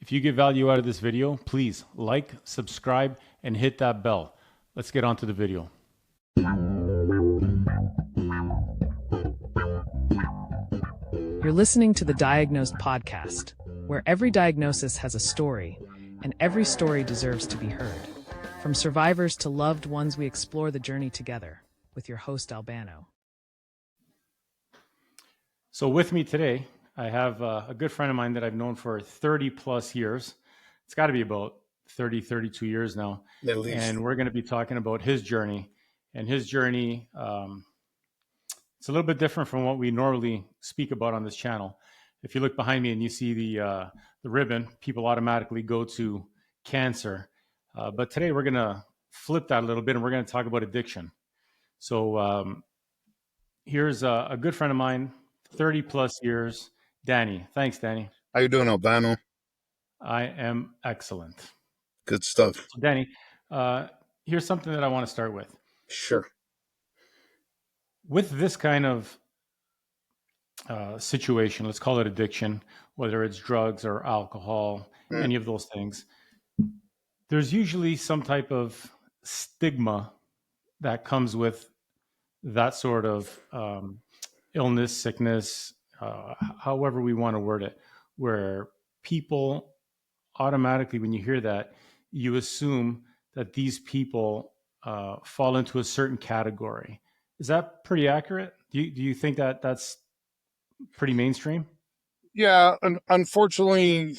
If you get value out of this video, please like, subscribe, and hit that bell. Let's get on to the video. You're listening to the Diagnosed Podcast, where every diagnosis has a story, and every story deserves to be heard. From survivors to loved ones, we explore the journey together with your host, Albano. So with me today, I have a good friend of mine that I've known for 30 plus years. It's got to be about 30, 32 years now. At least. And we're going to be talking about his journey. And his journey, it's a little bit different from what we normally speak about on this channel. If you look behind me and you see the ribbon, people automatically go to cancer. But today we're going to flip that a little bit and we're going to talk about addiction. So here's a good friend of mine, 30 plus years, Danny. Thanks, Danny. How you doing, Albano? I am excellent. Good stuff. So Danny, here's something that I want to start with. Sure. With this kind of situation, let's call it addiction, whether it's drugs or alcohol, any of those things, there's usually some type of stigma that comes with that sort of illness, sickness, however we want to word it, where people automatically, when you hear that, you assume that these people fall into a certain category. Is that pretty accurate? Do you think that that's pretty mainstream? Yeah, unfortunately,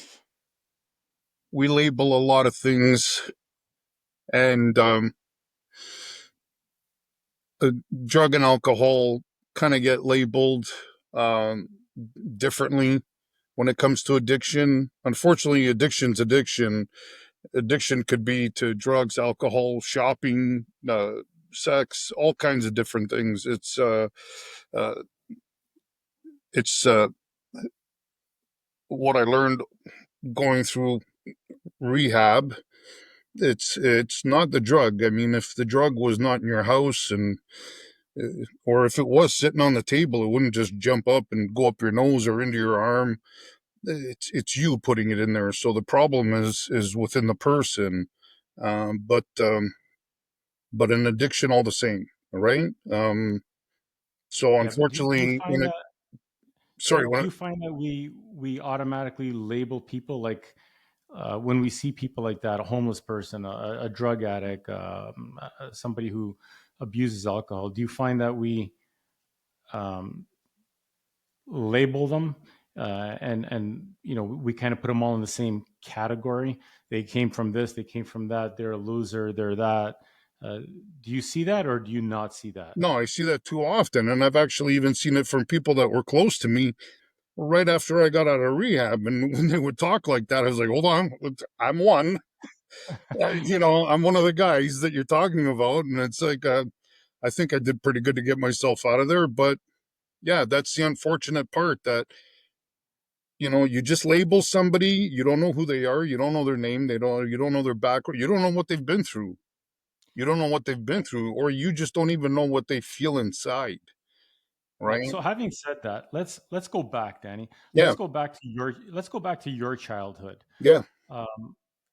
we label a lot of things, and drug and alcohol kind of get labeled differently when it comes to addiction. Unfortunately, addiction's addiction. Addiction could be to drugs, alcohol, shopping, sex, all kinds of different things. It's what I learned going through rehab. It's not the drug. I mean, if the drug was not in your house and or if it was sitting on the table, it wouldn't just jump up and go up your nose or into your arm. It's you putting it in there. So the problem is within the person, but an addiction all the same, right? So unfortunately, do you find that we automatically label people like when we see people like that, a homeless person, a drug addict, somebody who abuses alcohol? Do you find that we label them and we kind of put them all in the same category? They came from this, they came from that, they're a loser, they're that. Do you see that or do you not see that? No, I see that too often. And I've actually even seen it from people that were close to me right after I got out of rehab. And when they would talk like that, I was like, hold on, I'm one. I'm one of the guys that you're talking about. And it's like, I think I did pretty good to get myself out of there. But yeah, that's the unfortunate part that, you just label somebody, you don't know who they are, you don't know their name, you don't know their background, you don't know what they've been through. You don't know what they've been through, or you just don't even know what they feel inside. Right. So having said that, let's go back, Danny. Yeah. Let's go back to your childhood. Yeah.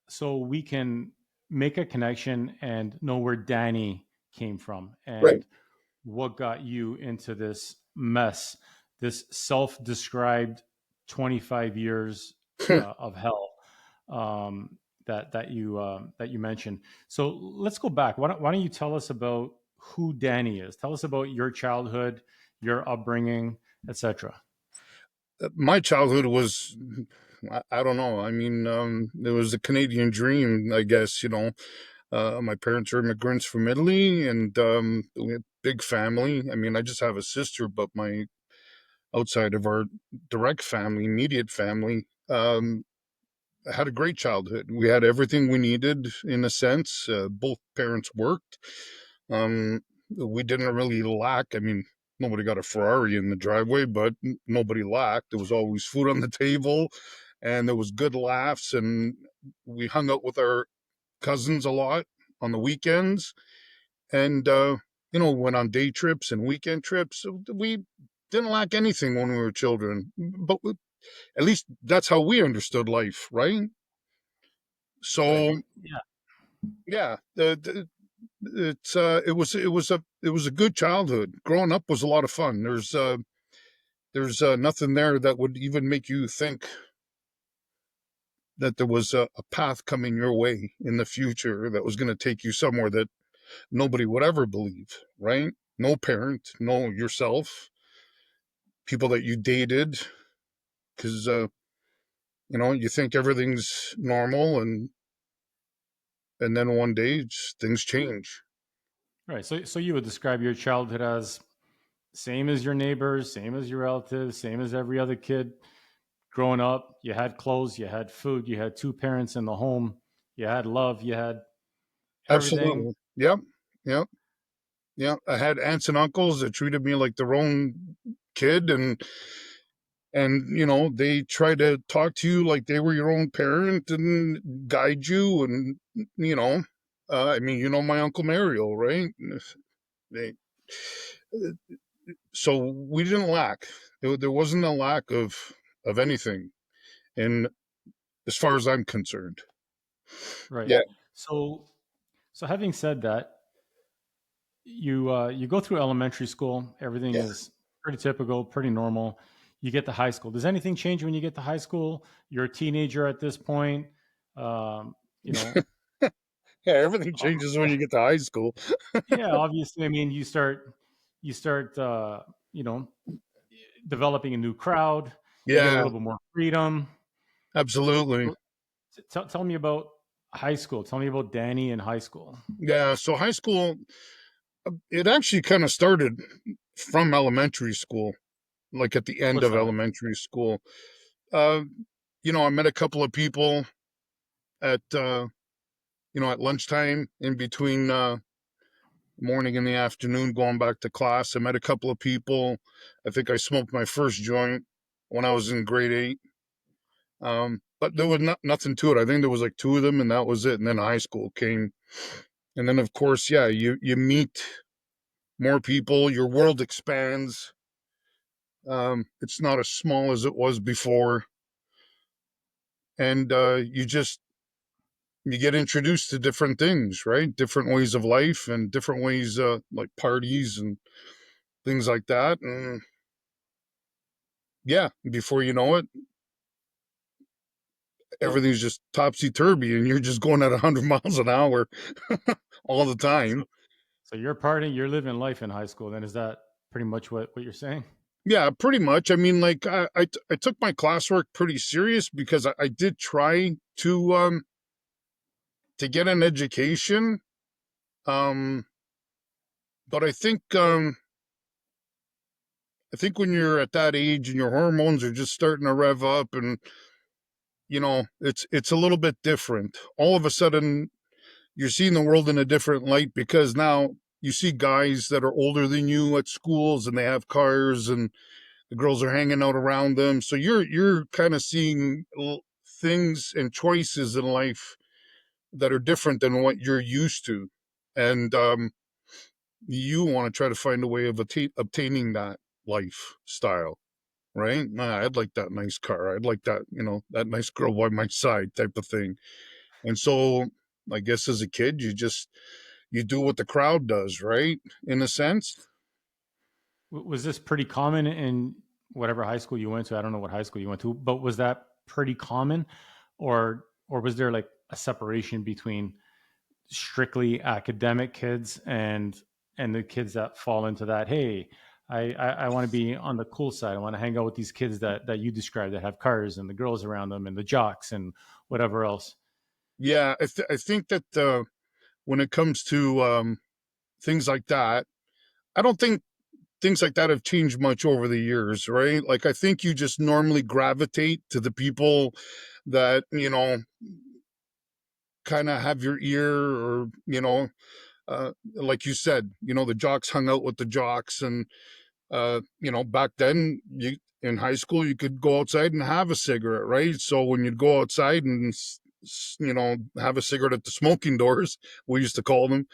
So we can make a connection and know where Danny came from and Right. what got you into this mess, this self-described 25 years of hell that you mentioned. So let's go back. Why don't you tell us about who Danny is? Tell us about your childhood, your upbringing, etc. My childhood was, I don't know. I mean, it was a Canadian dream, I guess. My parents are immigrants from Italy, and we had a big family. I mean, I just have a sister, but outside of our direct family, immediate family, I had a great childhood. We had everything we needed in a sense. Both parents worked. We didn't really lack. I mean, nobody got a Ferrari in the driveway, but nobody lacked. There was always food on the table, and there was good laughs, and we hung out with our cousins a lot on the weekends, and went on day trips and weekend trips. So we didn't lack anything when we were children, but at least that's how we understood life, right? Right. So Yeah. yeah, it was a good childhood. Growing up was a lot of fun. There's nothing there that would even make you think that there was a path coming your way in the future that was going to take you somewhere that nobody would ever believe, right? No parent, no yourself, people that you dated, because you think everything's normal, and then one day things change. Right. So you would describe your childhood as same as your neighbors, same as your relatives, same as every other kid growing up. You had clothes, you had food, you had two parents in the home, you had love, you had everything. Absolutely. Yep. Yep. Yep. I had aunts and uncles that treated me like their own kid, and they try to talk to you like they were your own parent and guide you, and you know I mean, my uncle Mario, right? They, so we didn't lack. There wasn't a lack of anything, and as far as I'm concerned. Right. Yeah. So having said that, you go through elementary school, everything Yeah. is pretty typical, pretty normal. You get to high school. Does anything change when you get to high school? You're a teenager at this point. Um, you know, Yeah, everything uh, changes when you get to high school. yeah, obviously. I mean, you start you know developing a new crowd. You get a Yeah, little bit more freedom. absolutely. So, tell me about high school. Tell me about Danny in high school. Yeah, so high school, it actually kind of started from elementary school, like at the end What's of that? elementary school. Uh, I met a couple of people at at lunchtime in between morning and the afternoon, going back to class. I met a couple of people. I think I smoked my first joint when I was in grade 8. But there was nothing to it. I think there was like two of them, and that was it. And then high school came, and then of course, yeah, you meet more people. Your world expands. It's not as small as it was before, and you get introduced to different things, right? Different ways of life and different ways, like parties and things like that. And yeah, before you know it, everything's just topsy turvy, and you're just going at 100 miles an hour all the So, time. so you're partying, you're living life in high school. Then is that pretty much what you're saying? Yeah, pretty much. I mean, like I took my classwork pretty serious because I did try to get an education. Um, but I think when you're at that age and your hormones are just starting to rev up, and it's a little bit different. All of a sudden, you're seeing the world in a different light because now you see guys that are older than you at schools, and they have cars, and the girls are hanging out around them. So you're kind of seeing things and choices in life that are different than what you're used to, and you want to try to find a way of obtaining that lifestyle, right? Nah, I'd like that nice car. I'd like that, that nice girl by my side type of thing. And so I guess as a kid, you do what the crowd does, right? In a sense. Was this pretty common in whatever high school you went to? I don't know what high school you went to, but was that pretty common, or was there like a separation between strictly academic kids and the kids that fall into that? Hey, I want to be on the cool side. I want to hang out with these kids that you described that have cars and the girls around them and the jocks and whatever else. Yeah, I think that when it comes to things like that, I don't think things like that have changed much over the years, right? Like I think you just normally gravitate to the people that kind of have your ear, or like you said, the jocks hung out with the jocks, and back then, you in high school, you could go outside and have a cigarette, right? So when you'd go outside and have a cigarette at the smoking doors, we used to call them,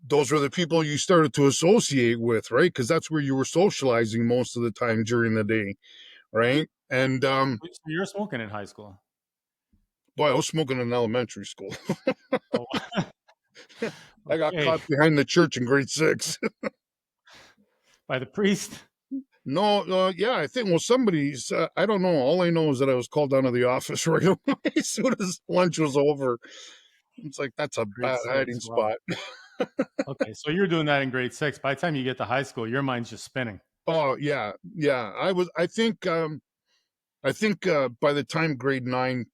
those were the people you started to associate with, right? Because that's where you were socializing most of the time during the day, right? And So you're smoking in high school. Boy, I was smoking in elementary school. Oh, I got okay. caught behind the church in grade 6. By the priest. No, yeah, I think, well, somebody's, I don't know. All I know is that I was called down to the office right away as soon as lunch was over. It's like, that's a Grade bad hiding 6. Wow. spot. Okay, so you're doing that in grade 6. By the time you get to high school, your mind's just spinning. Oh, yeah, yeah. I think by the time grade 9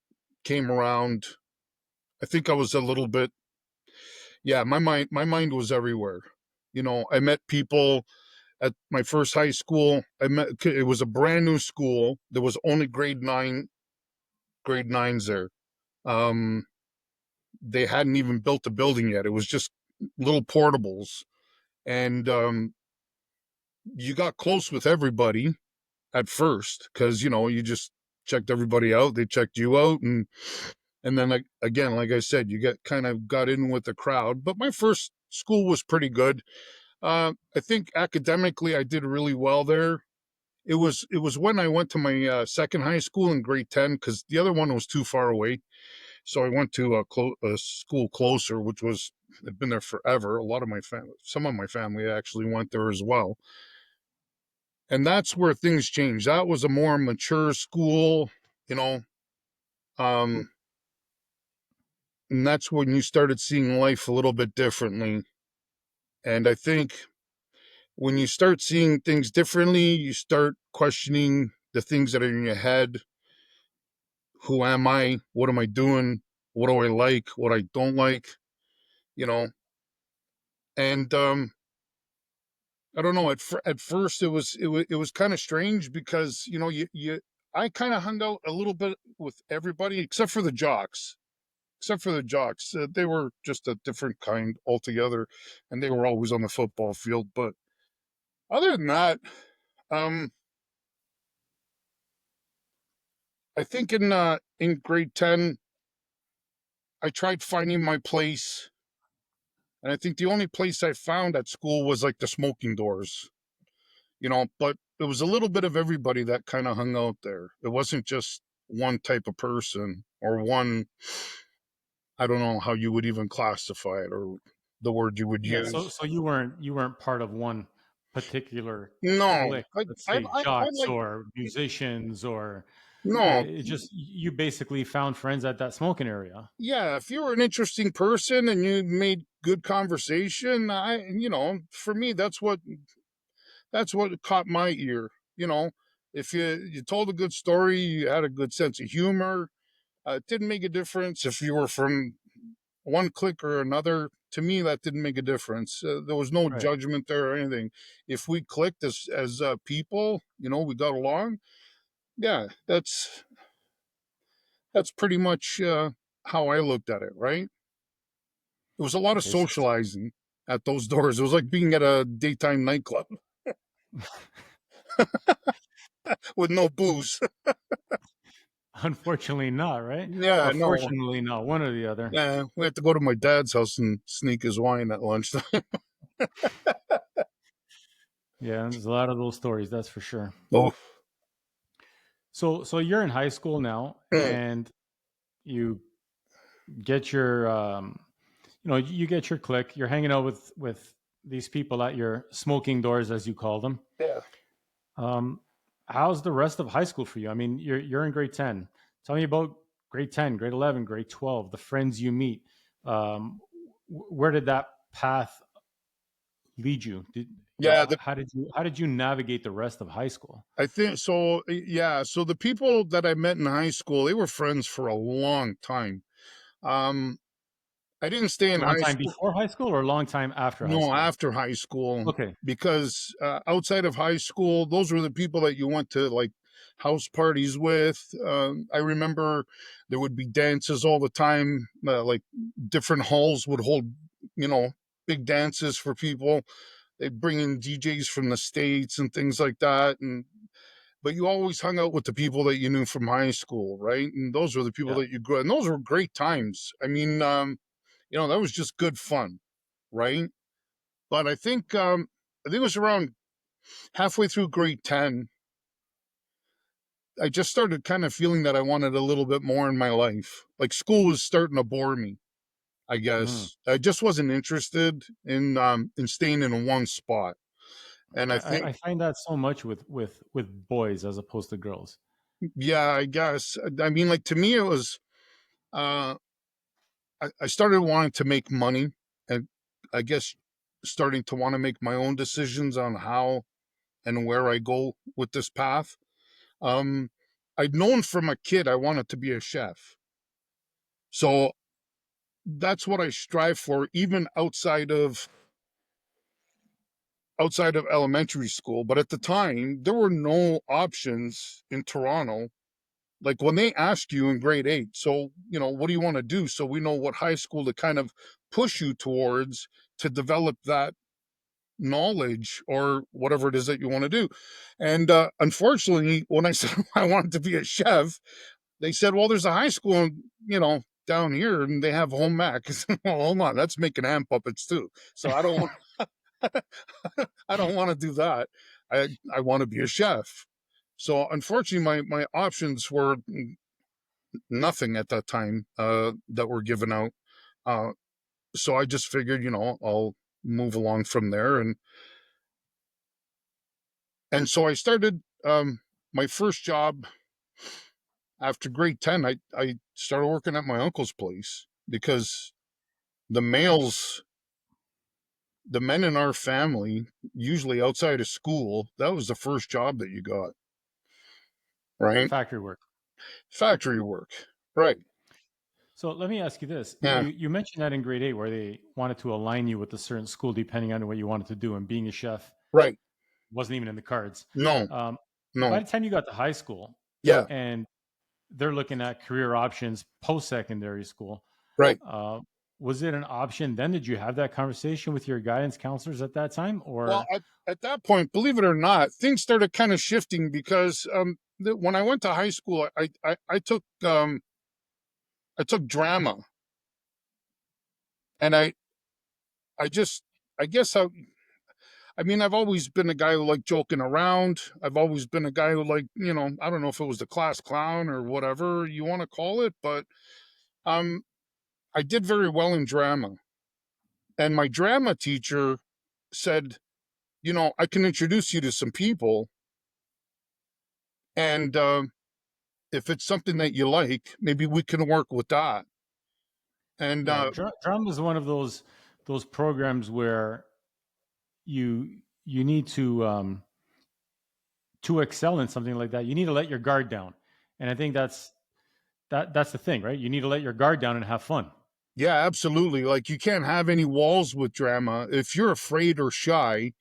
came around, I think I was a little bit, yeah, my mind was everywhere. I met people at my first high school. It was a brand new school. There was only grade nines there. Um, they hadn't even built the building yet. It was just little portables, and you got close with everybody at first because you just checked everybody out. They checked you out, and then, like, again, like I said, you get kind of got in with the crowd. But my first school was pretty good. I think academically I did really well there. It was when I went to my second high school in grade 10 because the other one was too far away. So I went to a school closer, which was had been there forever. A lot of my family, some of my family actually went there as well, and that's where things changed. That was a more mature school, you know, um, and that's when you started seeing life a little bit differently. And I think when you start seeing things differently, you start questioning the things that are in your head. Who am I? What am I doing? What do I like? What I don't like? You know, and I don't know. At first, it was kind of strange because you I kind of hung out a little bit with everybody except for the jocks. Except for the jocks, they were just a different kind altogether, and they were always on the football field. But other than that, um, I think in grade 10, I tried finding my place, and I think the only place I found at school was like the smoking doors. But it was a little bit of everybody that kind of hung out there. It wasn't just one type of person or one, I don't know how you would even classify it or the word you would Yeah, so use. so you weren't part of one particular No, clique, I, let's I, say I jocks like, or musicians or no, it just you basically found friends at that smoking area. yeah, if you were an interesting person and you made good conversation, for me, that's what caught my ear. You know, if you told a good story, you had a good sense of humor. It didn't make a difference if you were from one clique or another. To me, that didn't make a difference. There was no Right. judgment there or anything. If we clicked as people, we got along. Yeah, that's pretty much how I looked at it. Right? It was a lot of Okay. So socializing at those doors. It was like being at a daytime nightclub with no booze. unfortunately not, right? Yeah, Or no. fortunately not, one or the other. Yeah, we had to go to my dad's house and sneak his wine at lunchtime. Yeah, there's a lot of those stories, that's for sure. Oh, So you're in high school now and you get your you get your clique, you're hanging out with these people at your smoking doors as you call them. yeah. Um, how's the rest of high school for you? I mean, you're in grade 10. Tell me about grade 10, grade 11, grade 12, the friends you meet. Where did that path lead you? Yeah, How did you navigate the rest of high school? I think so. Yeah, so the people that I met in high school, they were friends for a long time. Um, I didn't stay in Long high time school. before high school or long time after high No, school? after high school, Okay. because outside of high school, those were the people that you went to like house parties with. I remember there would be dances all the time. Like different halls would hold, you know, big dances for people. They'd bring in DJs from the states and things like that, and but you always hung out with the people that you knew from high school, right? And those were the people Yeah. that you grew, and those were great times. I mean, that was just good fun, right? But I think it was around halfway through grade 10. I just started kind of feeling that I wanted a little bit more in my life. Like school was starting to bore me, I Mhm. guess. I just wasn't interested in staying in one spot. And I I think, find that so much with boys as opposed to girls. yeah, I guess. I mean, like to me, it was. Uh, I started wanting to make money, and I guess starting to want to make my own decisions on how and where I go with this path. Um, I'd known from a kid I wanted to be a chef, so that's what I strive for, even outside of elementary school. But at the time, there were no options in Toronto. Like when they ask you in grade 8, so what do you want to do? So we know what high school to kind of push you towards to develop that knowledge or whatever it is that you want to do. And unfortunately, when I said I wanted to be a chef, they said, well, there's a high school, down here and they have home ec. Well, hold on, that's making hand puppets too. So I don't want I don't want to do that. I want to be a chef. So unfortunately, my options were nothing at that time that were given out. Uh, so I just figured, I'll move along from there, and so I started my first job after grade 10. I started working at my uncle's place because the males, the men in our family, usually outside of school, that was the first job that you got, right? Factory work. Factory work, right? So let me ask you this: Yeah, you mentioned that in grade 8, where they wanted to align you with a certain school depending on what you wanted to do, and being a chef right. wasn't even in the cards. No, Um, by no, the time you got to high school, yeah, and they're looking at career options post secondary school, right. uh, was it an option then? Did you have that conversation with your guidance counselors at that time, Well, or at that point, believe it or not, things started kind of shifting because when I went to high school, I took drama, and I just I guess I mean, I've always been a guy who liked joking around. I've always been a guy who liked, I don't know if it was the class clown or whatever you want to call it, but um, I did very well in drama. And my drama teacher said, I can introduce you to some people, and if it's something that you like, maybe we can work with that. And yeah, drama is one of those programs where you need to excel in something like that. You need to let your guard down, and I think that's the thing, right? You need to let your guard down and have fun. yeah, absolutely. Like you can't have any walls with drama. If you're afraid or shy,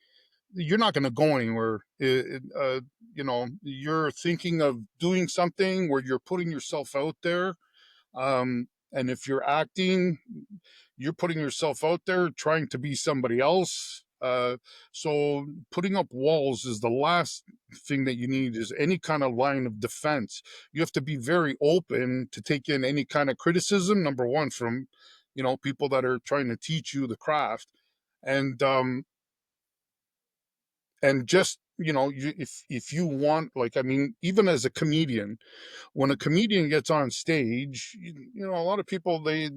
you're not going to go anywhere. You're thinking of doing something where you're putting yourself out there. And if you're acting, you're putting yourself out there trying to be somebody else. So putting up walls is the last thing that you need, is any kind of line of defense. You have to be very open to take in any kind of criticism, number one, from, people that are trying to teach you the craft. And, just, if you want, like, I mean, even as a comedian, when a comedian gets on stage, a lot of people, they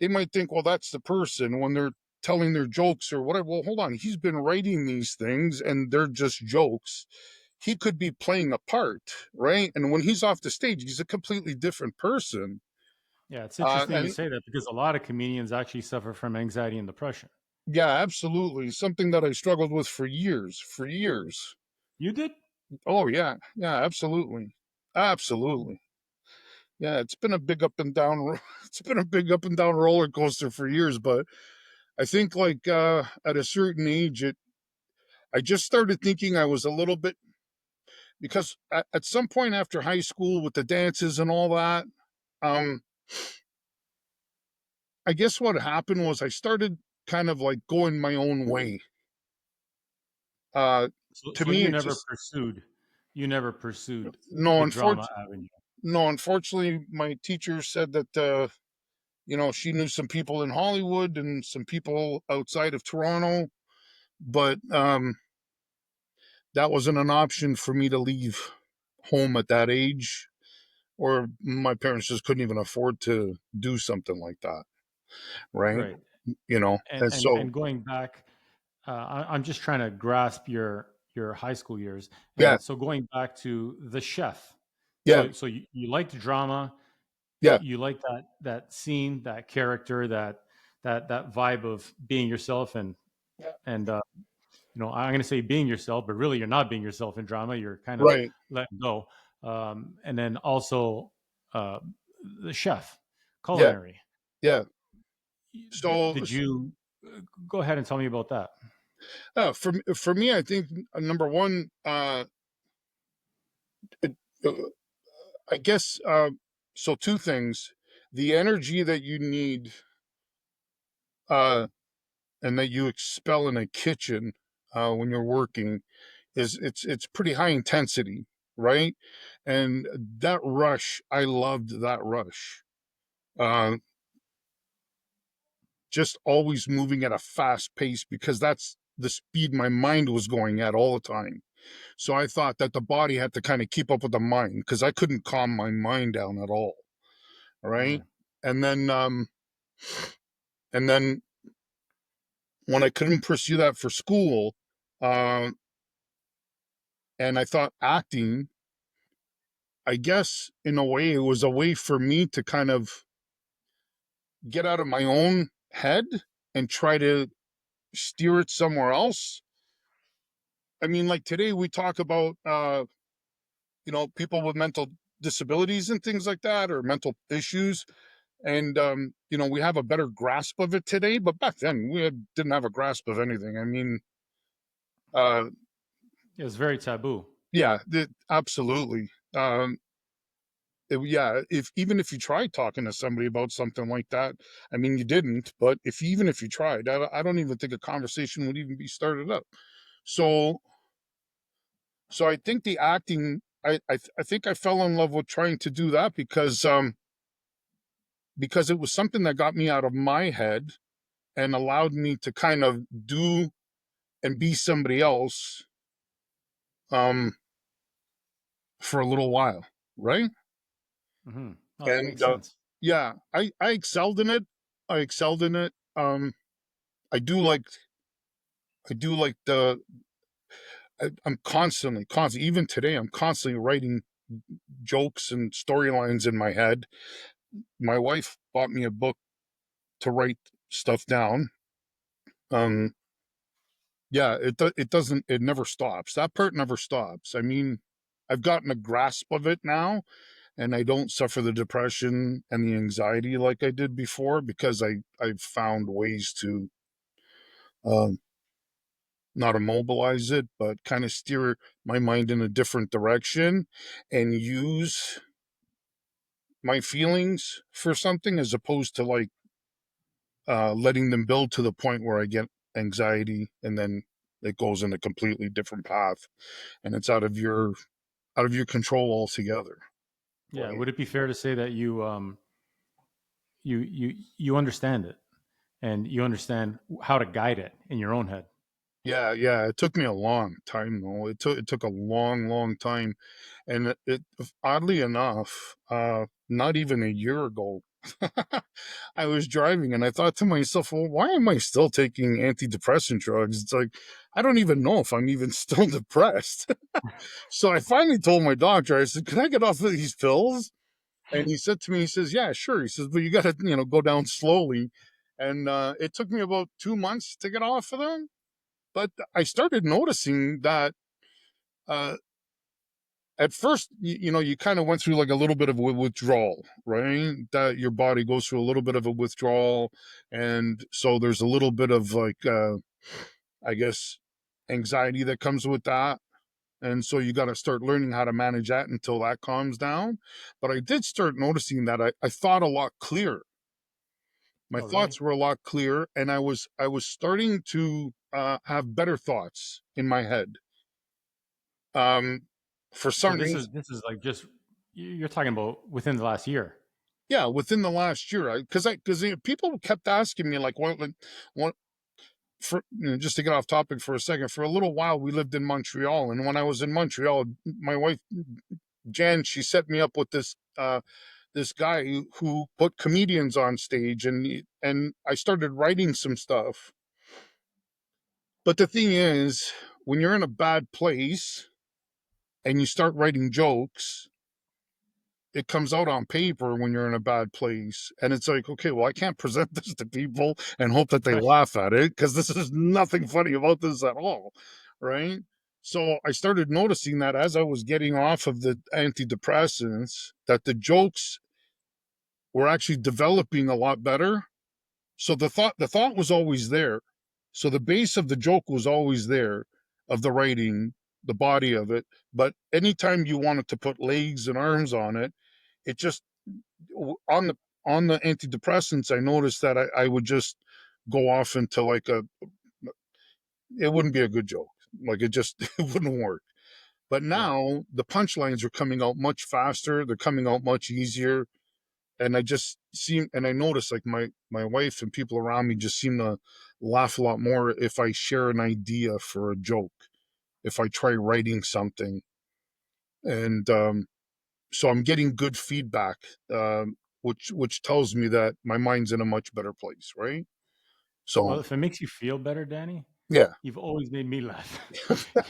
might think, well, that's the person when they're telling their jokes or whatever. Well, hold on. He's been writing these things and they're just jokes. He could be playing a part, right? And when he's off the stage, he's a completely different person. Yeah, it's interesting you And say that because a lot of comedians actually suffer from anxiety and depression. yeah, absolutely. Something that I struggled with for years, for years. You did? Oh, yeah. Yeah, absolutely. Absolutely. Yeah, it's been a big up and down. It's been a big up and down roller coaster for years, but I think like at a certain age, I just started thinking I was a little bit, because at some point after high school with the dances and all that, um, I guess what happened was I started kind of like going my own way. Uh, So, to so me, you it never just pursued, you never pursued no, the drama avenue. unfortunately, my teacher said that she knew some people in Hollywood and some people outside of Toronto, but that wasn't an option for me to leave. home at that age, or my parents just couldn't even afford to do something like that, right? Right. And so And going back, I'm just trying to grasp your high school years. yeah, And so going back to the chef. yeah, So you liked drama, yeah, you like that scene, that character, that vibe of being yourself, and I'm going to say being yourself, but really you're not being yourself in drama. You're kind of right, letting go. And then also uh, the chef, yeah, culinary. yeah. So Did you go ahead and tell me about that? for me, I think number one, it, uh, I guess so. Two things: the energy that you need, uh, and that you expel in a kitchen when you're working, it's pretty high intensity, right? And that rush, I loved that rush. Uh, just always moving at a fast pace because that's the speed my mind was going at all the time. So I thought that the body had to kind of keep up with the mind because I couldn't calm my mind down at all. Right. Mhm. And then, and then when I couldn't pursue that for school, um, and I thought acting, I guess in a way, it was a way for me to kind of get out of my own head and try to steer it somewhere else. I mean, like today we talk about, people with mental disabilities and things like that, or mental issues. And, we have a better grasp of it today, but back then didn't have a grasp of anything. I mean, uh, It was very taboo. yeah, absolutely. Yeah, if even if you tried talking to somebody about something like that, I mean, you didn't, but even if you tried, I don't even think a conversation would even be started up. So, so I think the acting, I think I fell in love with trying to do that because it was something that got me out of my head and allowed me to kind of do and be somebody else um for a little while, right? Oh, that And makes sense. yeah, I excelled in it. I excelled in it. I do like I do like I'm constantly, even today, I'm constantly writing jokes and storylines in my head. My wife bought me a book to write stuff down. Um, yeah, it doesn't, it never stops. That part never stops. I mean, I've gotten a grasp of it now, and I don't suffer the depression and the anxiety like I did before because I've found ways to um, not immobilize it, but kind of steer my mind in a different direction and use my feelings for something as opposed to like letting them build to the point where I get anxiety and then it goes in a completely different path and it's out of your control altogether. Yeah. Right. Would it be fair to say that you understand it and you understand how to guide it in your own head? Yeah, yeah. It took me a long time though. It took a long, long time, and it oddly enough, not even a year ago, I was driving and I thought to myself, well, why am I still taking antidepressant drugs? It's like I don't even know if I'm even still depressed. So I finally told my doctor, I said, "Can I get off of these pills?" And he said to me, he says, "Yeah, sure." He says, "But you got to, go down slowly." And it took me about 2 months to get off of them, but I started noticing that uh, at first, you kind of went through like a little bit of a withdrawal, right? That your body goes through a little bit of a withdrawal. And so there's a little bit of like, I guess, anxiety that comes with that. And so you got to start learning how to manage that until that calms down. But I did start noticing that I thought a lot clearer. My Oh, really? thoughts were a lot clearer, and I was starting to have better thoughts in my head. Um, for So some this reason, is this is like just you're talking about within the last year. yeah, within the last year, because people kept asking me like, what, for just to get off topic for a second. For a little while, we lived in Montreal, and when I was in Montreal, my wife Jen, she set me up with this guy who put comedians on stage, and I started writing some stuff. But the thing is, when you're in a bad place and you start writing jokes, it comes out on paper when you're in a bad place. And it's like, okay, well, I can't present this to people and hope that they Right. laugh at it because this is nothing funny about this at all. Right. So I started noticing that as I was getting off of the antidepressants, that the jokes were actually developing a lot better. So the thought was always there. So the base of the joke was always there, of the writing, the body of it. But anytime you wanted to put legs and arms on it, it just on the antidepressants, I noticed that I would just go off into like it wouldn't be a good joke. Like it just it wouldn't work. But Yeah. now the punchlines are coming out much faster. They're coming out much easier. And I notice like my wife and people around me just seem to laugh a lot more if I share an idea for a joke, if I try writing something. And so I'm getting good feedback, which tells me that my mind's in a much better place, right? Well, So if it makes you feel better, Danny, yeah, you've always made me laugh.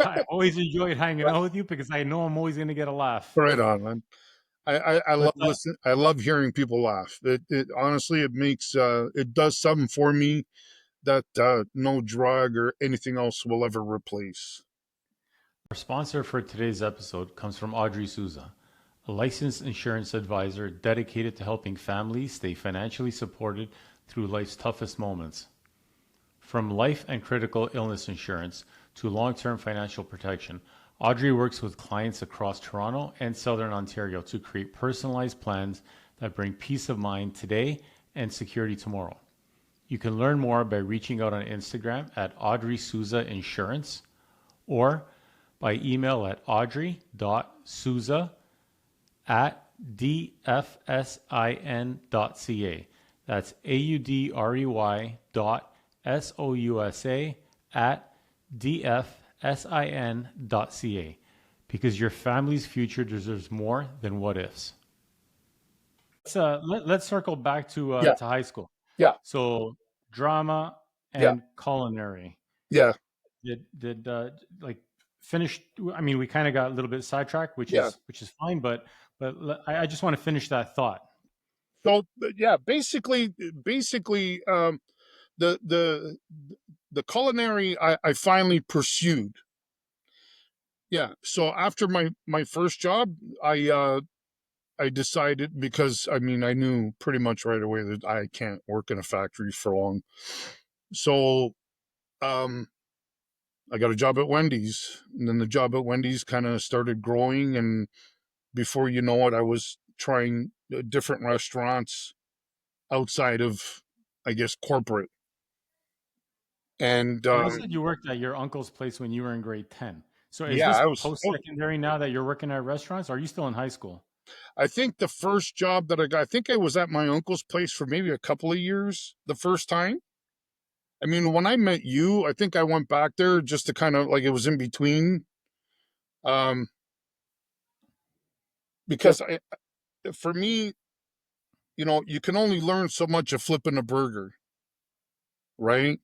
I always enjoyed hanging out with you because I know I'm always going to get a laugh. right on, man. I But love listen. I love hearing people laugh. It honestly it makes it does something for me that no drug or anything else will ever replace. our sponsor for today's episode comes from Audrey Souza, a licensed insurance advisor dedicated to helping families stay financially supported through life's toughest moments. From life and critical illness insurance to long term financial protection, Audrey works with clients across Toronto and Southern Ontario to create personalized plans that bring peace of mind today and security tomorrow. You can learn more by reaching out on Instagram at Audrey Souza Insurance or by email at audrey.souza at dfsin.ca. That's AUDREY dot SOUSA at dfsin.ca. Because your family's future deserves more than what ifs. Let's circle back Yeah, to high school. yeah, So drama yeah, and culinary. yeah, Did like finish? I mean, we kind of got a little bit sidetracked, yeah. which is fine. I just want to finish that thought. So yeah, basically, the the the culinary I finally pursued. Yeah. So after my first job, I decided, because I mean I knew pretty much right away that I can't work in a factory for long. So um I got a job at Wendy's, and then the job at Wendy's kind of started growing, and before you know it, I was trying different restaurants outside of, I guess, corporate. And So you said you worked at your uncle's place when you were in grade 10. So is yeah, this I was. post secondary now that you're working at restaurants? Or are you still in high school? I think the first job that I got, I think I was at my uncle's place for maybe a couple of years the first time. I mean, when I met you, I think I went back there just to kind of like, it was in between. Um, because for me, you can only learn so much of flipping a burger, right?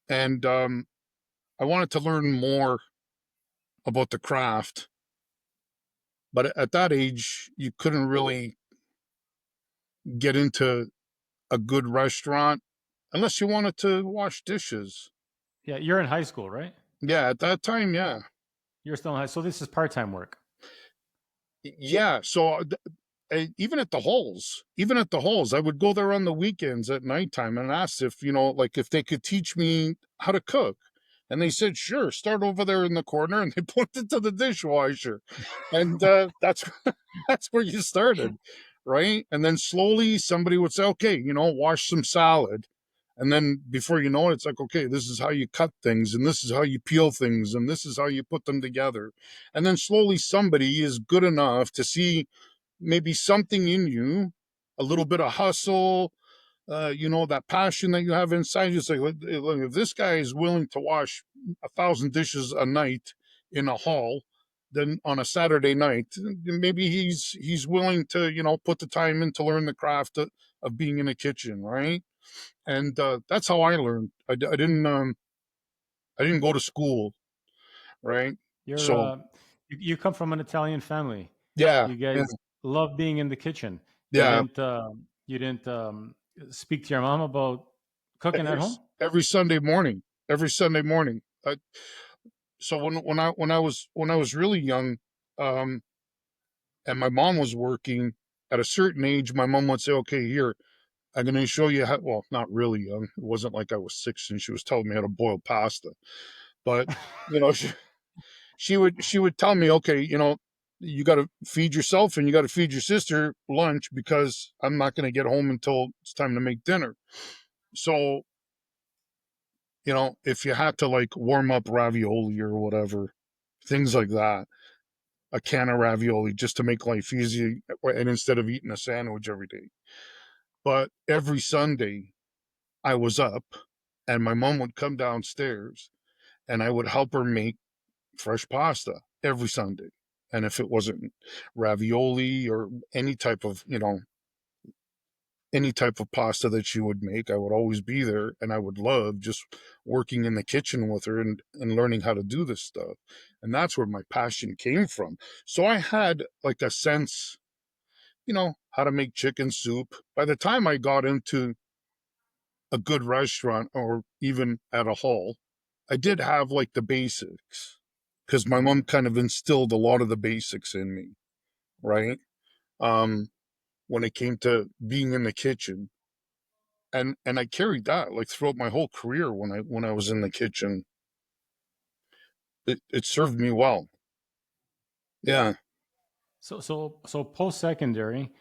And I wanted to learn more about the craft, but at that age, you couldn't really get into a good restaurant unless you wanted to wash dishes. Yeah, you're in high school, right? Yeah, at that time, yeah. You're still in high. So this is part-time work. Yeah, so even at the halls, I would go there on the weekends at nighttime and ask if, like if they could teach me how to cook. And they said, sure, start over there in the corner. And they pointed to the dishwasher. And that's that's where you started, right? And then slowly somebody would say, okay, wash some salad. And then before you know it, it's like, okay, this is how you cut things, and this is how you peel things, and this is how you put them together. And then slowly somebody is good enough to see maybe something in you, a little bit of hustle, that passion that you have inside you. Say, look, if this guy is willing to wash 1,000 dishes a night in a hall, then on a Saturday night, maybe he's willing to, put the time in to learn the craft of being in the kitchen, right? And that's how I learned. I didn't go to school, right? You're So you come from an Italian family. yeah, You yeah, guys love being in the kitchen. yeah. You didn't speak to your mom about cooking at Every home? every Sunday morning, every Sunday morning. So when I was really young, um, and my mom was working at a certain age, my mom would say, "Okay, here, I'm going to show you how." Well, not really young. It wasn't like I was 6 and she was telling me how to boil pasta, but you know, she would tell me, "Okay, you got to feed yourself and you got to feed your sister lunch because I'm not going to get home until it's time to make dinner." So if you had to like warm up ravioli or whatever, things like that, a can of ravioli just to make life easy, and instead of eating a sandwich every day. But every Sunday, I was up and my mom would come downstairs and I would help her make fresh pasta every Sunday. And if it wasn't ravioli or any type of, any type of pasta that she would make, I would always be there, and I would love just working in the kitchen with her and learning how to do this stuff. And that's where my passion came from. So I had like a sense, how to make chicken soup. By the time I got into a good restaurant or even at a hall, I did have like the basics because my mom kind of instilled a lot of the basics in me, right? Um, when it came to being in the kitchen. And I carried that like throughout my whole career when I was in the kitchen. It served me well. Yeah, So post secondary,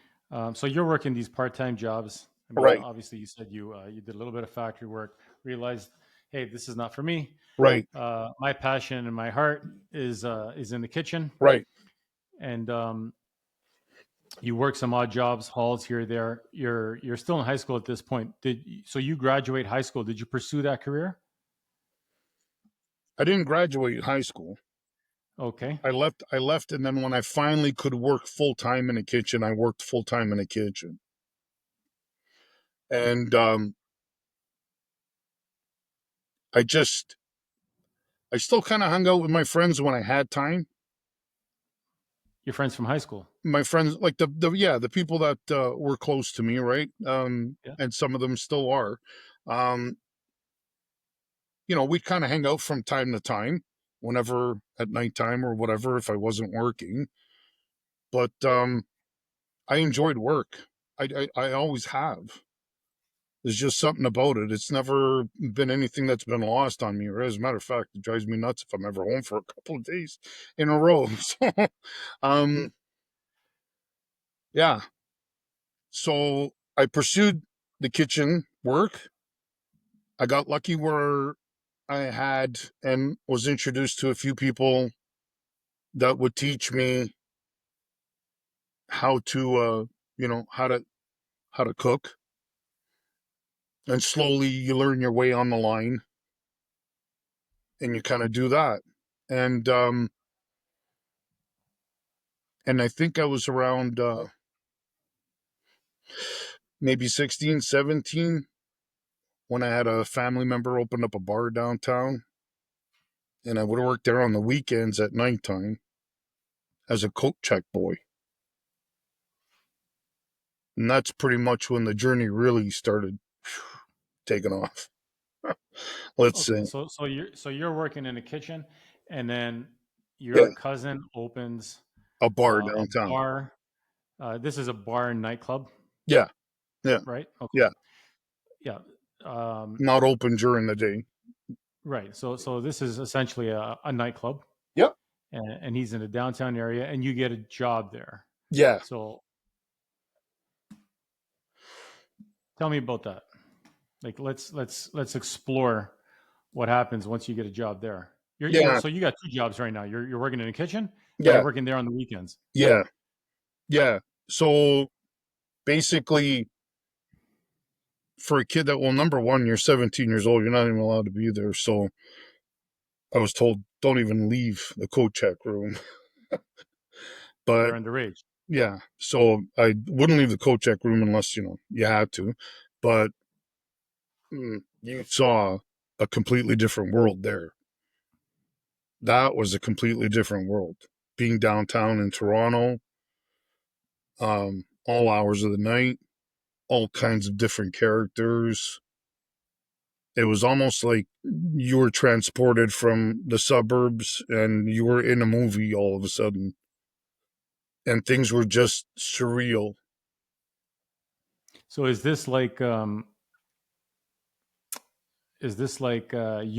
so you're working these part time jobs. I mean, right, obviously, you said you did a little bit of factory work. Realized, hey, this is not for me. right, My passion and my heart is in the kitchen, right. and you work some odd jobs, halls here, there. You're still in high school at this point. So you graduate high school? Did you pursue that career? I didn't graduate high school. Okay. I left, and then when I finally could work full time in the kitchen, I worked full time in the kitchen. And I just I still kind of hung out with my friends when I had time. Your friends from high school? My friends, like the people that were close to me, right? Yeah. And some of them still are. Um, we'd kind of hang out from time to time, whenever at nighttime or whatever, if I wasn't working. But I enjoyed work. I always have. There's just something about it. It's never been anything that's been lost on me. Or as a matter of fact, it drives me nuts if I'm ever home for a couple of days in a row. So, um, yeah. So I pursued the kitchen work. I got lucky where I had and was introduced to a few people that would teach me how to, how to cook. And slowly you learn your way on the line, and you kind of do that. And and I think I was around maybe 16, 17 when I had a family member open up a bar downtown, and I would work there on the weekends at nighttime as a coat check boy. And that's pretty much when the journey really started taking off. Let's Okay. say, So you're working in the kitchen, and then yeah, your cousin opens a bar a downtown. bar. This is a bar and nightclub, Yeah, yeah, right? Okay. yeah. Yeah. Um, Not open during the day. right. So this is essentially a nightclub, Yep. and he's in the downtown area, and you get a job there. Yeah, So tell me about that. Like, let's explore what happens once you get a job there. yeah, So you got two jobs right now. You're working in the kitchen, and you're yeah, working there on the weekends. yeah, yeah. So basically, for a kid that, well, number one, you're 17 years old, you're not even allowed to be there. So I was told, don't even leave the coat check room. But They're underage. yeah, so I wouldn't leave the coat check room unless, you had to. But you saw a completely different world there. That was a completely different world. Being downtown in Toronto, all hours of the night, all kinds of different characters. It was almost like you were transported from the suburbs and you were in a movie all of a sudden, and things were just surreal. So is this like you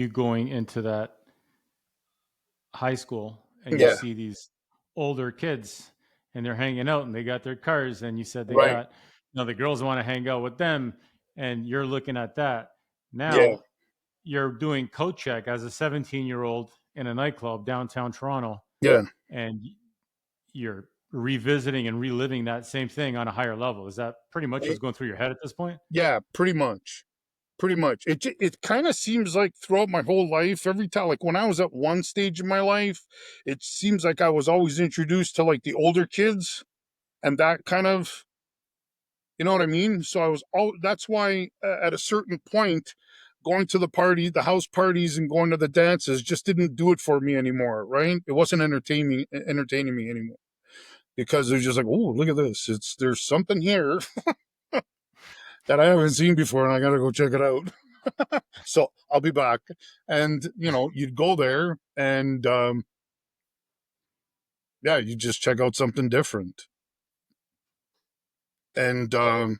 going into that high school and you Yeah, see these older kids and they're hanging out and they got their cars and you said they right. got the girls want to hang out with them and you're looking at that Yeah, now you're doing coat check as a 17-year-old in a nightclub downtown Toronto yeah, and you're revisiting and reliving that same thing on a higher level. Is that pretty much eh, what's going through your head at this point? yeah. Pretty much. Pretty much. It kind of seems like throughout my whole life, every time, like when I was at one stage in my life, it seems like I was always introduced to like the older kids and that kind of, you know what I mean? So I was all, that's why at a certain point, going to the party, the house parties and going to the dances just didn't do it for me anymore, right? It wasn't entertaining me anymore because it was just like, oh, look at this. There's something here that I haven't seen before and I got to go check it out. So I'll be back. And, you'd go there and, yeah, you just check out something different. And I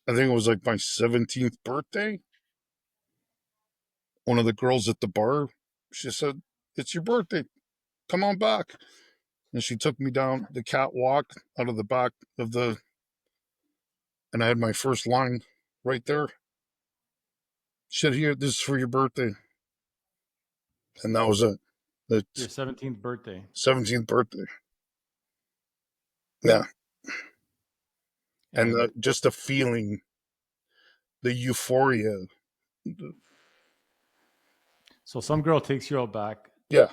think it was like my 17th birthday. One of the girls at the bar, she said, "It's your birthday. Come on back." And she took me down the catwalk out of the back of and I had my first line right there. She said, "Here, this is for your birthday." And that was it. The Your 17th birthday. 17th birthday. Yeah. And And just the feeling, the euphoria. so some girl takes you out back, Yeah.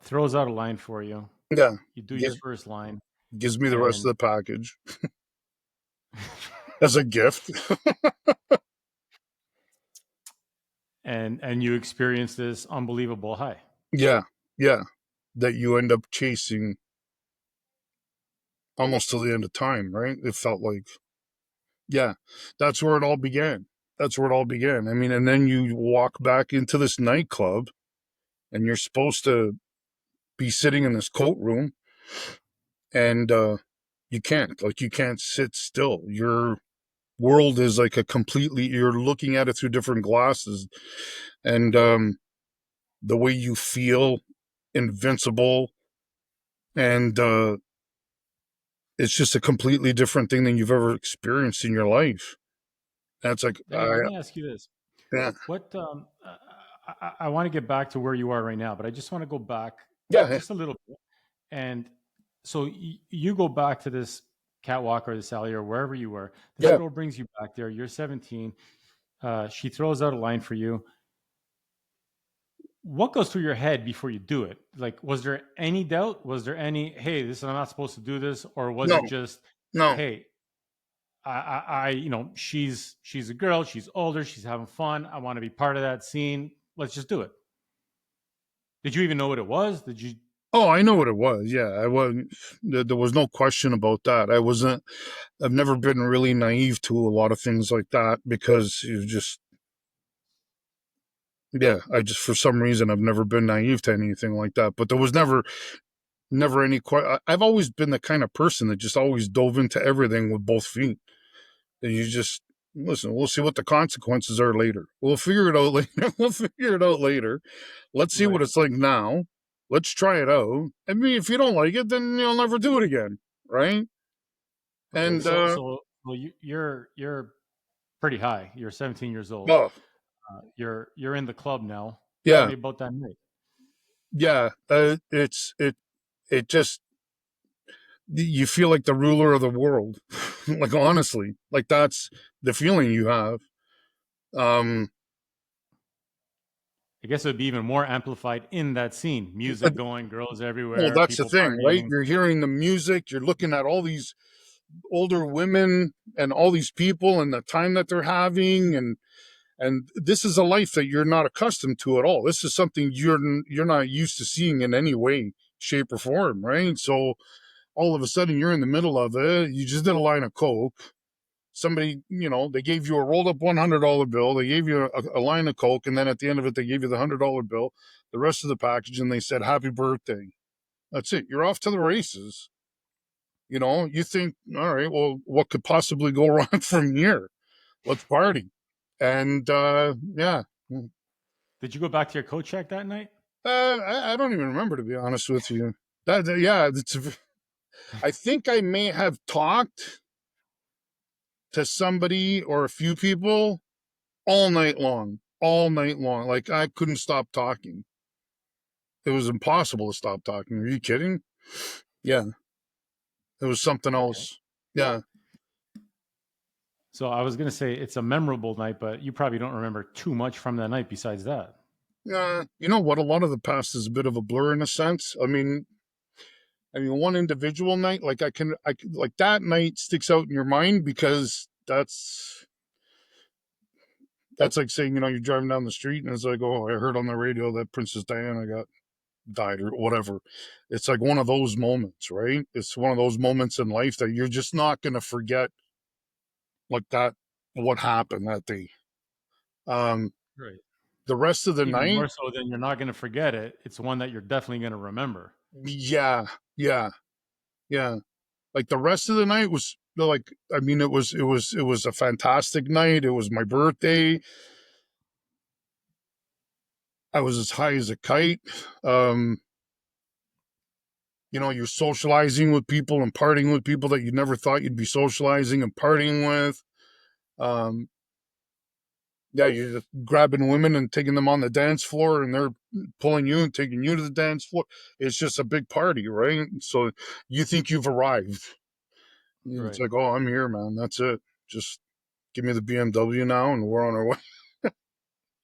throws out a line for you. Yeah. You do your Gives, first line, gives me the rest of and the package as a gift. and you experience this unbelievable high. Yeah. Yeah. That you end up chasing almost till the end of time, right? It felt like, yeah, that's where it all began. That's where it all began. I mean, and then you walk back into this nightclub and you're supposed to be sitting in this coat room and you can't sit still. Your world is like you're looking at it through different glasses. And the way you feel invincible and it's just a completely different thing than you've ever experienced in your life. That's like, Let me ask you this: yeah, what I want to get back to where you are right now, but I just want to go back yeah, just a little bit. And so you go back to this catwalk or this alley or wherever you were. This yeah. girl brings you back there. You're 17. She throws out a line for you. What goes through your head before you do it? Like, was there any doubt? Was there any, hey, this I'm not supposed to do this, or was No, it just, no. hey, she's a girl, she's older, she's having fun. I want to be part of that scene. Let's just do it. Did you even know what it was? Did you? Oh, I know what it was. Yeah, I was. There was no question about that. I wasn't. I've never been really naive to a lot of things like that because you just. Yeah, I just for some reason I've never been naive to anything like that. But there was never any. I've always been the kind of person that just always dove into everything with both feet. And you just listen. We'll see what the consequences are later. We'll figure it out later. We'll figure it out later. Let's see what Right. it's like now. Let's try it out. I mean, if you don't like it, then you'll never do it again, right? Okay. And So well, you're pretty high. You're 17 years old. oh You're in the club now. Tell yeah, me about that night. yeah. It just you feel like the ruler of the world. Like honestly, like that's the feeling you have. Um, I guess it would be even more amplified in that scene. Music going, girls Well, everywhere, that's the people thing, right? partying. You're hearing the music, you're looking at all these older women and all these people and the time that they're having, and this is a life that you're not accustomed to at all. This is something you're not used to seeing in any way, shape, or form, right? So all of a sudden you're in the middle of it. You just did a line of coke. Somebody, they gave you a rolled up $100 bill. They gave you a line of coke, and then at the end of it, they gave you the $100 bill, the rest of the package, and they said "Happy birthday." That's it. You're off to the races. You think, all right, well, what could possibly go wrong from here? Let's party. And yeah, Did you go back to your coat check that night? I don't even remember, to be honest with you. Yeah, I think I may have talked to somebody or a few people all night long, all night long. Like I couldn't stop talking. It was impossible to stop talking. Are you kidding? Yeah, it was something Okay. else. Yeah. So I was going to say it's a memorable night, but you probably don't remember too much from that night besides that. You know what? A lot of the past is a bit of a blur in a sense. I mean, one individual night, like like that night sticks out in your mind because that's like saying, you're driving down the street and it's like, oh, I heard on the radio that Princess Diana got died or whatever. It's like one of those moments, right? It's one of those moments in life that you're just not going to forget, like that, what happened that day. Um, Right. the rest of the Even night, more so than you're not going to forget it. It's one that you're definitely going to remember. yeah, yeah, yeah. Like the rest of the night was like, I mean, it was a fantastic night. It was my birthday. I was as high as a kite. Um, you're socializing with people and partying with people that you never thought you'd be socializing and partying with. Um, yeah, you're just grabbing women and taking them on the dance floor, and they're pulling you and taking you to the dance floor. It's just a big party, right? So you think you've arrived. It's Right. like, oh, I'm here, man. That's it. Just give me the BMW now, and we're on our way.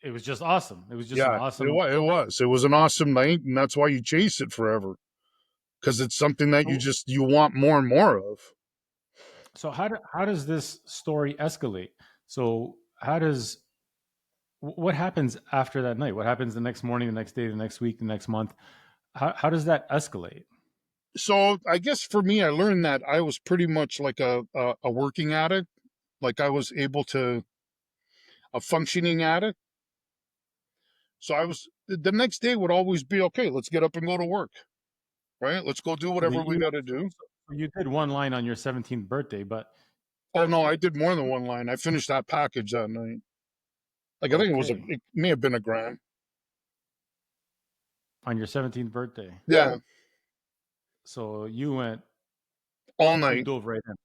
It was just awesome. It was just an Yeah, it awesome. was. It was. It was an awesome night, and that's why you chase it forever, because it's something that So, you want more and more of. so how does this story escalate? So how does what happens after that night? What happens the next morning, the next day, the next week, the next month? How does that escalate? So I guess for me, I learned that I was pretty much like a working addict. Like I was able to a functioning addict. So the next day would always be okay. Let's get up and go to work. Right? Let's go do The whatever we you got to do. so you did one line on your 17th birthday, but Oh no, I did more than one line. I finished that package that night. Like I think okay, it may have been a gram. on your 17th birthday. Yeah, So all you night. dove right in.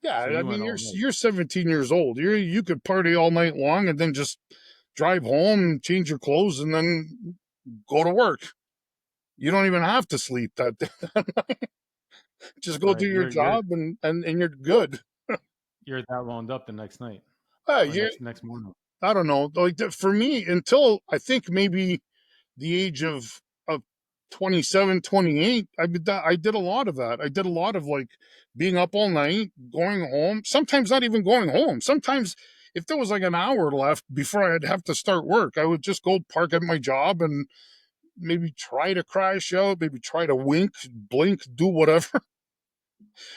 Yeah, So I you went mean you're all night. you're 17 years old. You could party all night long and then just drive home, change your clothes, and then go to work. You don't even have to sleep that day. Just go do Right. your job and you're good. You're that wound up the next night or You next morning. I don't know. Like for me, until I think maybe the age of 27, 28, I did a lot of that. I did a lot of like being up all night, going home, sometimes not even going home. Sometimes if there was like an hour left before I'd have to start work, I would just go park at my job and maybe try to crash out, maybe try to wink, blink, do whatever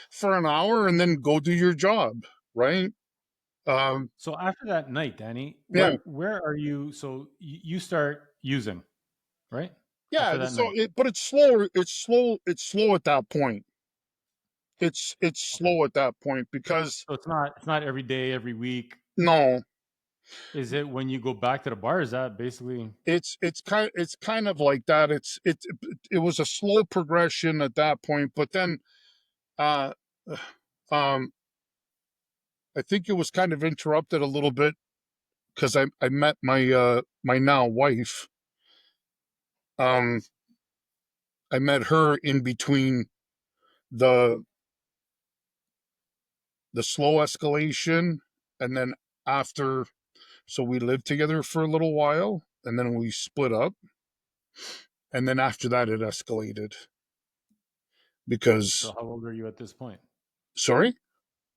for an hour and then go do your job, right? Um, So after that night, Danny, yeah, where are you? So you start using, right? yeah. After that So night. but it's slower. It's slow. It's slow at that point. It's Okay. slow at that point because So it's not every day, every week. no, Is it when you go back to the bar? Is that basically it's kind of like that. It was a slow progression at that point, but then uh, um, I think it was kind of interrupted a little bit because I met my now wife. Um, I met her in between the the slow escalation and then after. So we lived together for a little while. and then we split up, and then after that it escalated So because, how old are you at this point? sorry,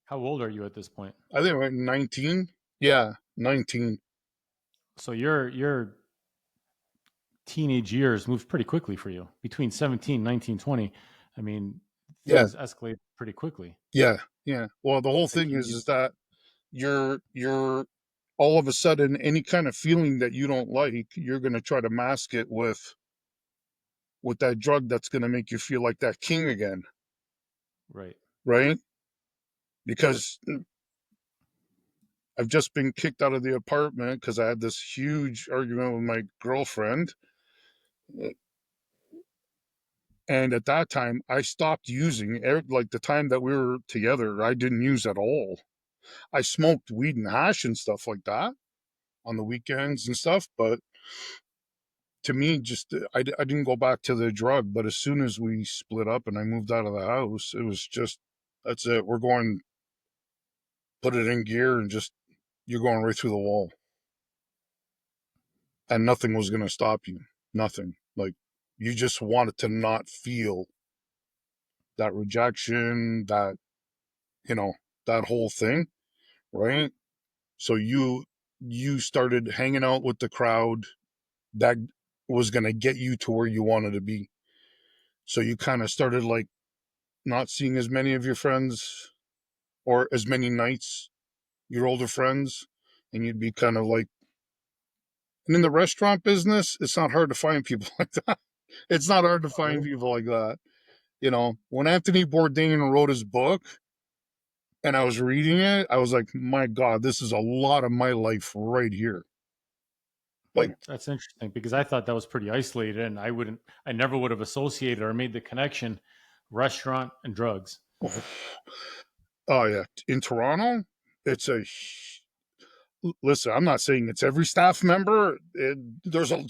How old are you at this point? I think we're 19. Yeah, 19. So your teenage years moved pretty quickly for you. Between 17, 19, 20. I mean, Yeah, things escalate pretty quickly. yeah, yeah. Well, the whole Like thing you, is that you're all of a sudden, any kind of feeling that you don't like, you're going to try to mask it with that drug that's going to make you feel like that king again, right. right? Because I've just been kicked out of the apartment because I had this huge argument with my girlfriend. And at that time, I stopped using, like the time that we were together, I didn't use at all. I smoked weed and hash and stuff like that on the weekends and stuff. But to me, just I didn't go back to the drug. But as soon as we split up and I moved out of the house, it was just, that's it. We're going, put it in gear, and just, you're going right through the wall. And nothing was going to stop you. Nothing. Like, you just wanted to not feel that rejection, that, you know, that whole thing, right? So you started hanging out with the crowd that was going to get you to where you wanted to be. So you kind of started like not seeing as many of your friends, or as many nights, your older friends, and you'd be kind of like, and in the restaurant business, it's not hard to find people like that. It's not hard to Oh, find really? people like that. You know, when Anthony Bourdain wrote his book and I was reading it, I was like, my God, this is a lot of my life right here. Like, That's interesting because I thought that was pretty isolated, and I never would have associated or made the connection, restaurant and drugs. oh yeah, in Toronto, it's a, listen, I'm not saying it's every staff member. There's a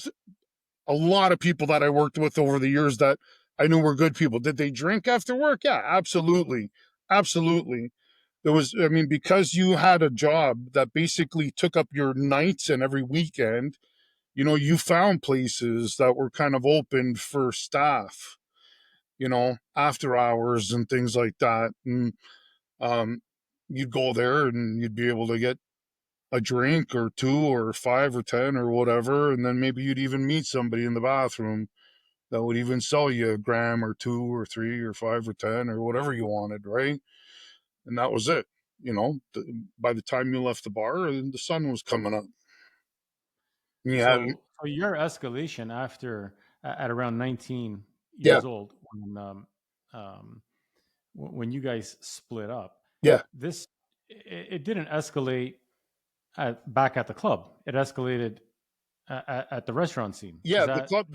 lot of people that I worked with over the years that I knew were good people. Did they drink after work? Yeah, absolutely. Absolutely. There was, I mean, because you had a job that basically took up your nights and every weekend, you found places that were kind of open for staff, after hours and things like that. And um, you'd go there and you'd be able to get a drink or two or five or 10 or whatever. And then maybe you'd even meet somebody in the bathroom that would even sell you a gram or two or three or five or 10 or whatever you wanted, right? And that was it. By the time you left the bar, the sun was coming up. And you had, So your escalation at around 19 yeah, years old, um, when you guys split up, yeah, this it didn't escalate back at the club. It escalated at the restaurant scene. Is yeah. The that club,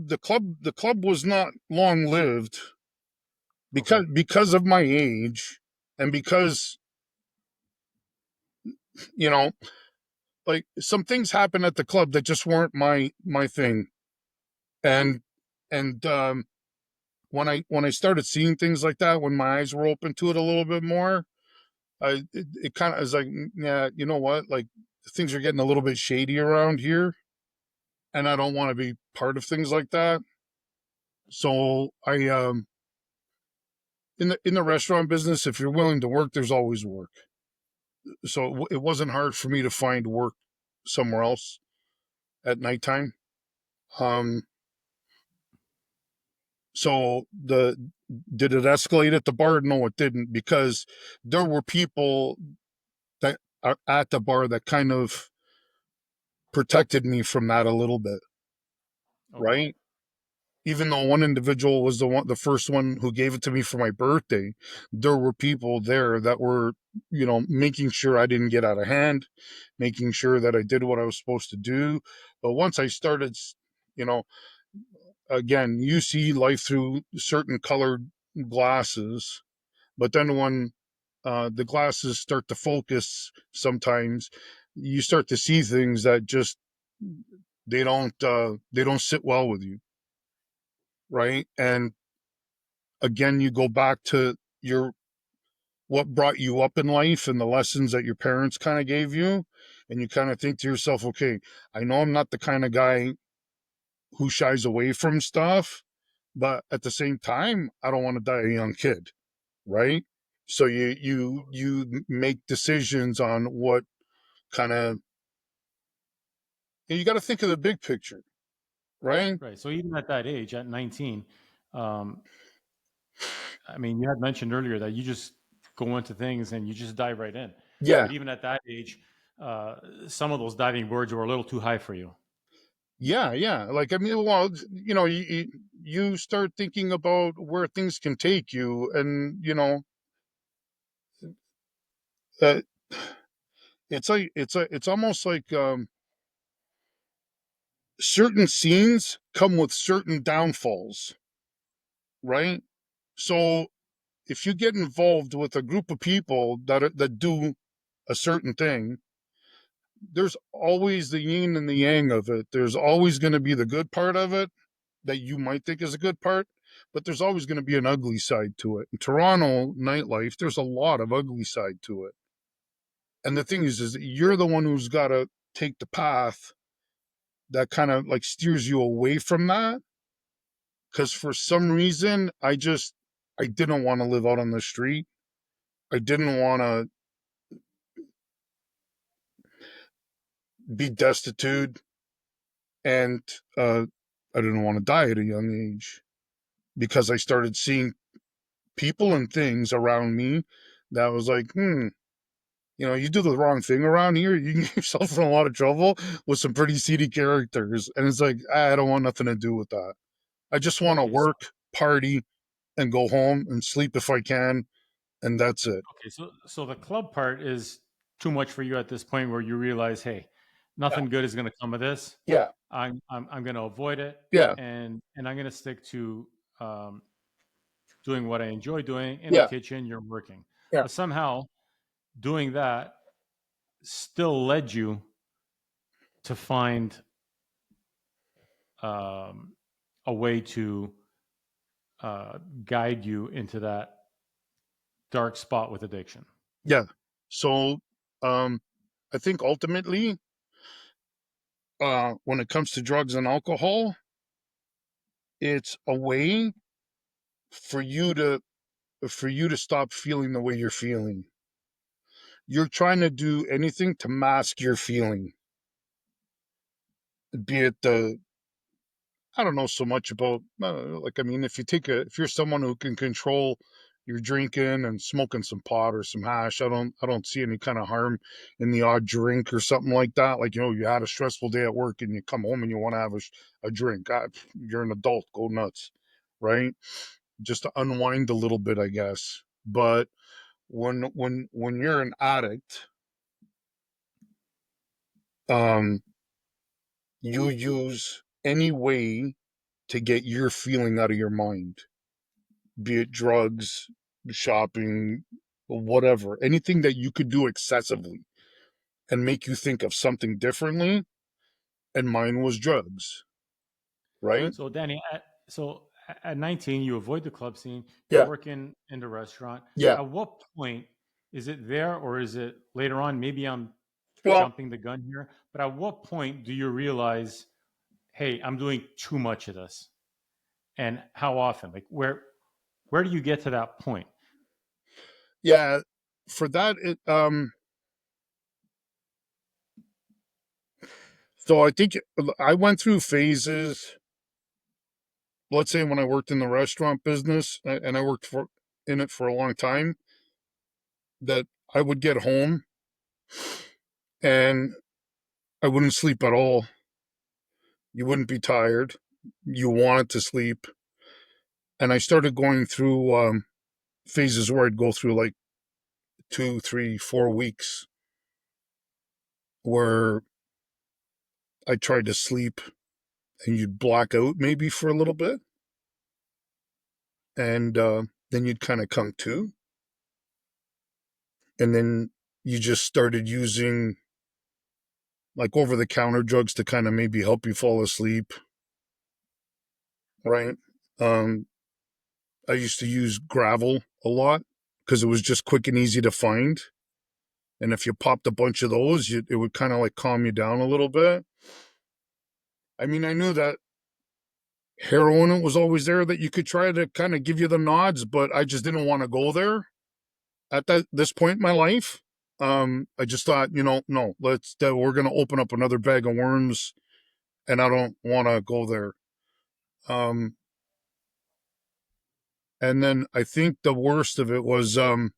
the club was not long lived okay? because of my age, and because you know, like, some things happened at the club that just weren't my thing. And and when I started seeing things like that, when my eyes were open to it a little bit more, it kind of was like, yeah, you know what? Like, things are getting a little bit shady around here, and I don't want to be part of things like that. So in the restaurant business, if you're willing to work, there's always work. So it wasn't hard for me to find work somewhere else at nighttime. Um, so did it escalate at the bar? No, it didn't, because there were people that are at the bar that kind of protected me from that a little bit, Okay. right? Even though one individual was the first one who gave it to me for my birthday, there were people there that were, making sure I didn't get out of hand, making sure that I did what I was supposed to do. But once I started, you know, again, you see life through certain colored glasses, but then when the glasses start to focus, sometimes you start to see things that just, they don't sit well with you, right? And again, you go back to your what brought you up in life and the lessons that your parents kind of gave you, and you kind of think to yourself, okay, I know I'm not the kind of guy who shies away from stuff, but at the same time, I don't want to die a young kid, right? So you make decisions on what kind of, you got to think of the big picture, right? Right. So even at that age, at 19, um, I mean, you had mentioned earlier that you just go into things and you just dive right in. Yeah, But even at that age, some of those diving boards were a little too high for you. yeah. Like, I mean, well, you start thinking about where things can take you, and uh, it's almost like certain scenes come with certain downfalls, right? So if you get involved with a group of people that do a certain thing, there's always the yin and the yang of it. There's always going to be the good part of it that you might think is a good part, but there's always going to be an ugly side to it. In Toronto nightlife, there's a lot of ugly side to it. And the thing is you're the one who's got to take the path that kind of like steers you away from that. Because for some reason, I didn't want to live out on the street. I didn't want to be destitute, and I didn't want to die at a young age because I started seeing people and things around me that was like, you do the wrong thing around here, you can get yourself in a lot of trouble with some pretty seedy characters. And it's like, I don't want nothing to do with that. I just want to Okay. So, work, party, and go home and sleep if I can, and that's it. okay. So the club part is too much for you at this point where you realize, hey, Yeah, nothing good is going to come of this. yeah, I'm going to avoid it, yeah, and I'm going to stick to um, doing what I enjoy doing in the yeah, kitchen. You're working, yeah, but somehow doing that still led you to find um, a way to guide you into that dark spot with addiction. yeah. So, um, I think ultimately, when it comes to drugs and alcohol, it's a way for you to stop feeling the way you're feeling. You're trying to do anything to mask your feeling, be it the, I don't know so much about, like, I mean, if you're someone who can control your drinking and smoking some pot or some hash, I don't see any kind of harm in the odd drink or something like that. Like, you had a stressful day at work and you come home and you want to have a drink. You're an adult, go nuts, right? Just to unwind a little bit, I guess. But when you're an addict, um, you use any way to get your feeling out of your mind, be it drugs, shopping, whatever, anything that you could do excessively and make you think of something differently. And mine was drugs, right? So, Danny, at 19, you avoid the club scene. You're Yeah, working in the restaurant. yeah. At what point is it there, or is it later on? Maybe I'm Well, jumping the gun here, but at what point do you realize, hey, I'm doing too much of this? And how often? Like where do you get to that point? yeah. For that, so I think I went through phases. Let's say when I worked in the restaurant business, and I worked for in it for a long time, that I would get home and I wouldn't sleep at all. You wouldn't be tired. You wanted to sleep. And I started going through phases where I'd go through like 2, 3, 4 weeks where I tried to sleep and you'd black out maybe for a little bit. And then you'd kind of come to. And then you just started using like over the counter drugs to kind of maybe help you fall asleep. Right. Um, I used to use gravel a lot because it was just quick and easy to find. and if you popped a bunch of those, it would kind of like calm you down a little bit. I mean, I knew that heroin was always there that you could try to kind of give you the nods, but I just didn't want to go there at this point in my life. I just thought, no, we're gonna open up another bag of worms, and I don't want to go there. Um, and then I think the worst of it was when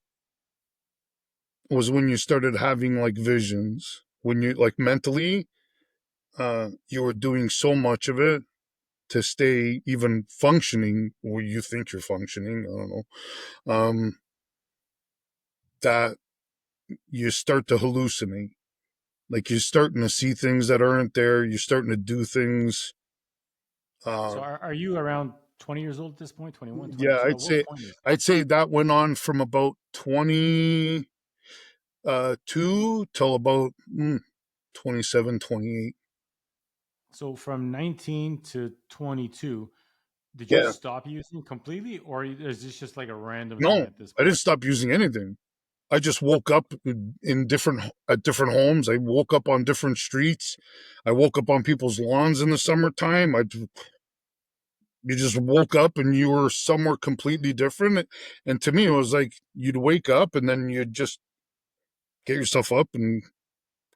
you started having like visions, when you like mentally, you were doing so much of it to stay even functioning where you think you're functioning. I don't know. That you start to hallucinate. Like you're starting to see things that aren't there. You're starting to do things. So Uh, are you around 20 years old at this point? 21, yeah, 22? At what point is I'd say that went on from about 22 till about 27, 28. so from 19 to 22, did you Yeah. stop using completely, or is this just like a random thing No, at this I point? didn't stop using anything. I just woke up in different at different homes. I woke up on different streets. I woke up on people's lawns in the summertime. You just woke up and you were somewhere completely different. And to me, it was like you'd wake up and then you'd just get yourself up and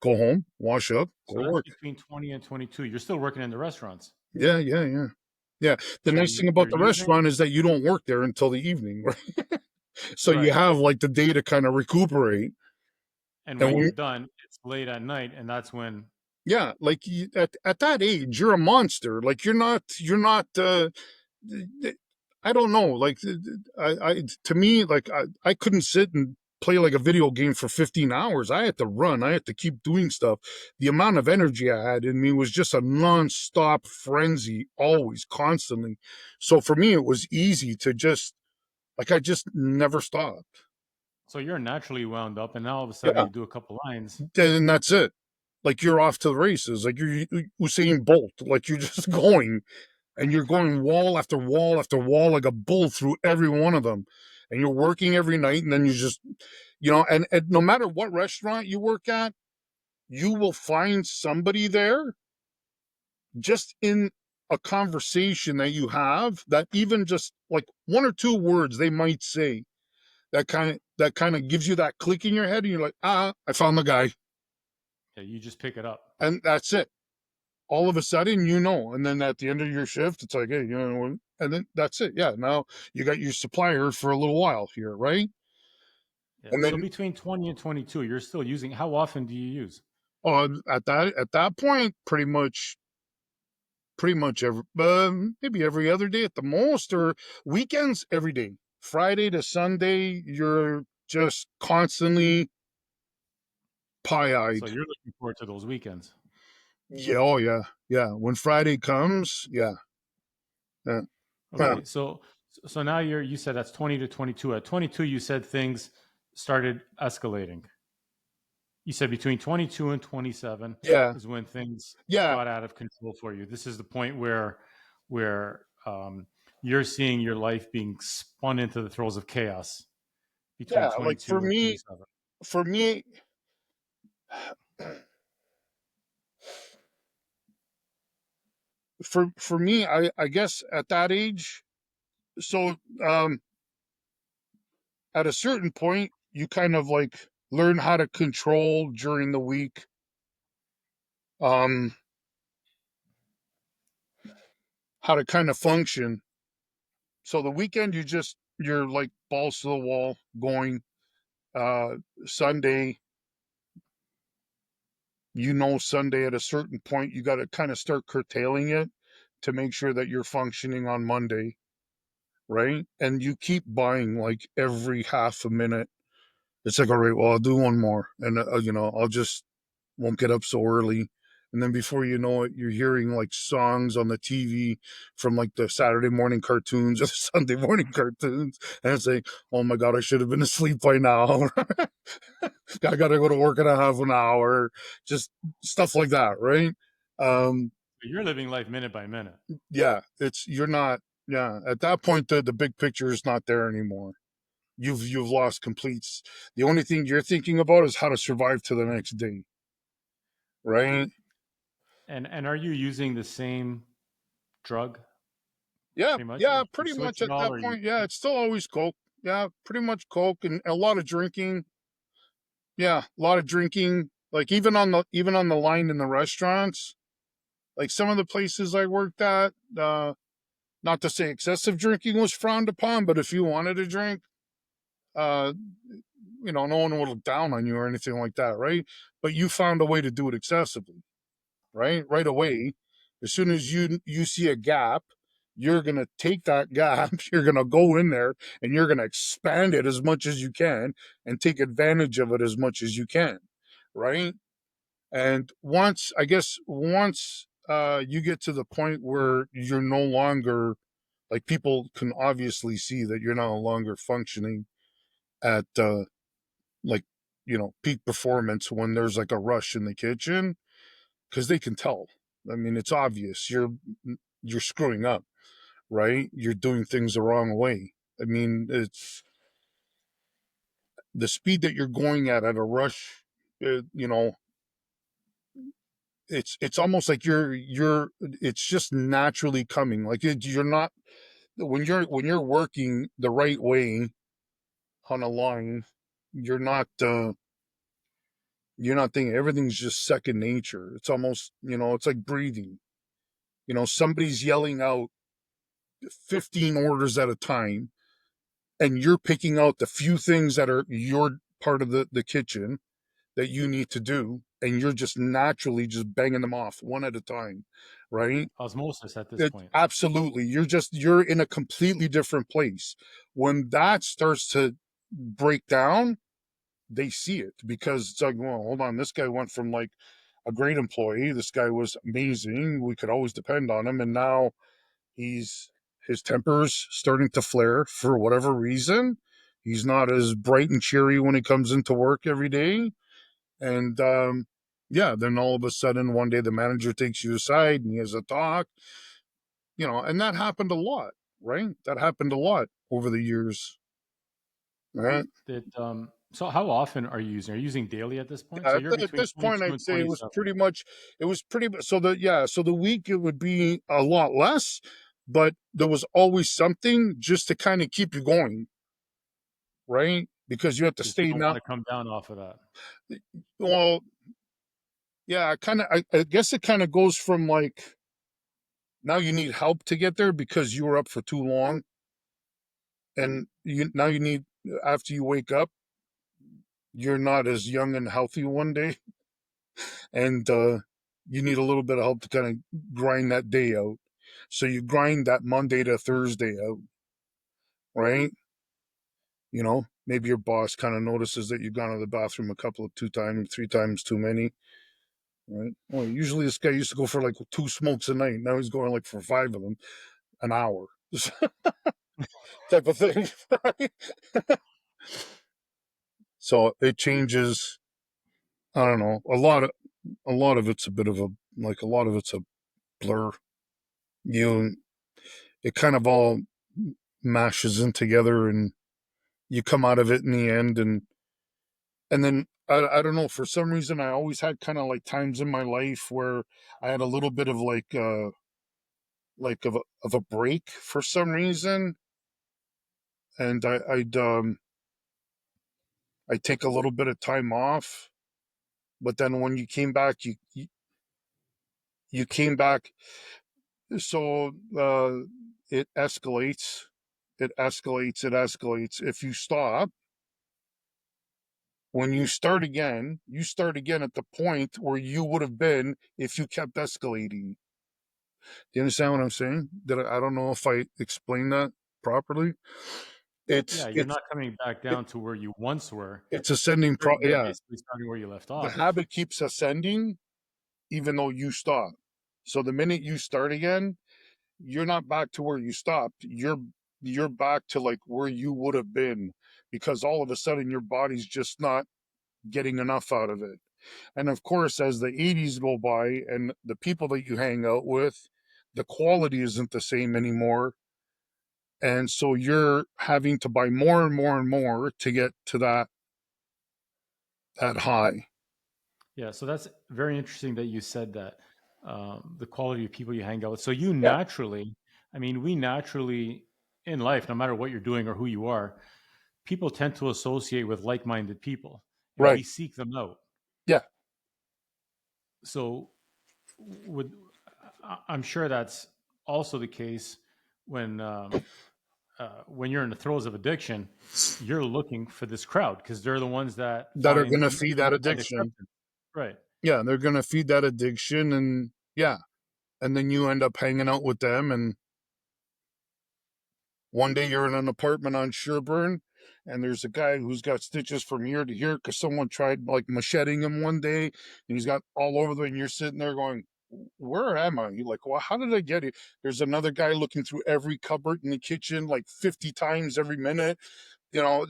go home, wash up, So go to that's work. between 20 and 22. You're still working in the restaurants. Yeah, yeah, yeah. Yeah. The So nice thing you're about the using, restaurant is that you don't work there until the evening, right? So you right. have like the day to kind of recuperate. And And when you're when, done, it's late at night, and that's when. yeah, like at that age, you're a monster. Like I don't know. Like to me, like I couldn't sit and play like a video game for 15 hours. I had to run. I had to keep doing stuff. The amount of energy I had in me was just a nonstop frenzy, always, constantly. So for me, it was easy to just like I just never stopped. So you're naturally wound up, and now all of a sudden Yeah, you do a couple lines. and that's it. Like you're off to the races. Like you're Usain Bolt. Like you're just going and you're going wall after wall after wall like a bull through every one of them. And you're working every night, and then you just, and no matter what restaurant you work at, you will find somebody there just in a conversation that you have that even just like one or two words they might say that kind of gives you that click in your head, and you're like, I found the guy, Yeah, you just pick it up. and that's it. All of a sudden, and then at the end of your shift, it's like, hey, and then that's it. Yeah, now you got your supplier for a little while here, right? Yeah. And So then, between 20 and 22, you're still using. How often do you use? at that point, pretty much maybe every other day at the most, or weekends every day. Friday to Sunday, you're just constantly So pie-eyed. you're looking forward to those weekends. Yeah, oh yeah, yeah. When Friday comes, yeah, yeah. Huh. Okay. So now you said that's 20 to 22. At 22, you said things started escalating. You said between 22 and 27 Yeah, is when things yeah, got out of control for you. This is the point where you're seeing your life being spun into the throes of chaos between yeah. Like 22 and 27. for me, for me, I guess at that age, so at a certain point, you kind of like learn how to control during the week, um, how to kind of function. So the weekend, you're like balls to the wall going. Uh, Sunday, Sunday at a certain point, you got to kind of start curtailing it to make sure that you're functioning on Monday, right? And you keep buying like every half a minute. It's like, all right, well, I'll do one more, and I'll just won't get up so early. And then before you know it, you're hearing like songs on the TV from like the Saturday morning cartoons or the Sunday morning cartoons. And it's like, oh my God, I should have been asleep by now. I got to go to work in a half an hour. Just stuff like that, right? Um, So you're living life minute by minute. yeah, you're not, yeah, at that point, the big picture is not there anymore. you've lost complete. The only thing you're thinking about is how to survive to the next day, right? And are you using the same drug Yeah, pretty much? yeah, Do you pretty switch much at at all, that or you? point. Yeah, it's still always Coke. Yeah, pretty much Coke and a lot of drinking. Yeah, a lot of drinking. Like even on the line in the restaurants, like some of the places I worked at, not to say excessive drinking was frowned upon, but if you wanted to drink, uh, no one would look down on you or anything like that, right? But you found a way to do it excessively, right away. As soon as you see a gap, you're gonna take that gap, you're gonna go in there and you're gonna expand it as much as you can and take advantage of it as much as you can, right? And once you get to the point where you're no longer, like, people can obviously see that you're no longer functioning at like peak performance when there's like a rush in the kitchen, because they can tell. I mean, it's obvious you're screwing up, right? You're doing things the wrong way. I mean, it's the speed that you're going at a rush. You know, it's almost like you're. It's just naturally coming. Like you're not when you're working the right way on a line. You're not. You're not thinking everything's just second nature. It's almost, it's like breathing. Somebody's yelling out 15 orders at a time, and you're picking out the few things that are your part of the kitchen that you need to do, and you're just naturally just banging them off one at a time, right? Osmosis at this It point. absolutely, you're in a completely different place. When that starts to break down, they see it, because it's like, well, hold on, this guy went from like a great employee, this guy was amazing, we could always depend on him, and now he's his temper's starting to flare for whatever reason. He's not as bright and cheery when he comes into work every day. And yeah, then all of a sudden one day the manager takes you aside and he has a talk, and that happened a lot, right? That happened a lot over the years, right? So how often are you using? Are you using daily at this point? So At, you're at between this point, 22 I'd and say 27. it was pretty much, so the week it would be a lot less, but there was always something just to kind of keep you going, right? Because you have to Because you stay don't now. want to come down off of that. Well, yeah, I guess it kind of goes from like, now you need help to get there because you were up for too long, and you need, after you wake up, you're not as young and healthy one day, and you need a little bit of help to kind of grind that day out. So you grind that Monday to Thursday out, right? Maybe your boss kind of notices that you've gone to the bathroom a couple of two times, three times too many, right? Well, usually this guy used to go for like two smokes a night. Now he's going like for five of them an hour, type of thing, right? So it changes. I don't know. A lot of it's a bit of a, like, a lot of it's a blur. You It kind of all mashes in together, and you come out of it in the end, and then I don't know, for some reason I always had kind of like times in my life where I had a little bit of like of a break for some reason, and I'd take a little bit of time off, but then when you came back, you came back. So it escalates, it escalates. If you stop, when you start again at the point where you would have been if you kept escalating. Do you understand what I'm saying? I don't know if I explained that properly. Yeah, It's you're it's not coming back it, down to where you once were. it's ascending. You're Yeah, basically starting where you left the off. habit keeps ascending even though you stop. So the minute you start again, you're not back to where you stopped. You're back to like where you would have been, because all of a sudden your body's just not getting enough out of it. And of course, as the 80s go by and the people that you hang out with, the quality isn't the same anymore. And so you're having to buy more and more and more to get to that high. Yeah, so that's very interesting that you said that, the quality of people you hang out with. So you Yeah. naturally, I mean, we naturally in life, no matter what you're doing or who you are, people tend to associate with like-minded people, and we Right. seek them out. Yeah. So, would I'm sure that's also the case when when you're in the throes of addiction, you're looking for this crowd because they're the ones that That are find going to feed you that find addiction. acceptance, right? Yeah. They're going to feed that addiction. And yeah. And then you end up hanging out with them. And one day you're in an apartment on Sherburne, and there's a guy who's got stitches from ear to ear because someone tried like macheting him one day, and he's got all over them. And you're sitting there going, "Where am I?" You're like, "Well, how did I get here?" There's another guy looking through every cupboard in the kitchen like 50 times every minute. You know,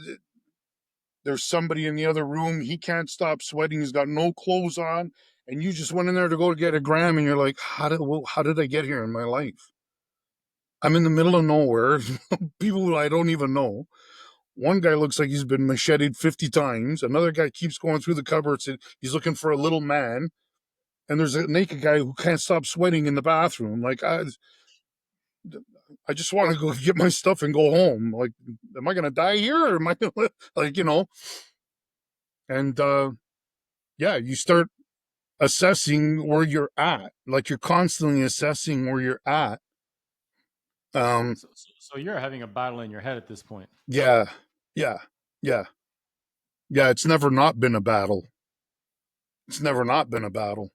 there's somebody in the other room. He can't stop sweating. He's got no clothes on, and you just went in there to go get a gram, and you're like, how did I get here in my life? I'm in the middle of nowhere, people I don't even know. One guy looks like he's been macheted 50 times. Another guy keeps going through the cupboards and he's looking for a little man. And there's a naked guy who can't stop sweating in the bathroom. Like, I just want to go get my stuff and go home. Like, am I going to die here? Or am I going to, like, and yeah, you start assessing where you're at. Like, you're constantly assessing where you're at. Um, So you're having a battle in your head at this point. yeah, yeah, yeah, yeah. It's never not been a battle. It's never not been a battle.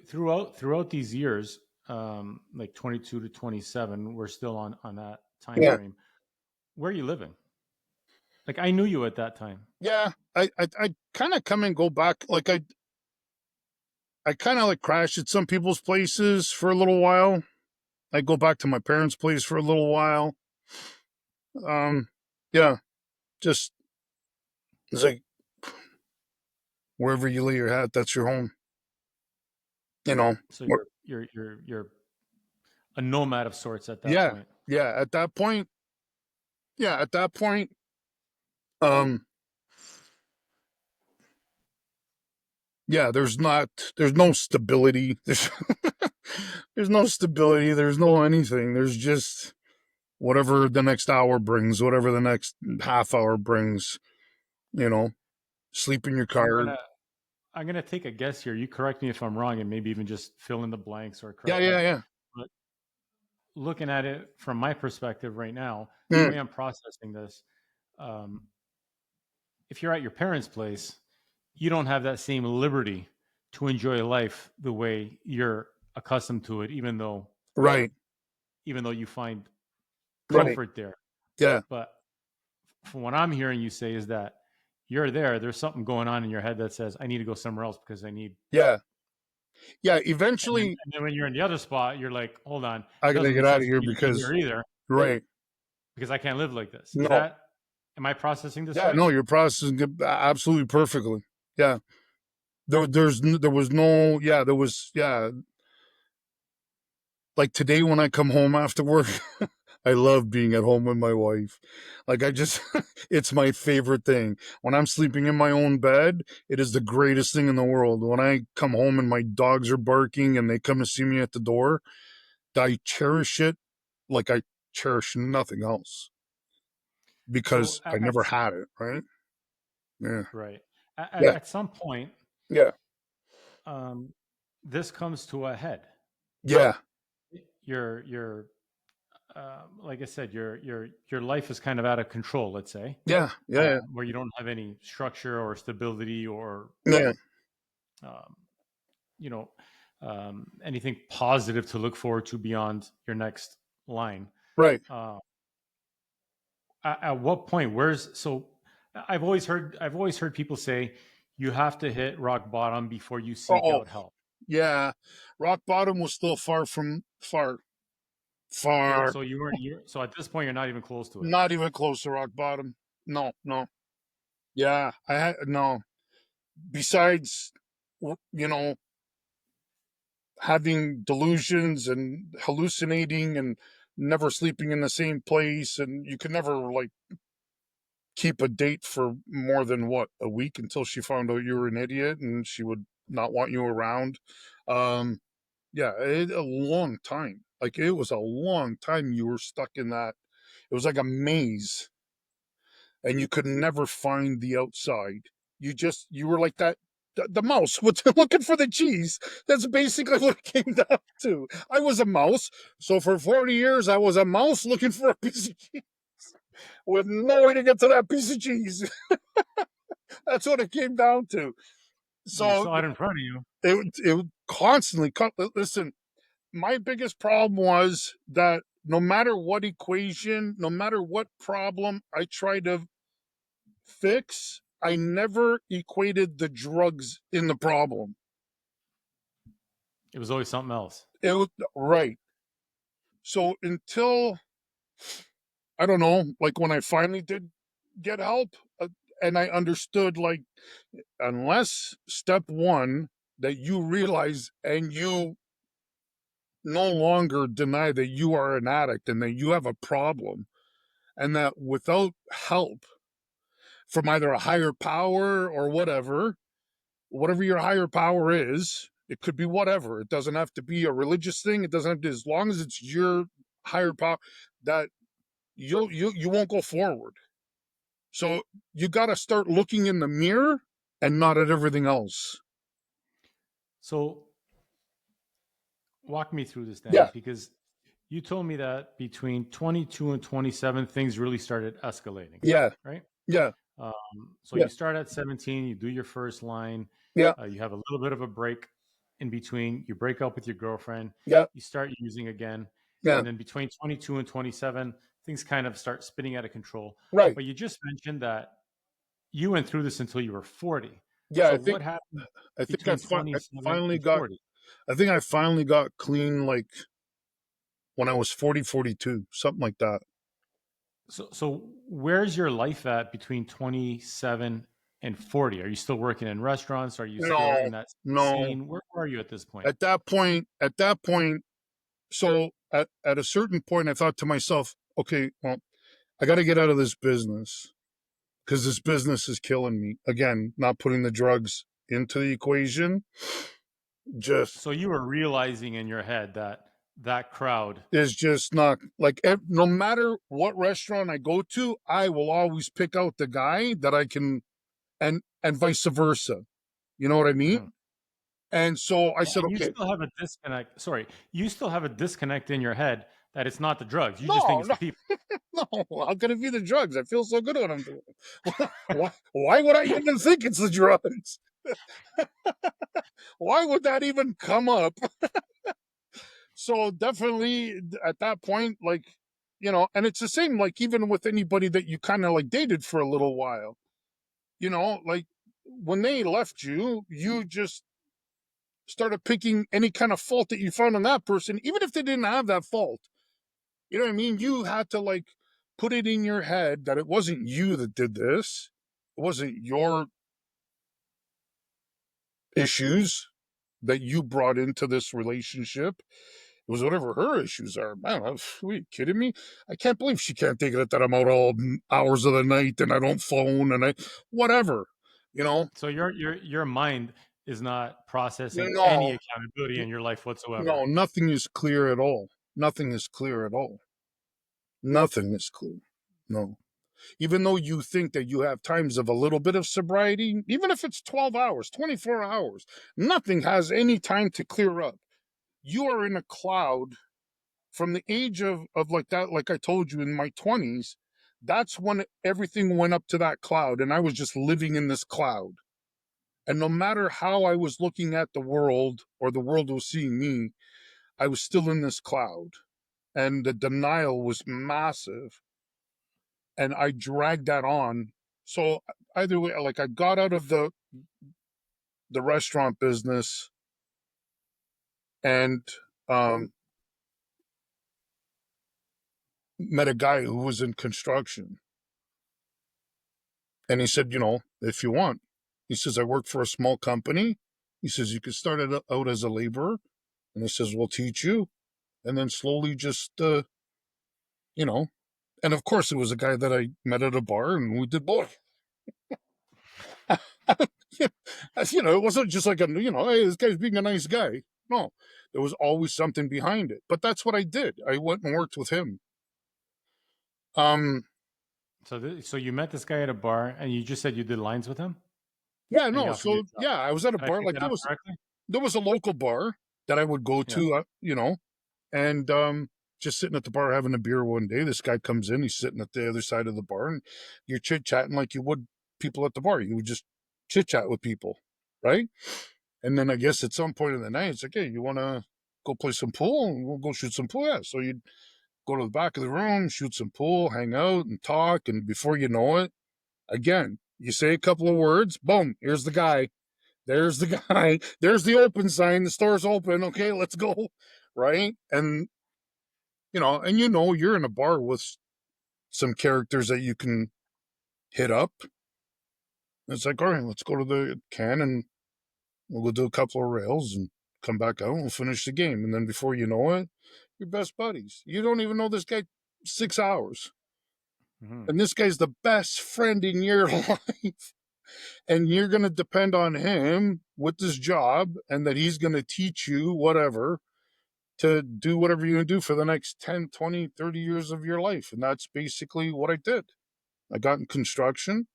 Throughout these years, like 22 to 27, we're still on that time Yeah. frame. Where are you living? Like I knew you at that time. Yeah, I kind of come and go back. Like I kind of like crash at some people's places for a little while. I go back to my parents' place for a little while. Um, yeah, just it's like wherever you lay your hat, that's your home. You know. So Or- you're a nomad of sorts at that Yeah, point. yeah. At that point, yeah, at that point, um, yeah. There's no stability. There's no stability. There's no anything. There's just whatever the next hour brings, whatever the next half hour brings. You know, sleep in your I'm car. gonna I'm gonna take a guess here. You correct me if I'm wrong, and maybe even just fill in the blanks or Yeah, correct yeah, me. yeah. But looking at it from my perspective right now, the Mm, way I'm processing this, um, if you're at your parents' place, you don't have that same liberty to enjoy life the way you're accustomed to it, right, even though you find right. comfort there. Yeah, But from what I'm hearing you say is that you're there. There's something going on in your head that says, "I need to go somewhere else because I need." yeah, yeah. And then, Eventually, and then when you're in the other spot, you're like, "Hold on, I it gotta doesn't get make out of sense for here me to be because, here either right. because I can't live like this." Is No, that? Am I processing this yeah, right? no, you're processing it absolutely perfectly. Yeah, there was no, yeah, there was, yeah. Like today when I come home after work, I love being at home with my wife. Like I just, it's my favorite thing. When I'm sleeping in my own bed, it is the greatest thing in the world. When I come home and my dogs are barking and they come to see me at the door, I cherish it like I cherish nothing else So because I never had it. Right? Yeah. right Yeah. at some point, Yeah. um, this comes to a head. Yeah. Your like I said, your life is kind of out of control. Let's say, Yeah. Yeah. where you don't have any structure or stability or Yeah. um, you know anything positive to look forward to beyond your next line. Right. Uh, at what point? Where's so? I've always heard people say you have to hit rock bottom before you seek Oh, out help. yeah. Rock bottom was still far, So you weren't you so at this point you're not even close to it. not even close to rock bottom. No, no. Yeah. I had, no. Besides, you know, having delusions and hallucinating and never sleeping in the same place, and you could never like keep a date for more than what, a week, until she found out you were an idiot and she would not want you around. Um, yeah, a long time. Like it was a long time you were stuck in that. It was like a maze, and you could never find the outside. You were like that the mouse with looking for the cheese. That's basically what it came down to. I was a mouse, so for 40 years I was a mouse looking for a piece of cheese with no way to get to that piece of cheese. That's what it came down to. You So saw it in front of you. it constantly cut. Listen, my biggest problem was that no matter what equation, no matter what problem I tried to fix, I never equated the drugs in the problem. It was always something else. It was right. So until, I don't know, like when I finally did get help, and I understood, like, unless step one, that you realize and you no longer deny that you are an addict and that you have a problem, and that without help from either a higher power or whatever your higher power is, it could be whatever. It doesn't have to be a religious thing. It doesn't have to, as long as it's your higher power, that you won't go forward. So you got to start looking in the mirror and not at everything else. So walk me through this, Yeah, Danny, because you told me that between 22 and 27, things really started escalating, yeah, right? yeah, So yeah, you start at 17, you do your first line, yeah, you have a little bit of a break in between, you break up with your girlfriend, yeah, you start using again, yeah. and then between 22 and 27, things kind of start spinning out of control. Right. But you just mentioned that you went through this until you were 40. Yeah, So what happened I think between I 27 finally and got 40? I think I finally got clean like when I was 40, 42, something like that. So where's your life at between 27 and 40? Are you still working in restaurants? Are you still No, in that no. scene? Where are you at this point? At that point, so at a certain point, I thought to myself, okay, well, I got to get out of this business because this business is killing me. Again, not putting the drugs into the equation, just So you were realizing in your head that that crowd. is just not like, no matter what restaurant I go to, I will always pick out the guy that I can, and vice versa. You know what I mean? Mhm. And so I said, And you okay, still have a disconnect. Sorry, you still have a disconnect in your head that it's not the drugs. You just think no, it's no, the people. no, how could it be the drugs? I feel so good when I'm doing it. Why would I even think it's the drugs? Why would that even come up? So definitely at that point, like, and it's the same, like, even with anybody that you kind of like dated for a little while, like when they left you, you just started picking any kind of fault that you found in that person, even if they didn't have that fault. You know what I mean? You had to like put it in your head that it wasn't you that did this. It wasn't your issues that you brought into this relationship. It was whatever her issues are. Man, are you kidding me? I can't believe she can't take it that I'm out all hours of the night and I don't phone and whatever, you know? So your mind is not processing any No, accountability in your life no, whatsoever. nothing is clear at all. Nothing is clear at all. Nothing is clear. No. Even though you think that you have times of a little bit of sobriety, even if it's 12 hours, 24 hours, nothing has any time to clear up. You are in a cloud from the age of like that, like I told you, in my 20s. That's when everything went up to that cloud, and I was just living in this cloud. And no matter how I was looking at the world or the world was seeing me, I was still in this cloud. And the denial was massive. And I dragged that on. So either way, like I got out of the restaurant business, and um, met a guy who was in construction. And he said, if you want, he says, I work for a small company. He says, you could start out as a laborer. And he says, we'll teach you. And then slowly just you know. And of course, it was a guy that I met at a bar, and we did both. It wasn't just like hey, this guy's being a nice guy. No, there was always something behind it. But that's what I did. I went and worked with him. Um, So you met this guy at a bar, and you just said you did lines with him, yeah, and he no. offered you So a job. yeah, I was at a Did I bar. pick Like that up correctly? there was a local bar that I would go Yeah. to, and just sitting at the bar having a beer one day. This guy comes in. He's sitting at the other side of the bar, and you're chit chatting like you would people at the bar. You would just chit chat with people, right? And then I guess at some point in the night, it's like, hey, you want to go play some pool? And we'll go shoot some pool. Yeah. So you'd go to the back of the room, shoot some pool, hang out and talk. And before you know it, again, you say a couple of words, boom, here's the guy. There's the guy. There's the open sign. The store's open. Okay, let's go. Right. And, you're in a bar with some characters that you can hit up. It's like, all right, let's go to the can and we'll go do a couple of rails and come back out and we'll finish the game. And then before you know it, you're best buddies. You don't even know this guy 6 hours. Hmm. And this guy's the best friend in your life. And you're going to depend on him with this job and that he's going to teach you whatever to do whatever you're going to do for the next 10, 20, 30 years of your life. And that's basically what I did. I got in construction.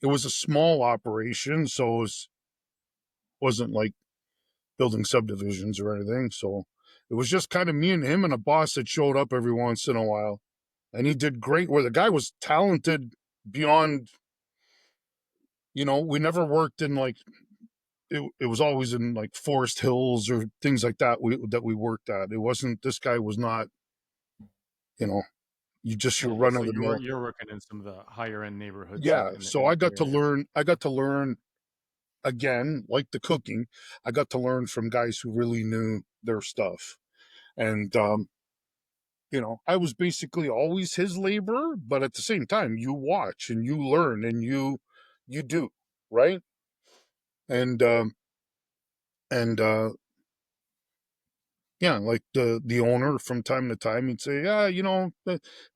It was a small operation, so wasn't like building subdivisions or anything. So it was just kind of me and him and a boss that showed up every once in a while. And he did great where the guy was talented beyond, we never worked in like, it was always in like Forest Hills or things like that that we worked at. It wasn't, this guy was not, you know, your Yeah. run So of the mill. you're working in some of the higher end neighborhoods Yeah. in So the I Bay got to Area. learn, again, like the cooking, I got to learn from guys who really knew their stuff. And, I was basically always his laborer, but at the same time, you watch and you learn and you do, right? And and yeah, like the owner from time to time, he'd say, yeah,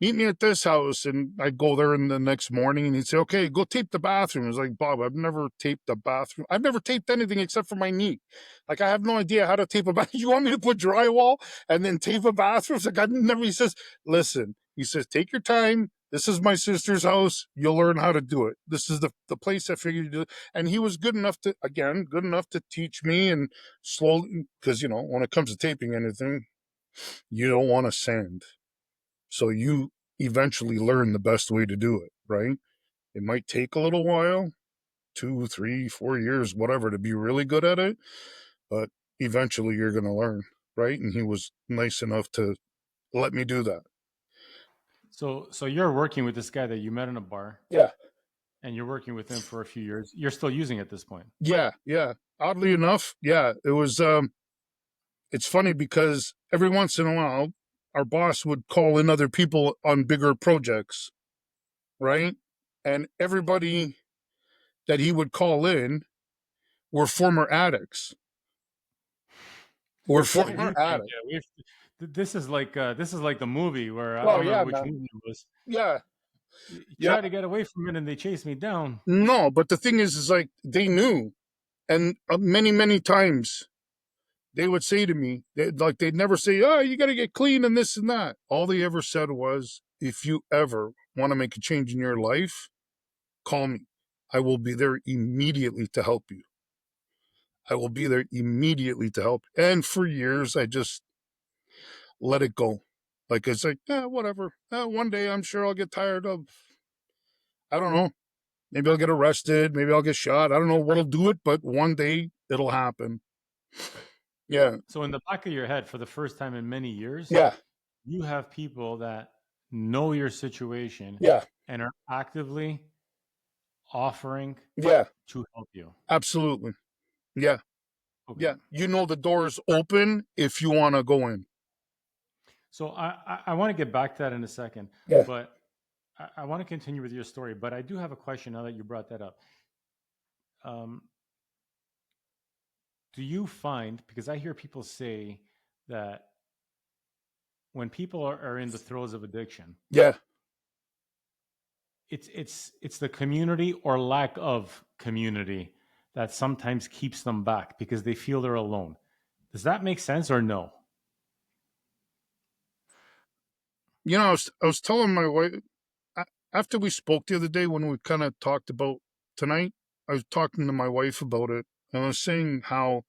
meet me at this house, and I'd go there in the next morning, and he'd say, okay, go tape the bathroom. I was like, Bob, I've never taped the bathroom. I've never taped anything except for my knee. Like I have no idea how to tape a bathroom. You want me to put drywall and then tape a bathroom? It's like I never. He says, listen, he says, take your time. This is my sister's house. You'll learn how to do it. This is the place I figured you do. And he was good enough to teach me and slowly, because when it comes to taping anything, you don't want to sand, so you eventually learn the best way to do it, right? It might take a little while, 2, 3, 4 years, whatever, to be really good at it, but eventually you're going to learn, right? And he was nice enough to let me do that. So you're working with this guy that you met in a bar, Yeah. and you're working with him for a few years. You're still using it at this point. Yeah. Oddly enough, yeah, it was it's funny because every once in a while our boss would call in other people on bigger projects, right? And everybody that he would call in were former addicts. Were How did former he make addicts. it? This is like the movie where I don't Well, remember yeah, which man. movie it was. Yeah, He yeah. tried to get away from it, and they chased me down. No, but the thing is like they knew, and many, many times they would say to me, they'd never say, "Oh, you got to get clean and this and that." All they ever said was, "If you ever want to make a change in your life, call me. I will be there immediately to help you. I will be there immediately to help." And for years, I just let it go. Like it's like, whatever. One day, I'm sure I'll get tired of. I don't know. Maybe I'll get arrested. Maybe I'll get shot. I don't know what'll do it, but one day it'll happen. Yeah, So in the back of your head, for the first time in many years, yeah, you have people that know your situation yeah, and are actively offering yeah. to help you. Absolutely. Yeah, Okay. yeah. The door's open if you want to go in. So I want to get back to that in a second, Yeah. but I want to continue with your story. But I do have a question now that you brought that up. Um, do you find, because I hear people say that when people are in the throes of addiction, Yeah. it's the community or lack of community that sometimes keeps them back because they feel they're alone. Does that make sense or no? I was telling my wife after we spoke the other day when we kind of talked about tonight. I was talking to my wife about it, and I was saying how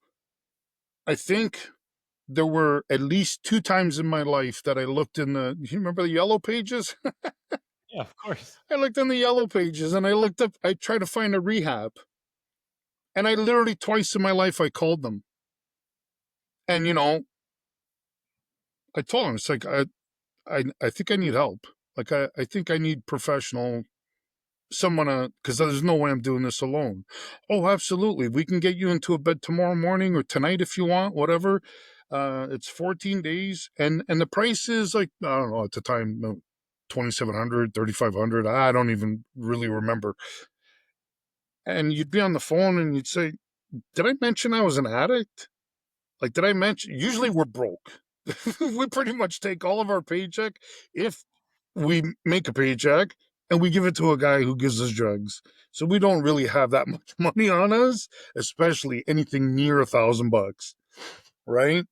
I think there were at least two times in my life that I looked in the. You remember the yellow pages? Yeah, of course. I looked in the yellow pages, and I looked up. I tried to find a rehab, and I literally twice in my life I called them, and I told them it's like I think I need help. Like I think I need professional someone because there's no way I'm doing this alone. Oh, absolutely. We can get you into a bed tomorrow morning or tonight if you want, whatever. It's 14 days and the price is like, I don't know, at the time, 2,700, 3,500. I don't even really remember. And you'd be on the phone and you'd say, did I mention I was an addict? Like, did I mention? Usually we're broke. We pretty much take all of our paycheck, if we make a paycheck, and we give it to a guy who gives us drugs. So we don't really have that much money on us, especially anything near $1,000, right?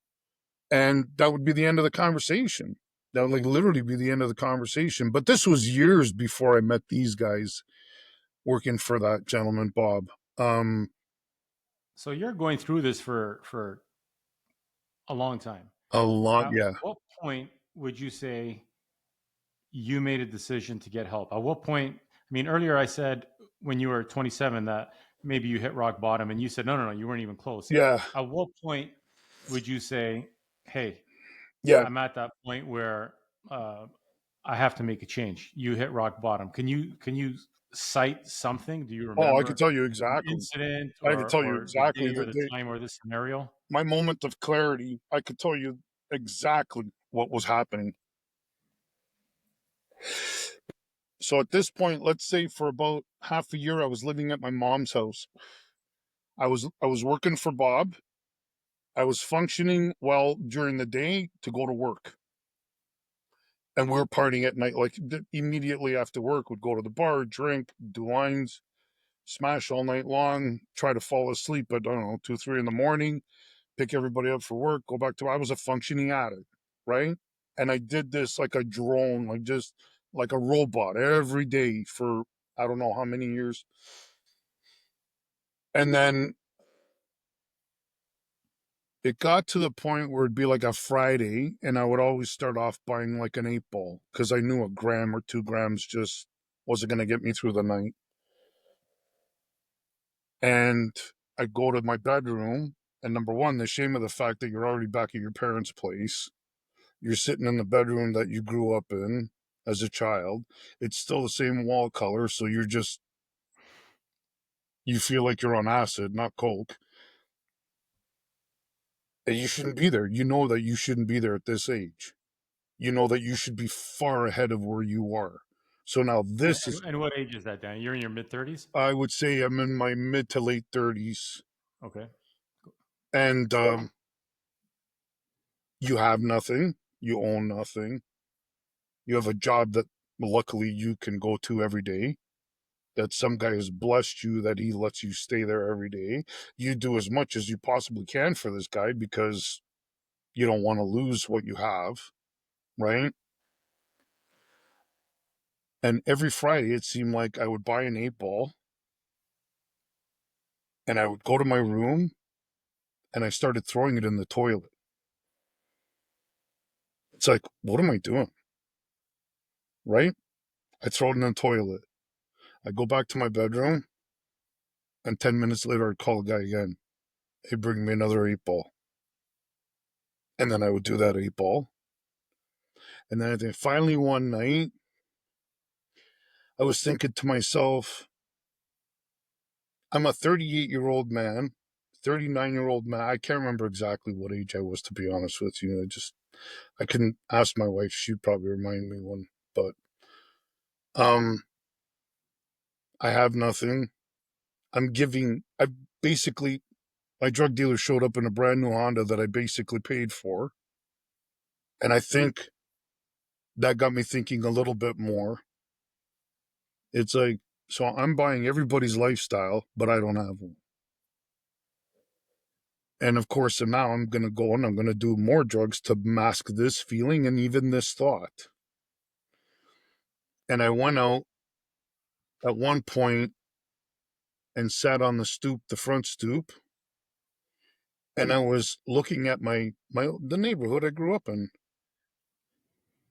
And that would be the end of the conversation. That would like literally be the end of the conversation. But this was years before I met these guys working for that gentleman, Bob. Um, So you're going through this for a long time. a lot, At yeah, what point would you say you made a decision to get help? At what point? I mean, earlier I said when you were 27 that maybe you hit rock bottom, and you said no, no, no, you weren't even close. yeah, At what point would you say, "Hey, yeah. I'm at that point where uh, I have to make a change"? You hit rock bottom. Can you cite something? Do you Oh, I could remember tell you an exactly. incident I could tell you or the exactly day the or the day, time or the scenario? my moment of clarity. I could tell you exactly what was happening. So at this point, let's say for about half a year, I was living at my mom's house. I was working for Bob. I was functioning well during the day to go to work, and we were partying at night. Like immediately after work, would go to the bar, drink, do lines, smash all night long, try to fall asleep at I don't know 2, 3 in the morning, pick everybody up for work, go back to. I was a functioning addict, right? And I did this like a drone, like just like a robot every day for I don't know how many years. And then it got to the point where it'd be like a Friday, and I would always start off buying like an 8 ball because I knew a gram or 2 grams just wasn't going to get me through the night. And I'd go to my bedroom, and number one, the shame of the fact that you're already back at your parents' place. You're sitting in the bedroom that you grew up in as a child. It's still the same wall color, so you feel like you're on acid, not coke. And you shouldn't be there. You know that you shouldn't be there at this age. You know that you should be far ahead of where you are. So now And, this is, and what age is that, Dan? You're in your mid 30s. I would say I'm in my mid to late 30s, Okay. and you have nothing, you own nothing, you have a job that luckily you can go to every day. That some guy has blessed you that he lets you stay there every day. You do as much as you possibly can for this guy because you don't want to lose what you have, right? And every Friday, it seemed like I would buy an 8 ball and I would go to my room and I started throwing it in the toilet. It's like, what am I doing? Right? I throw it in the toilet. I go back to my bedroom, and 10 minutes later, I'd call the guy again. He'd bring me another 8 ball. And then I would do that 8 ball. And then I think finally one night, I was thinking to myself, I'm a 38-year-old man, 39-year-old man. I can't remember exactly what age I was, to be honest with you. I couldn't ask my wife. She'd probably remind me one. But um, I have nothing. I basically, my drug dealer showed up in a brand new Honda that I basically paid for. And I think that got me thinking a little bit more. It's like, so I'm buying everybody's lifestyle, but I don't have one. And of course, and now I'm going to go and I'm going to do more drugs to mask this feeling and even this thought. And I went out at one point and sat on the stoop, the front stoop, and I was looking at the neighborhood I grew up in.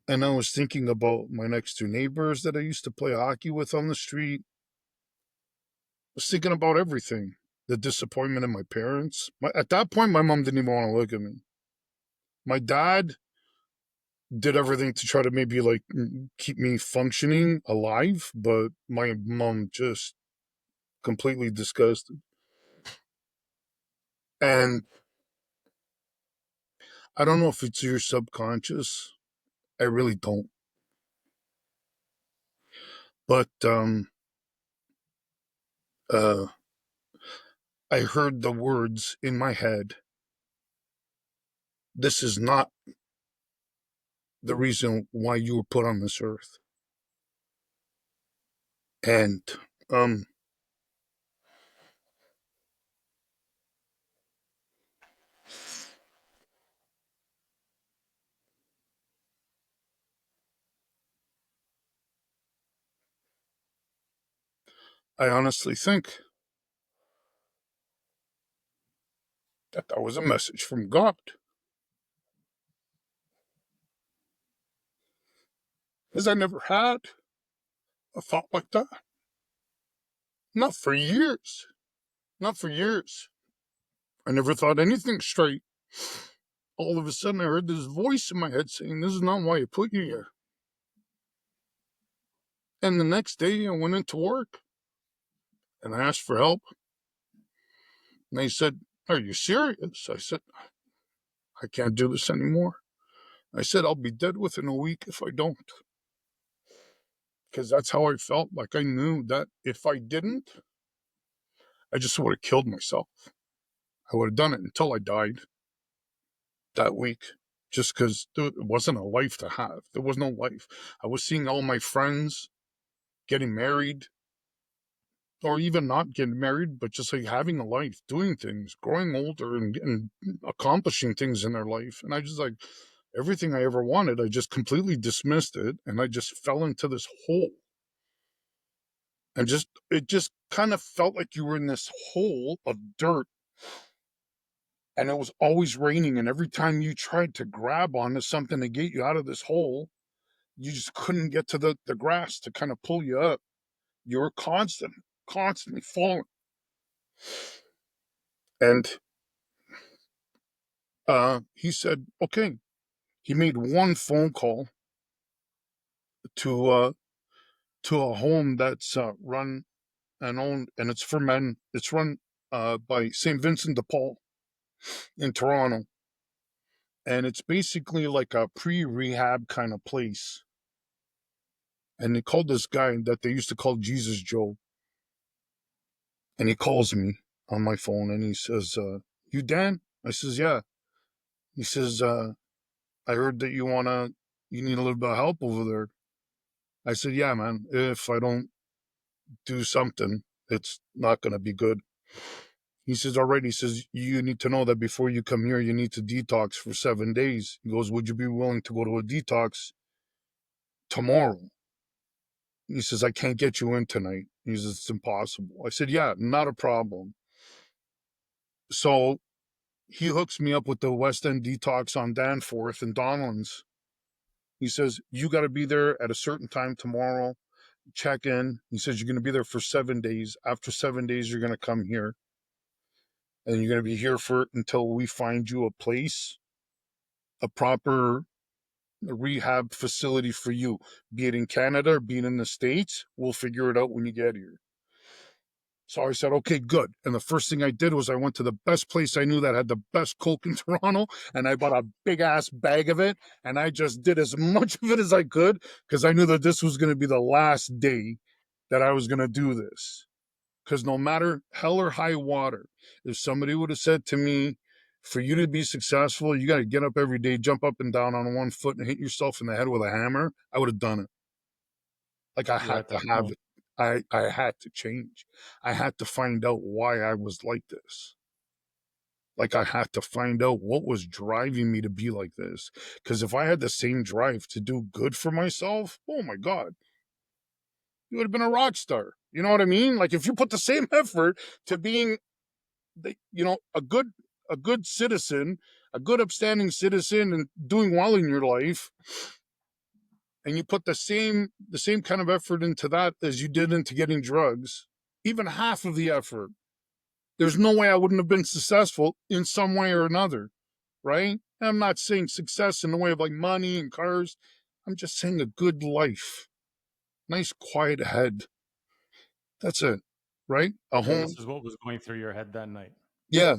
And I was thinking about my next door neighbors that I used to play hockey with on the street. I was thinking about everything. The disappointment in my parents. At that point, my mom didn't even want to look at me. My dad did everything to try to maybe like keep me functioning alive, but my mom just completely disgusted. And I don't know if it's your subconscious. I really don't. But uh, I heard the words in my head. This is not the reason why you were put on this earth. And um, I honestly think that was a message from God. Because I never had a thought like that. Not for years. Not for years. I never thought anything straight. All of a sudden, I heard this voice in my head saying, this is not why I put you here. And the next day, I went into work and I asked for help. And they said, are you serious? I said, I can't do this anymore. I said, I'll be dead within a week if I don't. Because that's how I felt. Like I knew that if I didn't, I just would have killed myself. I would have done it until I died that week. Just because it wasn't a life to have. There was no life. I was seeing all my friends getting married, or even not getting married, but just like having a life, doing things, growing older and accomplishing things in their life. And I just like everything I ever wanted, I just completely dismissed it. And I just fell into this hole. And it just kind of felt like you were in this hole of dirt. And it was always raining. And every time you tried to grab onto something to get you out of this hole, you just couldn't get to the grass to kind of pull you up. You were constantly falling. And he said, okay. He made one phone call to a home that's run and owned, and it's for men. It's run by St. Vincent de Paul in Toronto. And it's basically like a pre-rehab kind of place. And they called this guy that they used to call Jesus Joe. And he calls me on my phone and he says, you Dan? I says, yeah. He says, I heard that you need a little bit of help over there. I said, yeah, man, if I don't do something, it's not going to be good. He says, all right. He says, you need to know that before you come here, you need to detox for 7 days. He goes, would you be willing to go to a detox tomorrow? He says, I can't get you in tonight. He says, it's impossible. I said, yeah, not a problem. So he hooks me up with the West End Detox on Danforth and Donlands. He says, you got to be there at a certain time tomorrow. Check in. He says, you're going to be there for 7 days. After 7 days, you're going to come here. And you're going to be here for until we find you a place, a proper rehab facility for you, be it in Canada or be it in the States. We'll figure it out when you get here. So I said, okay, good. And the first thing I did was I went to the best place I knew that had the best Coke in Toronto, and I bought a big ass bag of it, and I just did as much of it as I could because I knew that this was going to be the last day that I was going to do this. Because no matter hell or high water, if somebody would have said to me For you to be successful, you got to get up every day, jump up and down on one foot, and hit yourself in the head with a hammer. I would have done it. Like I You were had at to that have point. it. I had to change. I had to find out why I was like this. Like I had to find out what was driving me to be like this. Because if I had the same drive to do good for myself, oh my God, you would have been a rock star. You know what I mean? Like if you put the same effort to being, a good citizen, a good upstanding citizen, and doing well in your life, and you put the same kind of effort into that as you did into getting drugs, even half of the effort, there's no way I wouldn't have been successful in some way or another, right? And I'm not saying success in the way of like money and cars. I'm just saying a good life, nice quiet head. That's it, right? A And this home, is what was going through your head that night. yeah.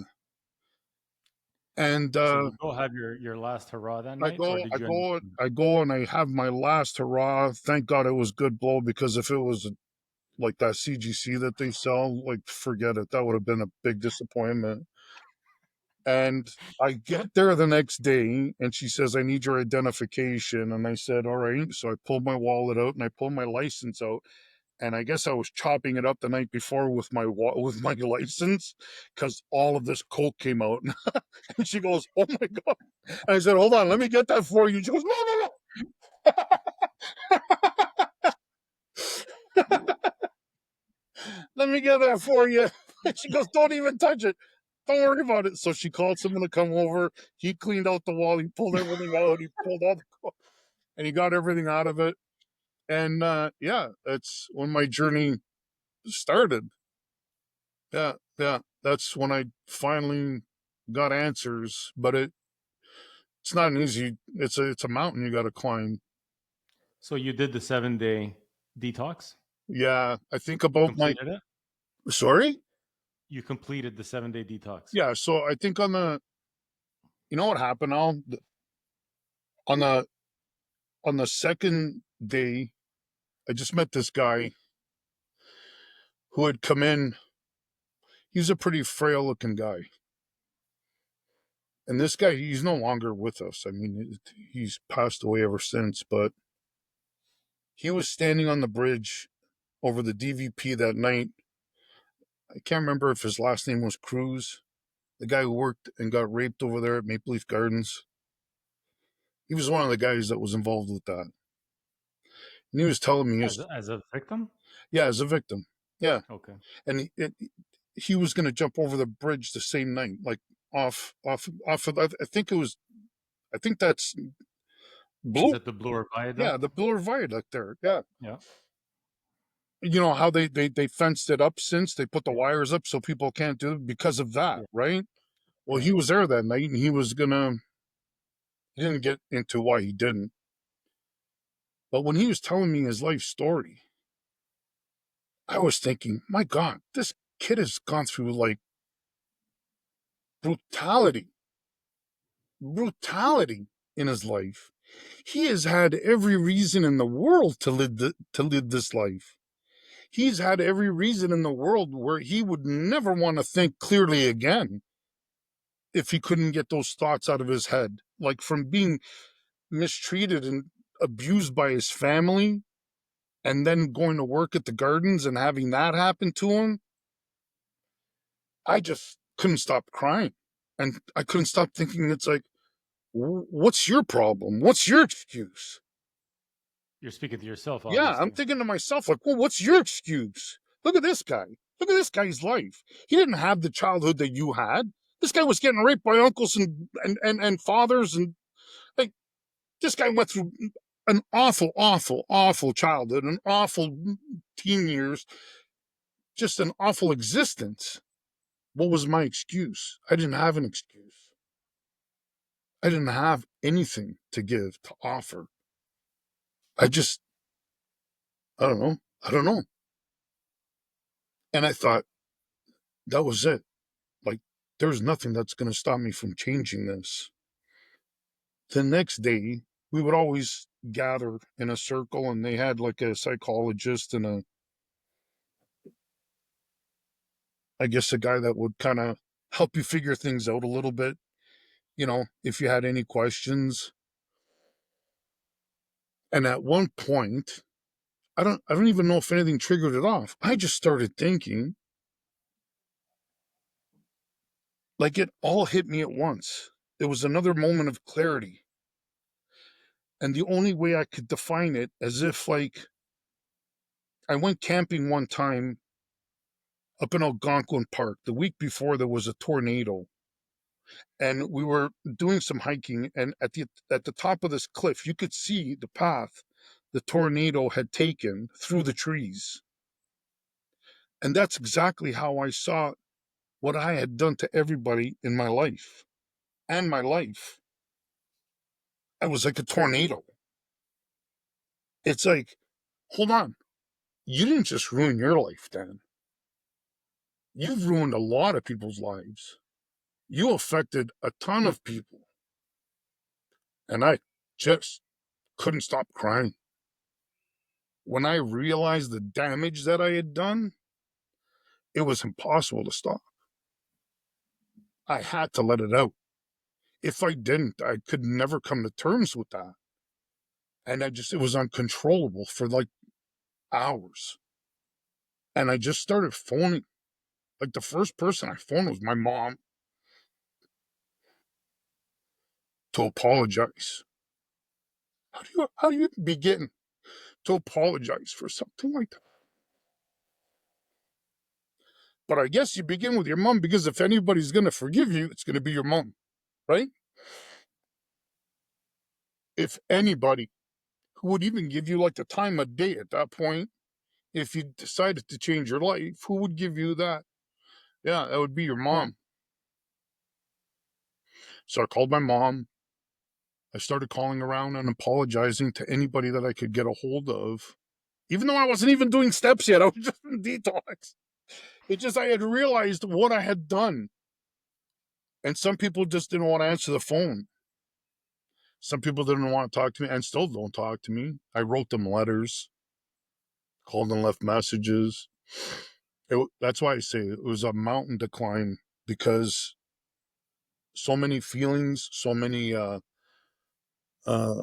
And So you go have your last hurrah that I night, or go, did I you end go, up? I go, and I have my last hurrah. Thank God it was good blow, because if it was like that CGC that they sell, like forget it. That would have been a big disappointment. And I get there the next day, and she says, "I need your identification." And I said, "All right." So I pulled my wallet out and I pulled my license out. And I guess I was chopping it up the night before with with my license, because all of this coke came out. And she goes, "Oh my God." And I said, "Hold on, let me get that for you." She goes, "No, no, no. Let me get that for you." She goes, "Don't even touch it. Don't worry about it." So she called someone to come over. He cleaned out the wall. He pulled everything out. He pulled all the coke, and he got everything out of it. And yeah, that's when my journey started. Yeah, yeah. That's when I finally got answers. But it's not an easy. It's a mountain you got to climb. So you did the 7 day detox. Yeah, I think You about my. completed it. Sorry. You completed the 7 day detox. Yeah, so I think on the. You know what happened now? On the second day, I just met this guy who had come in. He's a pretty frail looking guy. And this guy, he's no longer with us. I mean, he's passed away ever since, but he was standing on the bridge over the DVP that night. I can't remember if his last name was Cruz, the guy who worked and got raped over there at Maple Leaf Gardens. He was one of the guys that was involved with that. And he was telling me, As a victim. yeah, as a victim. Yeah. Okay. And he was going to jump over the bridge the same night, like off of, I think it was, I think that's Is Blue. it the Bloor Yeah, Viaduct? the Blue Viaduct there. Yeah. Yeah. You know how they fenced it up since they put the wires up so people can't do it because of that, Yeah. right? Well, Yeah. he was there that night, and he didn't get into why he didn't. But when he was telling me his life story, I was thinking, my God, this kid has gone through like brutality, brutality in his life. He has had every reason in the world to live this life. He's had every reason in the world where he would never want to think clearly again if he couldn't get those thoughts out of his head. Like from being mistreated and abused by his family, and then going to work at the gardens and having that happen to him. I just couldn't stop crying. And I couldn't stop thinking, it's like, what's your problem? What's your excuse? You're speaking to yourself, Yeah, I'm obviously. thinking to myself, like, well, what's your excuse? Look at this guy. Look at this guy's life. He didn't have the childhood that you had. This guy was getting raped by uncles and fathers. And like, this guy went through an awful, awful, awful childhood, an awful teen years, just an awful existence. What was my excuse? I didn't have an excuse. I didn't have anything to give, to offer. I just, I don't know. I don't know. And I thought, that was it. Like, there's nothing that's going to stop me from changing this. The next day, we would always gather in a circle, and they had like a psychologist and I guess, a guy that would kind of help you figure things out a little bit. if you had any questions. And at one point, I don't even know if anything triggered it off. I just started thinking, like it all hit me at once. It was another moment of clarity. And the only way I could define it, as if like I went camping one time up in Algonquin Park. The week before there was a tornado, and we were doing some hiking, and at the top of this cliff you could see the path the tornado had taken through the trees. And that's exactly how I saw what I had done to everybody in my life. And my life, I was like a tornado. It's like, hold on, you didn't just ruin your life, Dan. You've ruined a lot of people's lives. You affected a ton of people. And I just couldn't stop crying. When I realized the damage that I had done, it was impossible to stop. I had to let it out. If I didn't, I could never come to terms with that. And it was uncontrollable for like hours. And I just started phoning. Like the first person I phoned was my mom to apologize. How do you begin to apologize for something like that? But I guess you begin with your mom, because if anybody's going to forgive you, it's going to be your mom, right? If anybody who would even give you like the time of day at that point, if you decided to change your life, who would give you that? Yeah, that would be your mom. So I called my mom. I started calling around and apologizing to anybody that I could get a hold of, even though I wasn't even doing steps yet. I was just in detox. It's just I had realized what I had done. And some people just didn't want to answer the phone. Some people didn't want to talk to me and still don't talk to me. I wrote them letters, called and left messages. That's why I say it was a mountain to climb, because so many feelings, so many, uh, uh,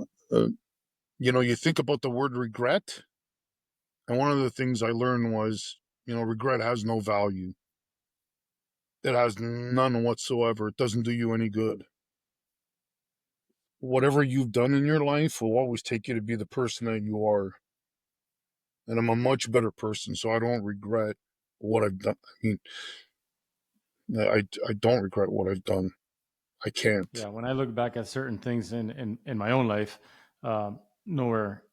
you think about the word regret. And one of the things I learned was, regret has no value. It has none whatsoever. It doesn't do you any good. Whatever you've done in your life will always take you to be the person that you are. And I'm a much better person, so I don't regret what I've done. I mean, I don't regret what I've done. I can't. Yeah, when I look back at certain things in my own life, nowhere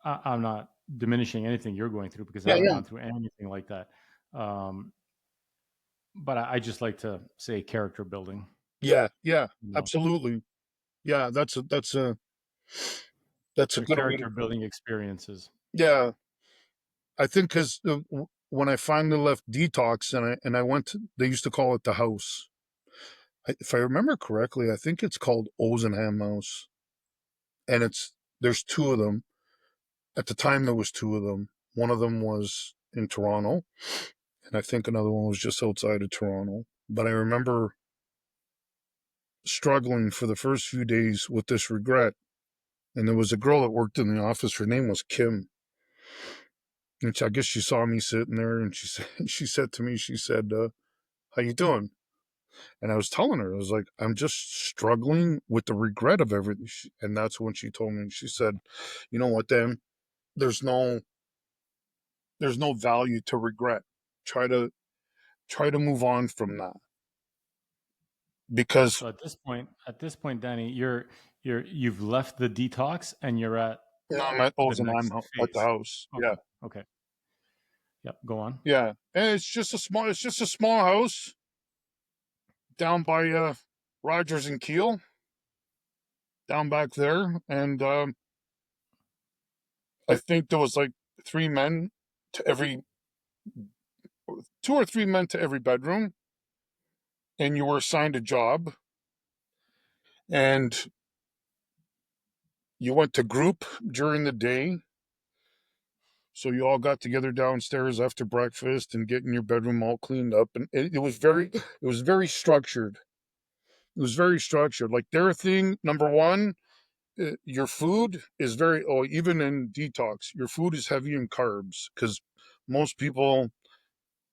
I'm not diminishing anything you're going through, because I Yeah, haven't yeah, gone through anything like that. Um, but I just like to say character building. yeah, yeah. You know, Absolutely. Yeah, that's a they're good way to. character building experiences. Yeah, I think because when I finally left detox and I went to, they used to call it the house. If I remember correctly, I think it's called Ozenham House, and there's two of them. At the time, there was two of them. One of them was in Toronto, and I think another one was just outside of Toronto. But I remember struggling for the first few days with this regret. And there was a girl that worked in the office. Her name was Kim, and I guess she saw me sitting there, and she said to me, she said, "How you doing?" And I was telling her, I was like, "I'm just struggling with the regret of everything." And that's when she told me. She said, "You know what, Dan? There's no there's no value to regret. Try to move on from that, because So at this point, Danny, you've left the detox and you're at now I'm at the Ozenheim next at the phase. house. Okay. Yeah, Okay. Yep. Go on. yeah. And it's just a small house down by Rogers and Keel, down back there, and I think there was like three men to every two or three men to every bedroom, and you were assigned a job, and you went to group during the day. So you all got together downstairs after breakfast and getting your bedroom all cleaned up, and it was very structured. It was very structured. Like their thing, number one, your food is very, oh, even in detox, your food is heavy in carbs because most people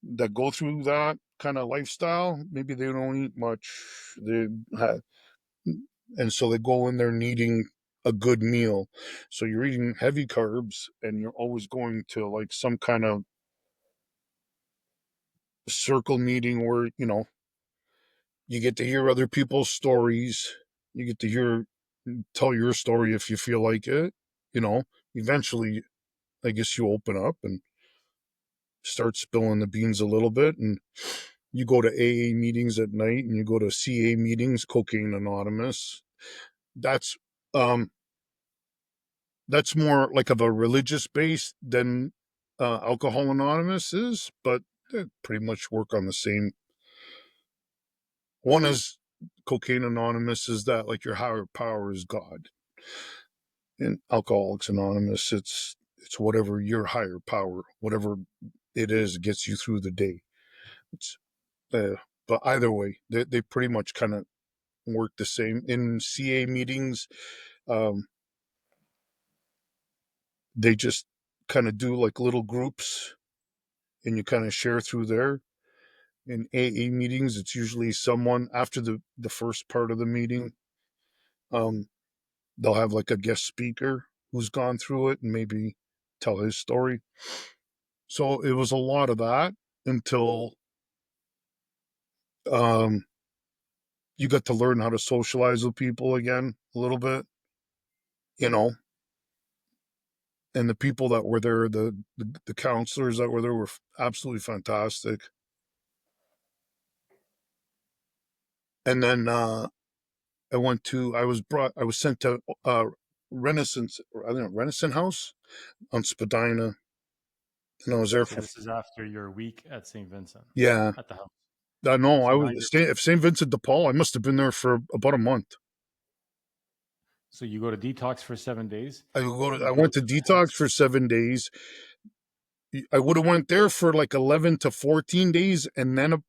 that go through that kind of lifestyle, maybe they don't eat much. They have, and so they go in there needing a good meal. So you're eating heavy carbs and you're always going to like some kind of circle meeting where, you get to hear other people's stories. You get to tell your story if you feel like it. You know, eventually, I guess you open up and start spilling the beans a little bit. And you go to AA meetings at night and you go to CA meetings, Cocaine Anonymous. That's, um, that's more like of a religious base than Alcohol Anonymous is, but they pretty much work on the same. One is Cocaine Anonymous is that like your higher power is God. In Alcoholics Anonymous, it's whatever your higher power, whatever it is, gets you through the day. It's uh, but either way, they pretty much kind of work the same. In CA meetings, um, they just kind of do like little groups, and you kind of share through there. In AA meetings, it's usually someone after the first part of the meeting. Um, they'll have like a guest speaker who's gone through it and maybe tell his story. So it was a lot of that until um, you got to learn how to socialize with people again a little bit, you know. And the people that were there, the counselors that were there were absolutely fantastic. And then I was sent to Renaissance, I don't know, Renaissance House on Spadina, and I was there So for, this is after your week at St. Vincent yeah. at the house. I know I So now was you're If St. Vincent de Paul. I must have been there for about a month. so you go to detox for 7 days. I You go went to to the detox house. for 7 days. I would have went there for like 11 to 14 days and then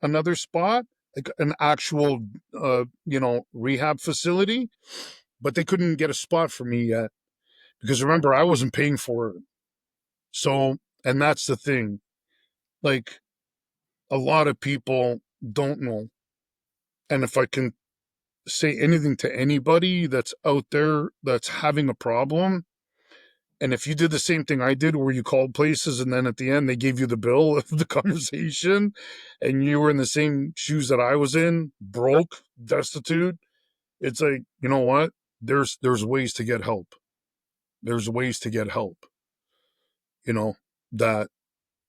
another spot, like an actual rehab facility, but they couldn't get a spot for me yet because remember I wasn't paying for it. So, and that's the thing. Like a lot of people don't know. And if I can say anything to anybody that's out there that's having a problem, and if you did the same thing I did, where you called places and then at the end they gave you the bill of the conversation, and you were in the same shoes that I was in, broke, destitute, it's like, you know what? There's ways to get help. There's ways to get help. You know, that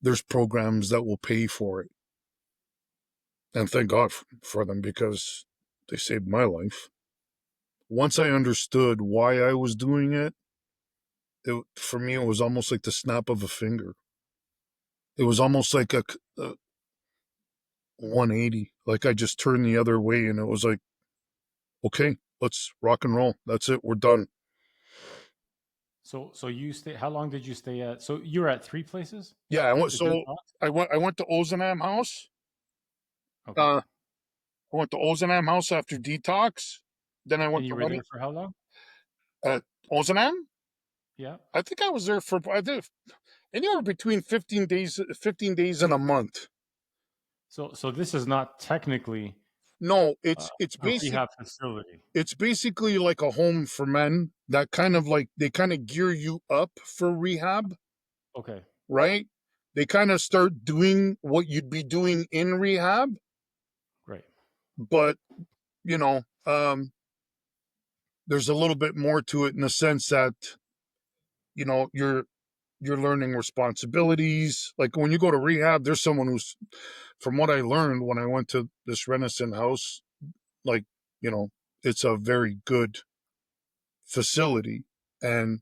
there's programs that will pay for it. And thank God for them because they saved my life. Once I understood why I was doing it, for me, it was almost like the snap of a finger. It was almost like a 180. Like I just turned the other way and it was like, okay, let's rock and roll. That's it. We're done. So you stay. How long did you stay at? So you were at three places Yeah, to do detox. I went to Ozanam House. Okay, Uh, I went to Ozanam House after detox. Then I and went you to were there for how long? Ozanam. Yeah. I think I was there for anywhere between 15 days and a month. So this is not technically No, uh, it's a basic. rehab facility. It's basically like a home for men that kind of like they kind of gear you up for rehab, Okay, right? They kind of start doing what you'd be doing in rehab, great. but you know, there's a little bit more to it in the sense that you're learning responsibilities. Like when you go to rehab, there's someone who's, from what I learned when I went to this Renaissance house, like you know, it's a very good facility, and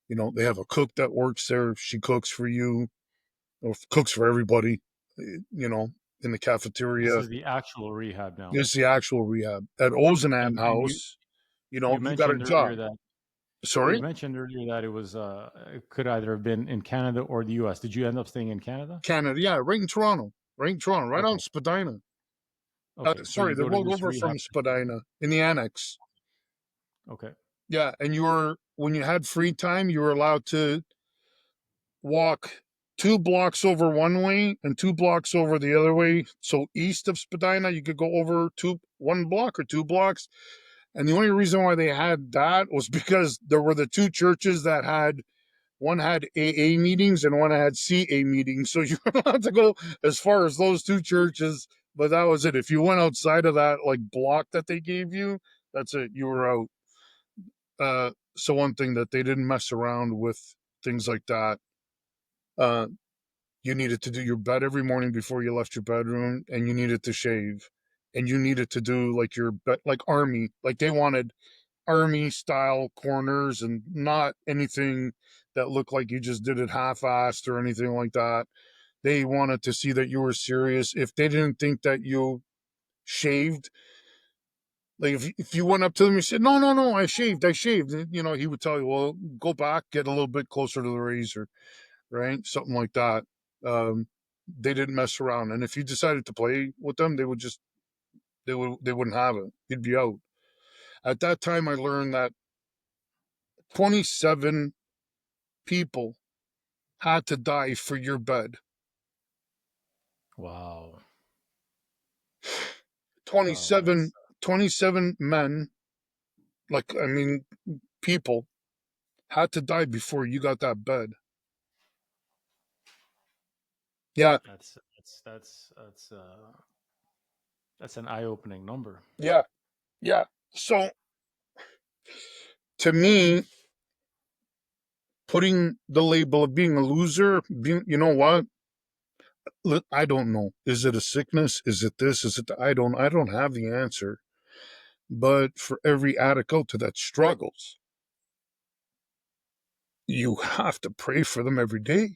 they have a cook that works there. She cooks for you or cooks for everybody, you know, in the This cafeteria. is the actual rehab now. It's the actual rehab at Ozanam And you House. you You got a mentioned earlier job. that Sorry, it was it could either have been in Canada or the U.S. Did you end up staying in Canada? Canada. Yeah, right in Toronto. Right in Toronto. Right on Okay. Spadina. Okay, so Sorry, you the go to road this over from rehab. Spadina in the annex. Okay. Yeah, and you were when you had free time, you were allowed to walk 2 blocks over one way and 2 blocks over the other way. So east of Spadina, you could go over 1 block or 2 blocks. And the only reason why they had that was because there were the two churches that had one had AA meetings and one had CA meetings. So you were allowed to go as far as those two churches, but that was it. If you went outside of that like block that they gave you, that's it. You were out. So one thing that they didn't mess around with things like that. Uh, you needed to do your bed every morning before you left your bedroom, and you needed to shave, and you needed to do like your bed, like army, like they wanted army style corners and not anything that looked like you just did it half-assed or anything like that. They wanted to see that you were serious. If they didn't think that you shaved, like if you went up to them and said, no, no, no, I shaved, he would tell you, well, go back, get a little bit closer to the razor, right? Something like that. Um, they didn't mess around. And if you decided to play with them, they wouldn't have it. You'd be out. At that time, I learned that 27 people had to die for your bed. Wow. Wow. 27, That's 27 men, like, I mean, people had to die before you got that bed. Yeah, that's an eye-opening number. yeah, yeah. So to me, putting the label of being a loser, you know what? I don't know. Is it a sickness? Is it this? Is it? I don't have the answer. But for every addict out there that struggles, you have to pray for them every day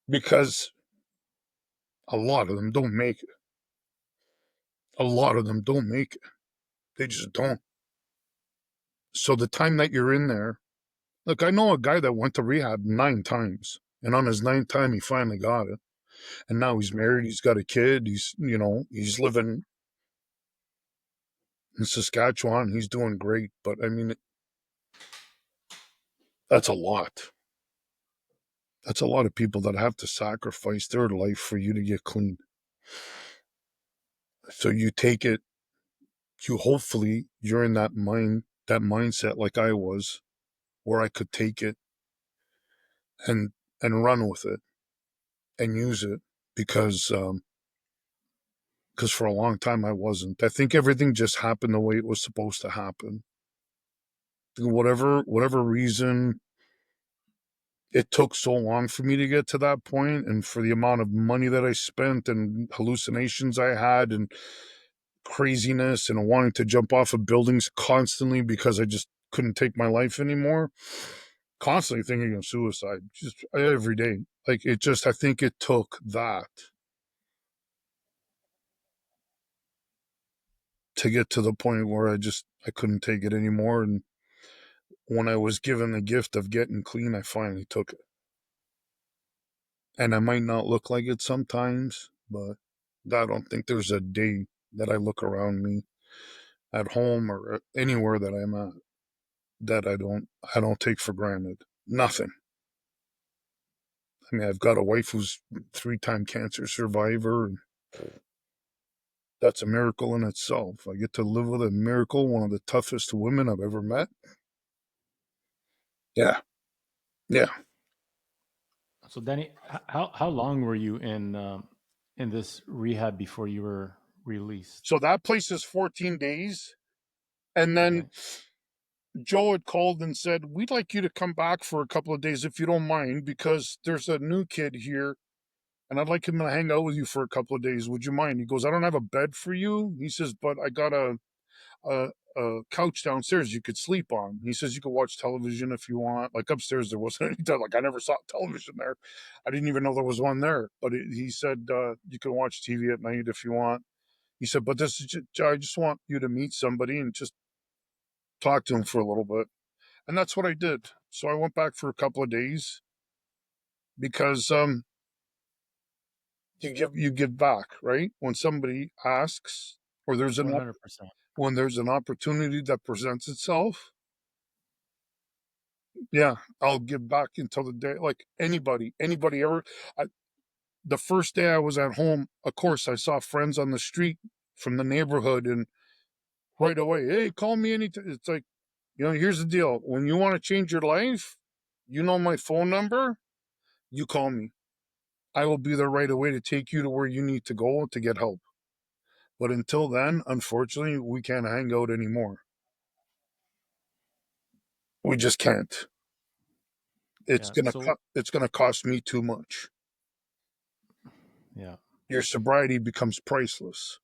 because a lot of them don't make it. A lot of them don't make it. They just don't. So the time that you're in there, look, I know a guy that went to rehab 9 times, and on his ninth time, he finally got it. And now he's married. He's got a kid. He's living in Saskatchewan. He's doing great. But I mean, that's a lot. That's a lot of people that have to sacrifice their life for you to get clean. So you take it, hopefully you're in that mindset like I was, where I could take it and run with it and use it because for a long time I wasn't. I think everything just happened the way it was supposed to happen. Whatever reason it took so long for me to get to that point, and for the amount of money that I spent and hallucinations I had and craziness and wanting to jump off of buildings constantly because I just couldn't take my life anymore. Constantly thinking of suicide, just every day. Like it just, I think it took that to get to the point where I couldn't take it anymore. And when I was given the gift of getting clean, I finally took it. And I might not look like it sometimes, but I don't think there's a day that I look around me at home or anywhere that I'm at that I don't take for granted. Nothing. I mean, I've got a wife who's 3-time cancer survivor, and that's a miracle in itself. I get to live with a miracle, one of the toughest women I've ever met. Yeah, yeah. So, Danny, how long were you in this rehab before you were released? So that place is 14 days. And then Okay. Joe had called and said, we'd like you to come back for a couple of days if you don't mind, because there's a new kid here and I'd like him to hang out with you for a couple of days. Would you mind? He goes, I don't have a bed for you. He says, but I got a, a couch downstairs you could sleep on. He says you could watch television if you want. Like upstairs, there wasn't any. Like I never saw television there. I didn't even know there was one there. But he said you can watch TV at night if you want. He said, but I just want you to meet somebody and just talk to him for a little bit. And that's what I did. So I went back for a couple of days because You give back, right? When somebody asks, or One 100%. when there's an opportunity that presents itself, yeah, I'll give back until the day. Like anybody ever. I, the first day I was at home, of course, I saw friends on the street from the neighborhood, and right away, hey, call me anytime. It's like, here's the deal: when you want to change your life, you know my phone number. You call me. I will be there right away to take you to where you need to go to get help. But until then, unfortunately, we can't hang out anymore. We just can't. It's Yeah. gonna So, it's gonna cost me too much. yeah. Your sobriety becomes priceless.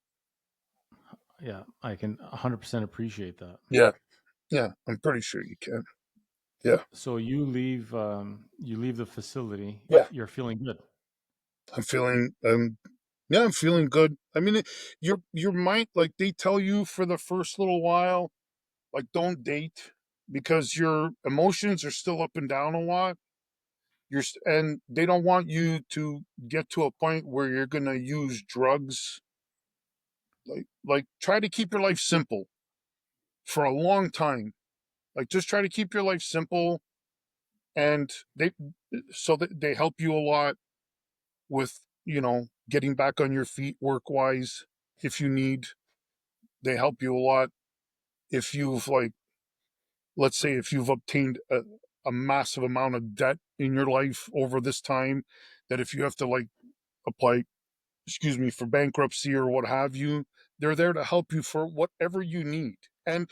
Yeah. I can 100% appreciate that. Yeah, yeah, I'm pretty sure you can. Yeah, So you leave the facility. yeah. You're feeling good. I'm feeling yeah, I'm feeling good. I mean, your mind, like they tell you for the first little while, like don't date because your emotions are still up and down a lot. And they don't want you to get to a point where you're gonna use drugs. Like try to keep your life simple for a long time. Like just try to keep your life simple, and they help you a lot with getting back on your feet work wise if you need. They help you a lot if you've, like, let's say if you've obtained a massive amount of debt in your life over this time, that if you have to, like, apply, excuse me, for bankruptcy or what have you, they're there to help you for whatever you need. And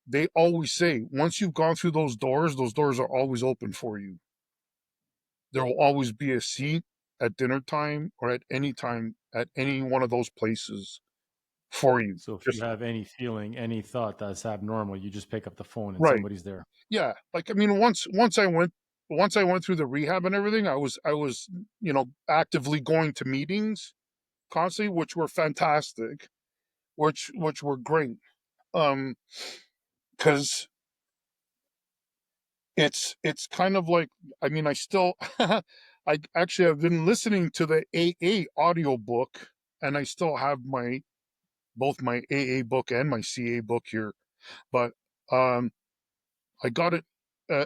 they always say once you've gone through those doors are always open for you. There will always be a seat at dinner time or at any time at any one of those places for you. So if you Just have any feeling, any thought that's abnormal, you just pick up the phone and right. somebody's there. Yeah. Like, I mean, once I went through the rehab and everything, I was actively going to meetings constantly, which were fantastic, which were great. Um, because it's kind of like, I mean, I still I actually have been listening to the AA audio book, and I still have my both my AA book and my CA book here, but um I got it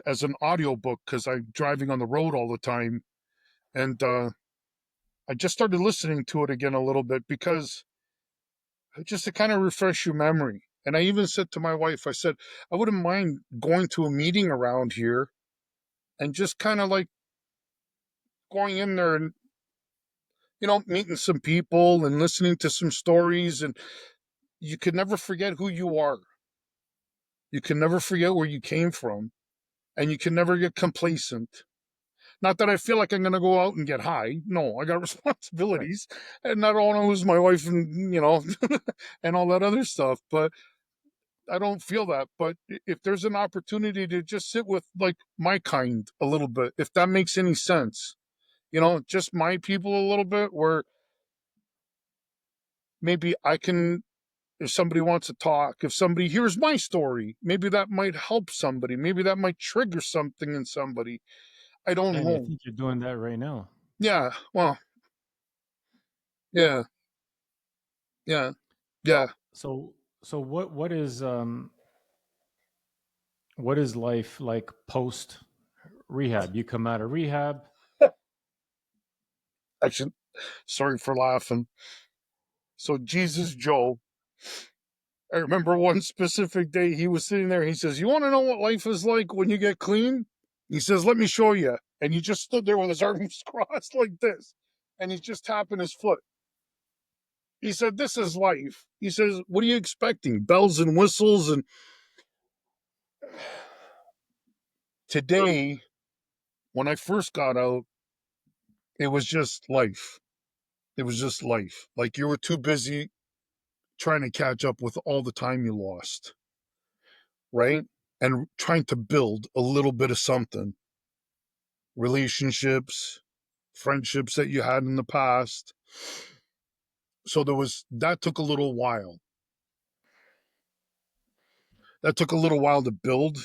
as an audio book because I'm driving on the road all the time, and I just started listening to it again a little bit because just to kind of refresh your memory. And I even said to my wife, I said, I wouldn't mind going to a meeting around here and just kind of like going in there and meeting some people and listening to some stories. And you can never forget who you are. You can never forget where you came from, and you can never get complacent. Not that I feel like I'm going to go out and get high. No, I got Right. responsibilities, and I don't want to lose my wife and and all that other stuff. But I don't feel that. But if there's an opportunity to just sit with, like, my kind a little bit, if that makes any sense, just my people a little bit, where maybe I can, if somebody wants to talk, if somebody hears my story, maybe that might help somebody. Maybe that might trigger something in somebody. I don't And I know. think you're doing that right now. Yeah. Well, yeah. Yeah. Yeah. So what is life like post rehab? You come out of rehab. Actually, sorry for laughing. So, Jesus Joe, I remember one specific day he was sitting there. He says, "You want to know what life is like when you get clean?" He says, "Let me show you." And he just stood there with his arms crossed like this. And he's just tapping his foot. He said, "This is life." He says, "What are you expecting? Bells and whistles?" And today, when I first got out, it was just life. It was just life. Like you were too busy trying to catch up with all the time you lost, right? And trying to build a little bit of something, relationships, friendships that you had in the past. So that took a little while. That took a little while to build.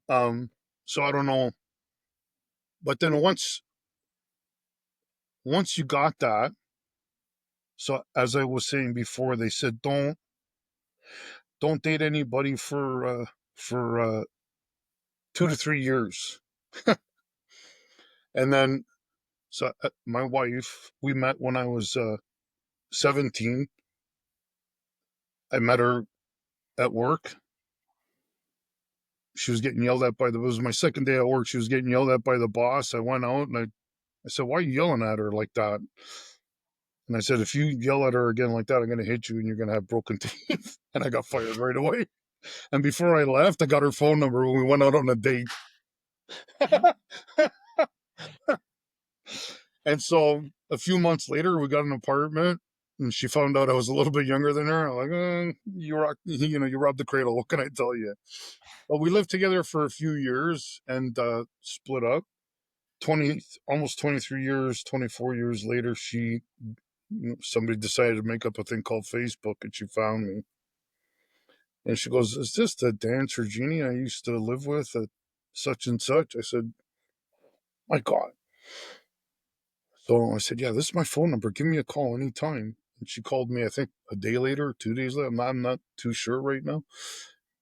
Um, so I don't know. But then once you got that, so as I was saying before, they said don't date anybody for 2 to 3 years, and then so my wife, we met when I was 17. I met her at work. She was getting yelled at it was my second day at work. She was getting yelled at by the boss. I went out and I said, "Why are you yelling at her like that?" And I said, "If you yell at her again like that, I'm going to hit you and you're going to have broken teeth." And I got fired right away. And before I left, I got her phone number when we went out on a date. And so a few months later, we got an apartment, and she found out I was a little bit younger than her. I'm like, you robbed the cradle. What can I tell you? Well, we lived together for a few years and split up. 20, almost 23 years, 24 years later, somebody decided to make up a thing called Facebook, and she found me. And she goes, "Is this the Dan Sergini I used to live with at such and such?" I said, "My God." So I said, "Yeah, this is my phone number. Give me a call anytime." And she called me, I think, a day later, 2 days later. I'm not too sure right now.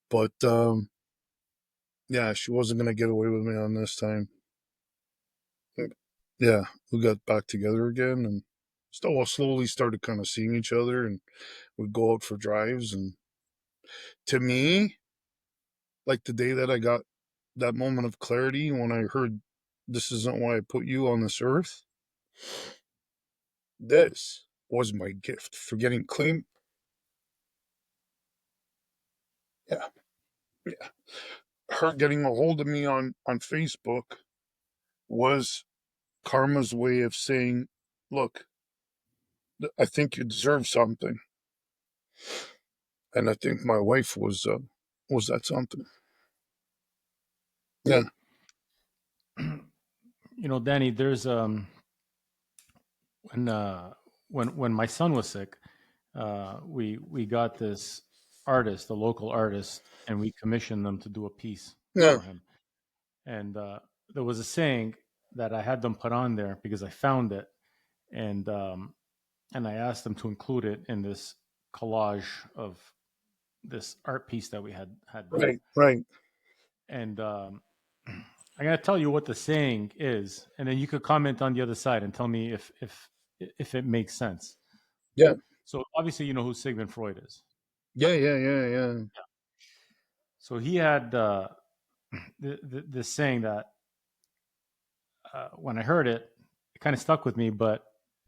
But yeah, she wasn't going to get away with me on this time. Yeah, we got back together again and still slowly started kind of seeing each other, and we'd go out for drives. And to me, like the day that I got that moment of clarity when I heard, "This isn't why I put you on this earth," this was my gift for getting clean. Yeah, yeah. Her getting a hold of me on Facebook was karma's way of saying, "Look, I think you deserve something," and I think my wife was that something. Yeah, Danny, there's when when my son was sick, we got this artist, a local artist, and we commissioned them to do a piece yeah, for him. And there was a saying that I had them put on there because I found it, and and I asked them to include it in this collage of this art piece that we had done. right, right. And I'm gonna tell you what the saying is, and then you could comment on the other side and tell me if it makes sense. Yeah, So obviously, you know who Sigmund Freud is. yeah, yeah, yeah, yeah. So he had this saying that when I heard it, it kind of stuck with me, but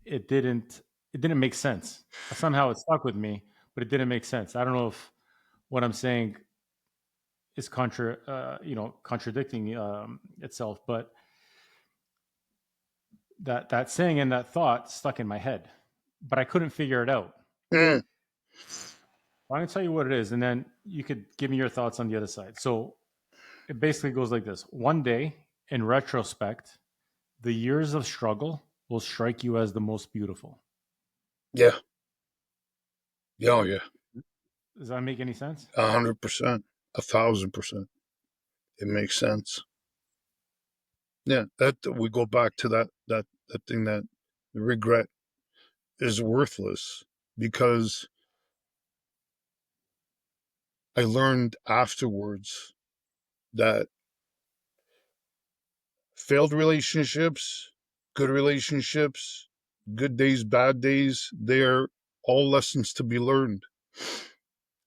it didn't it didn't make sense. Somehow it stuck with me, but it didn't make sense. I don't know if what I'm saying is contradicting itself, but that saying and that thought stuck in my head, but I couldn't figure it out. Mm, I'm going to tell you what it is, and then you could give me your thoughts on the other side. So it basically goes like this: one day, in retrospect, the years of struggle will strike you as the most beautiful. yeah, yeah, oh, yeah. Does that make any sense? 100%, 1,000%. It makes sense. Yeah, that we go back to that thing that regret is worthless because I learned afterwards that failed relationships, good relationships, good days, bad days, they're all lessons to be learned.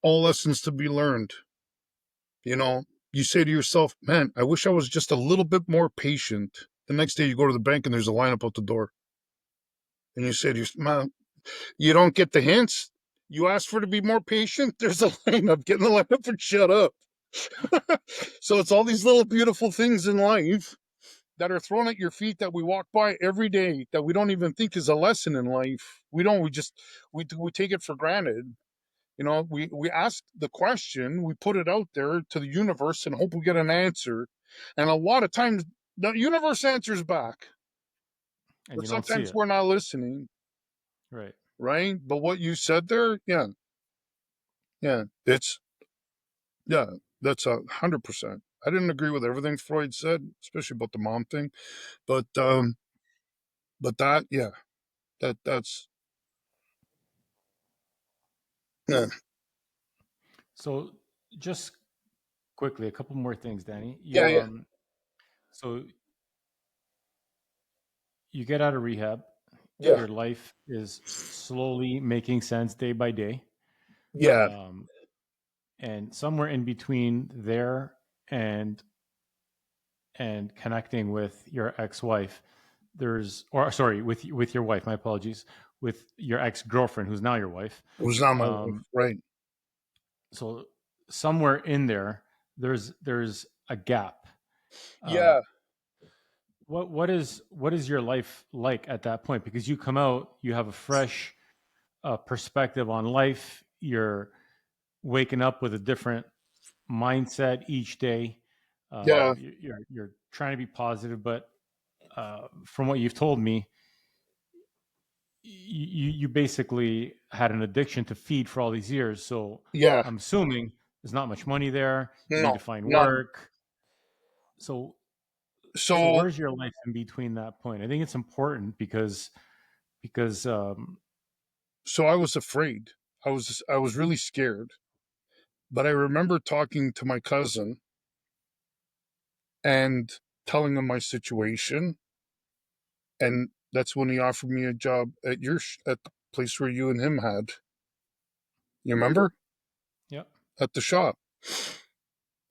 All lessons to be learned. You know, you say to yourself, "Man, I wish I was just a little bit more patient." The next day you go to the bank and there's a lineup out the door. And you say to yourself, "Man, you don't get the hints. You asked for to be more patient. There's a lineup. Get in the lineup and shut up." So it's all these little beautiful things in life that are thrown at your feet that we walk by every day that we don't even think is a lesson in life. We don't. We take it for granted. We ask the question, we put it out there to the universe and hope we get an answer. And a lot of times the universe answers back, And but you don't see sometimes it, we're not listening, right? right? But what you said there, yeah, yeah, yeah, that's 100%. I didn't agree with everything Freud said, especially about the mom thing, but But that, yeah, that's yeah, So just quickly, a couple more things, Danny. yeah, You yeah, so you get out of rehab. yeah, Your life is slowly making sense day by day. yeah. Um, and somewhere in between there and connecting with your ex-wife, there's or sorry, with your wife, my apologies, with your ex-girlfriend who's now your wife. It was not my wife, um, right? so somewhere in there, there's a gap. uh, Yeah, what is your life like at that point? Because you come out, you have a fresh perspective on life. You're waking up with a different mindset each day. yeah, You're trying to be positive, but from what you've told me, you basically had an addiction to feed for all these years. So yeah. I'm assuming there's not much money there. You need No, to find none. work. So So, where's your life in between that point? I think it's important because so I was afraid. I was really scared. But I remember talking to my cousin and telling him my situation, and that's when he offered me a job at at the place where you and him had. You remember? yeah, At the shop.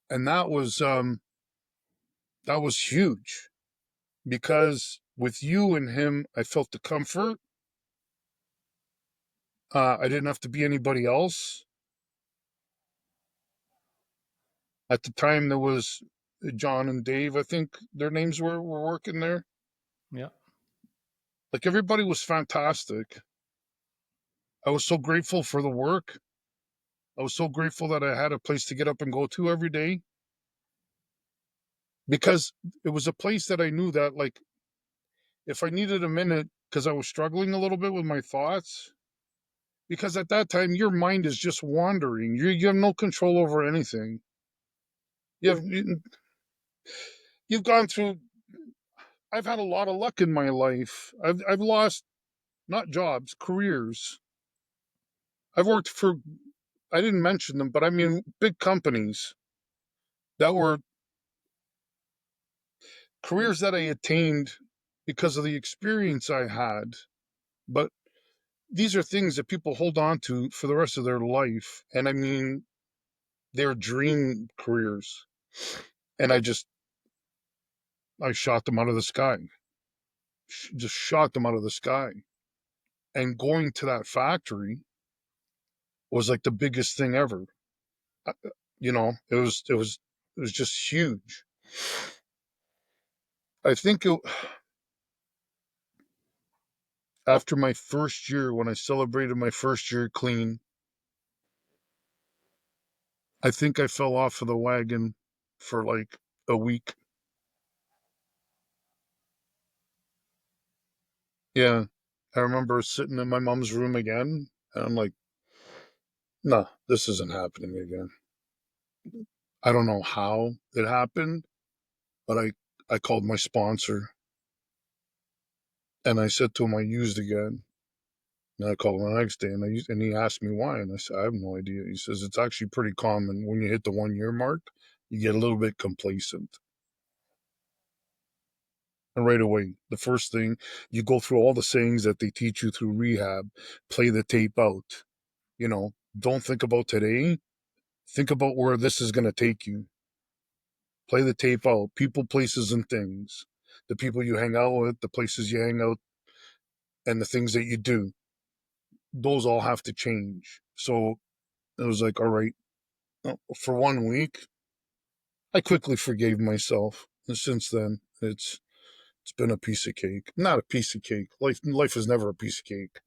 And that was huge because with you and him I felt the comfort. I didn't have to be anybody else. At the time there was John and Dave, I think their names were working there. yeah, Like everybody was fantastic. I was so grateful for the work. I was so grateful that I had a place to get up and go to every day because it was a place that I knew that, like, if I needed a minute because I was struggling a little bit with my thoughts, because at that time your mind is just wandering. You have no control over anything. You've gone through. I've had a lot of luck in my life. I've lost not jobs, careers. I've worked for, I didn't mention them, but I mean big companies that were careers that I attained because of the experience I had. But these are things that people hold on to for the rest of their life. And I mean, they're dream careers. And I shot them out of the sky, just shot them out of the sky. And going to that factory was like the biggest thing ever. Uh, You know, it was just huge. I think after my first year, when I celebrated my first year clean, I think I fell off of the wagon for like a week. Yeah. I remember sitting in my mom's room again, and I'm like, no, this isn't happening again. I don't know how it happened, but I called my sponsor and I said to him, I used again. And I called him the next day and he asked me why. And I said, I have no idea. He says, it's actually pretty common when you hit the 1 year mark, you get a little bit complacent. And right away, the first thing, you go through all the sayings that they teach you through rehab, play the tape out. You know, don't think about today. Think about where this is going to take you. Play the tape out. People, places, and things. The people you hang out with, the places you hang out, and the things that you do. Those all have to change. So it was like, all right, for 1 week, I quickly forgave myself. And since then, it's been a piece of cake. Not a piece of cake. Life is never a piece of cake.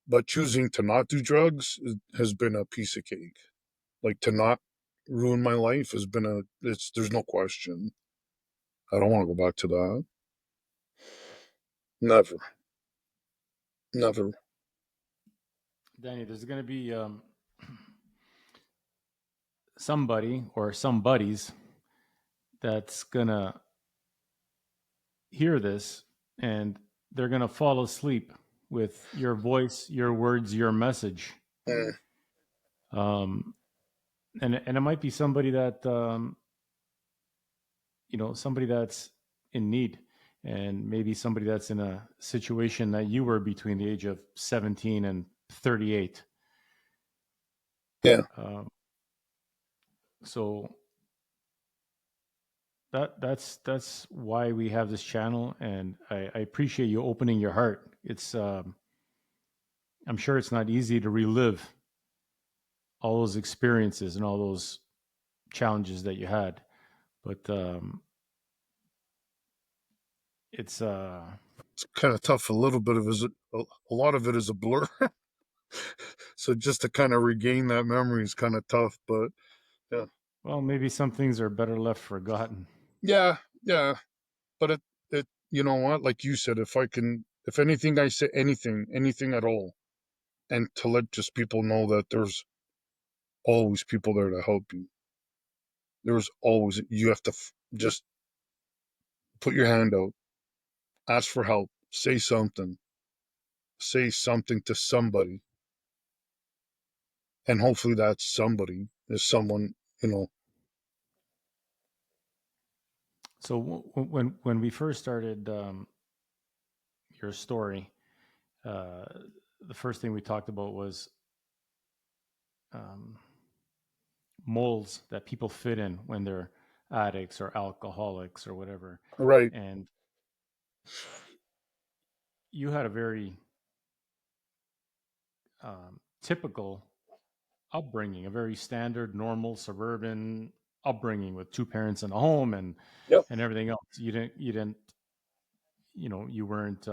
But choosing to not do drugs has been a piece of cake. Like to not ruin my life has been it's there's no question. I don't want to go back to that. Never. Never. Danny, there's going to be somebody or some buddies that's going to hear this and they're going to fall asleep with your voice, your words, your message. Mm, Um, and it might be somebody that somebody that's in need, and maybe somebody that's in a situation that you were between the age of 17 and 38. yeah, Um, so that's why we have this channel, and I appreciate you opening your heart. It's I'm sure it's not easy to relive all those experiences and all those challenges that you had, but it's it's kind of tough. A little bit of it, a lot of it is a blur. So just to kind of regain that memory is kind of tough. But yeah, well, maybe some things are better left forgotten. yeah, yeah. But you know what? Like you said, if anything, I say anything at all, and to let just people know that there's always people there to help you. There's always, you have to just put your hand out, ask for help, say something to somebody, and hopefully that somebody is someone, you know. So when we first started your story, uh, the first thing we talked about was um, molds that people fit in when they're addicts or alcoholics or whatever. Right. And you had a very typical upbringing, a very standard, normal suburban upbringing with two parents in a home Yep. and everything else. You didn't, you weren't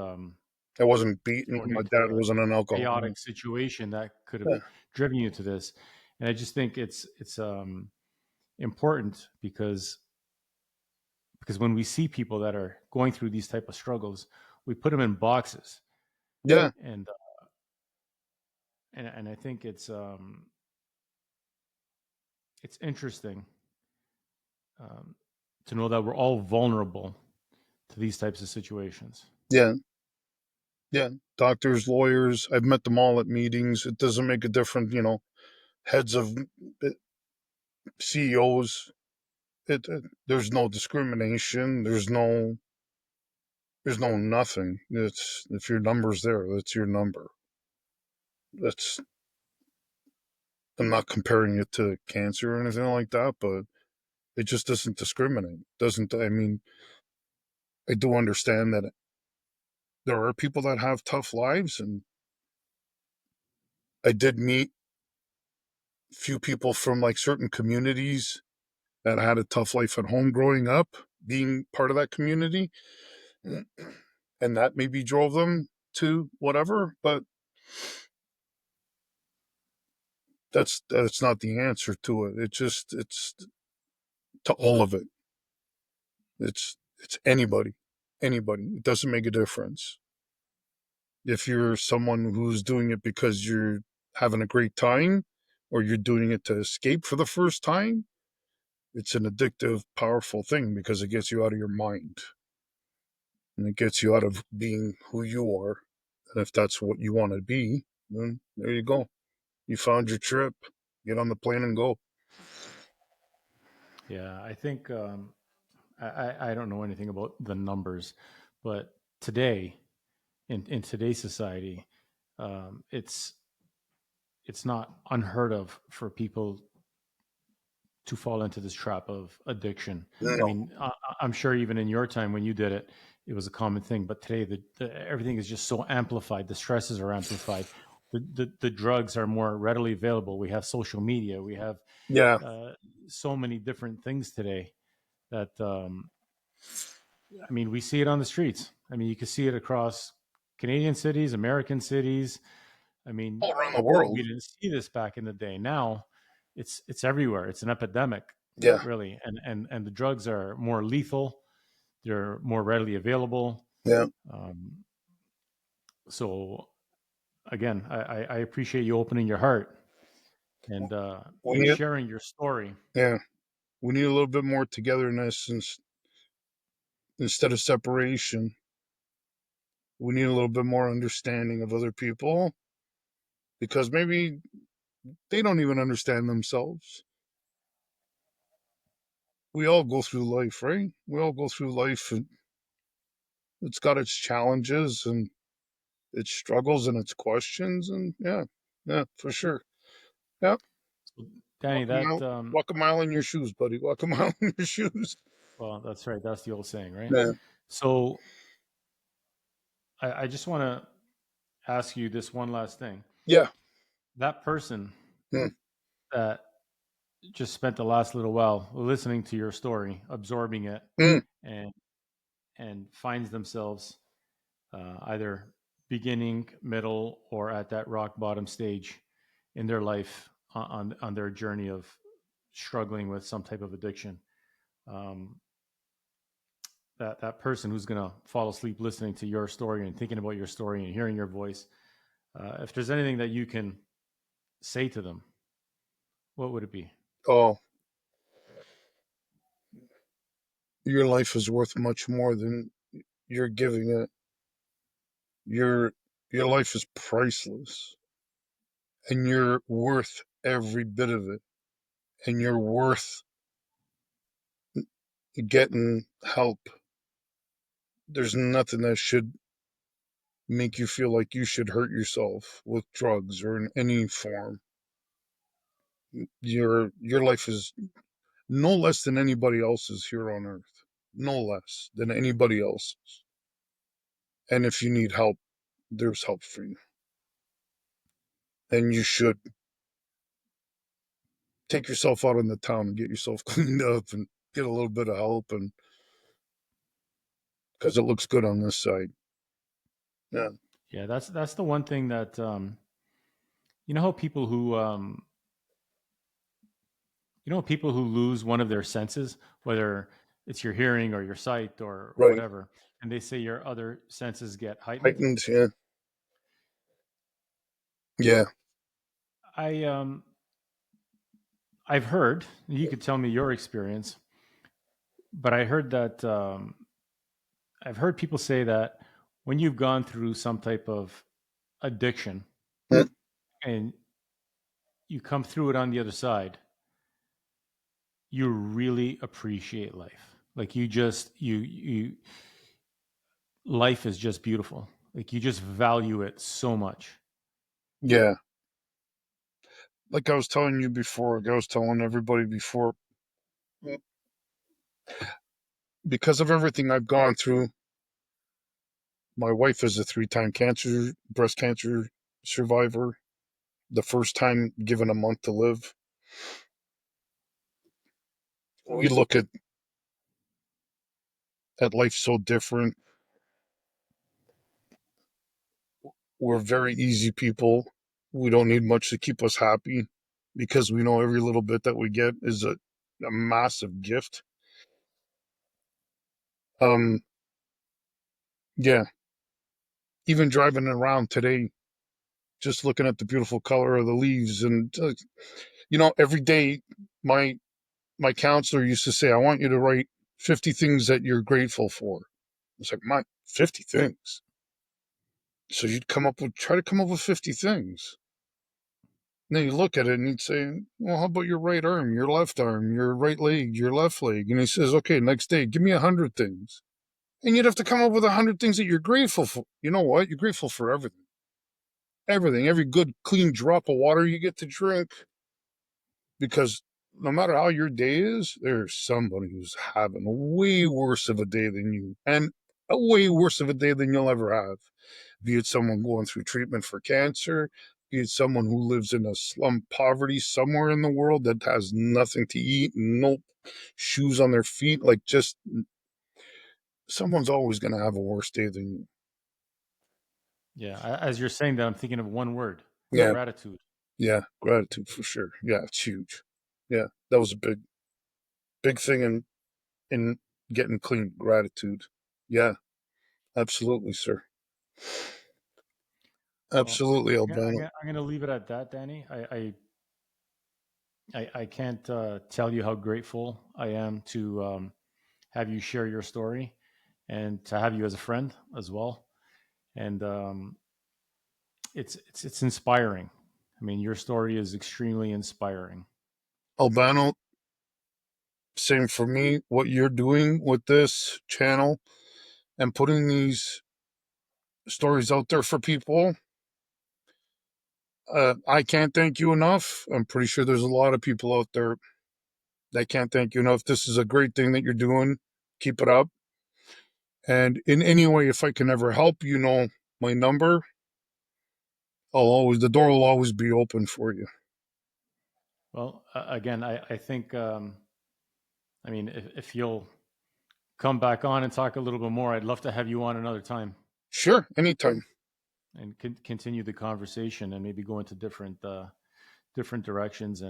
I wasn't beaten. thrown My into dad a wasn't an alcoholic. chaotic situation that could have Yeah. driven you to this. And I just think it's important because when we see people that are going through these type of struggles, we put them in boxes, Yeah. and and I think it's interesting um, to know that we're all vulnerable to these types of situations. Yeah. Yeah. Doctors, lawyers, I've met them all at meetings. It doesn't make a difference, you know, heads of CEOs. There's no discrimination. There's no nothing. It's if your number's there, that's your number. That's I'm not comparing it to cancer or anything like that, but it just doesn't discriminate. Doesn't I mean I do understand that there are people that have tough lives, and I did meet few people from like certain communities that had a tough life at home growing up, being part of that community, and that maybe drove them to whatever. But that's not the answer to it. It's to all of it. It's anybody, anybody. It doesn't make a difference. If you're someone who's doing it because you're having a great time, or you're doing it to escape for the first time, it's an addictive, powerful thing because it gets you out of your mind and it gets you out of being who you are. And if that's what you want to be, then there you go. You found your trip. Get on the plane and go. Yeah, I think I don't know anything about the numbers, but today in today's society, it's not unheard of for people to fall into this trap of addiction. I No. mean, I'm sure even in your time when you did it, it was a common thing. But today, everything is just so amplified. The stresses are amplified. The drugs are more readily available. We have social media. We have Yeah. uh, so many different things today that I mean, we see it on the streets. I mean, you can see it across Canadian cities, American cities. I mean, All around the world. we didn't see this back in the day. Now, it's everywhere. It's an epidemic, Yeah. really, and the drugs are more lethal. They're more readily available. Yeah. Um, so again, I appreciate you opening your heart and We need, sharing your story. yeah. We need a little bit more togetherness instead of separation. We need a little bit more understanding of other people because maybe they don't even understand themselves. We all go through life, right? We all go through life, and it's got its challenges and its struggles and its questions, and yeah, yeah, for sure. Yeah, So, Danny, walk a that mile, walk a mile in your shoes, buddy. Walk a mile in your shoes. well, that's right. That's the old saying, right? Yeah, So I just want to ask you this one last thing. yeah, That person mm, that just spent the last little while listening to your story, absorbing it, mm, and finds themselves either beginning, middle, or at that rock bottom stage in their life on their journey of struggling with some type of addiction. Um, that person who's going to fall asleep listening to your story and thinking about your story and hearing your voice, if there's anything that you can say to them, what would it be? oh, your life is worth much more than you're giving it. Your your life is priceless, and you're worth every bit of it, and you're worth getting help. There's nothing that should make you feel like you should hurt yourself with drugs or in any form. Your life is no less than anybody else's here on earth. No less than anybody else's. And if you need help, there's help for you. And you should take yourself out in the town and get yourself cleaned up and get a little bit of help, and because it looks good on this side. Yeah. Yeah, that's the one thing that you know how people who people who lose one of their senses, whether it's your hearing or your sight or Right. whatever, and they say your other senses get heightened. Heightened. Yeah. Yeah. I I've heard, you could tell me your experience, but I heard that I've heard people say that when you've gone through some type of addiction Mm, and you come through it on the other side, you really appreciate life. Like you life is just beautiful. Like you just value it so much. yeah. Like I was telling you before, like I was telling everybody before, mm, because of everything I've gone through, my wife is a three-time breast cancer survivor. The first time given a month to live. We look at life so different. We're very easy people. We don't need much to keep us happy because we know every little bit that we get is a massive gift. Um, yeah, even driving around today, just looking at the beautiful color of the leaves, and every day, my my counselor used to say, "I want you to write 50 things that you're grateful for." It's like, my 50 things. So you'd try to come up with 50 things. And then you look at it and he'd say, "Well, how about your right arm, your left arm, your right leg, your left leg?" And he says, "Okay, next day, give me 100 things." And you'd have to come up with 100 things that you're grateful for. You know what? You're grateful for everything. Everything. Every good, clean drop of water you get to drink. Because no matter how your day is, there's somebody who's having way worse of a day than you. And a way worse of a day than you'll ever have. Be it someone going through treatment for cancer, be it someone who lives in a slum poverty somewhere in the world that has nothing to eat, no shoes on their feet. Like, just someone's always going to have a worse day than you. Yeah, as you're saying that, I'm thinking of one word: Yeah, gratitude. yeah, gratitude for sure. Yeah, it's huge. Yeah, that was a big thing in getting clean. Gratitude. Yeah, absolutely, sir. Well, Absolutely, Albano. I'm gonna leave it at that, Danny. I can't tell you how grateful I am to have you share your story and to have you as a friend as well. and it's inspiring. I mean, your story is extremely inspiring. Albano, same for me. What you're doing with this channel and putting these stories out there for people, I can't thank you enough. I'm pretty sure there's a lot of people out there that can't thank you enough. This is a great thing that you're doing. Keep it up. And in any way, if I can ever help, you know my number. The door will always be open for you. Well, again, I think, I mean, if you'll come back on and talk a little bit more, I'd love to have you on another time Sure, anytime. and continue the conversation and maybe go into different directions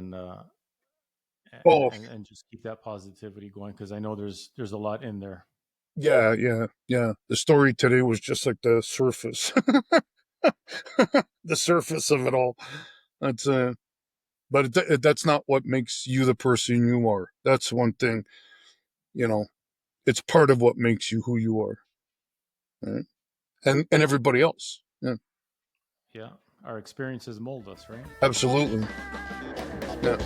Oh, and just keep that positivity going because I know there's a lot in there. yeah, yeah, yeah. The story today was just like the surface, the surface of it all. That's but that's not what makes you the person you are. That's one thing, you know. It's part of what makes you who you are, right? And everybody else. Yeah, Yeah, our experiences mold us, right? absolutely. Yeah.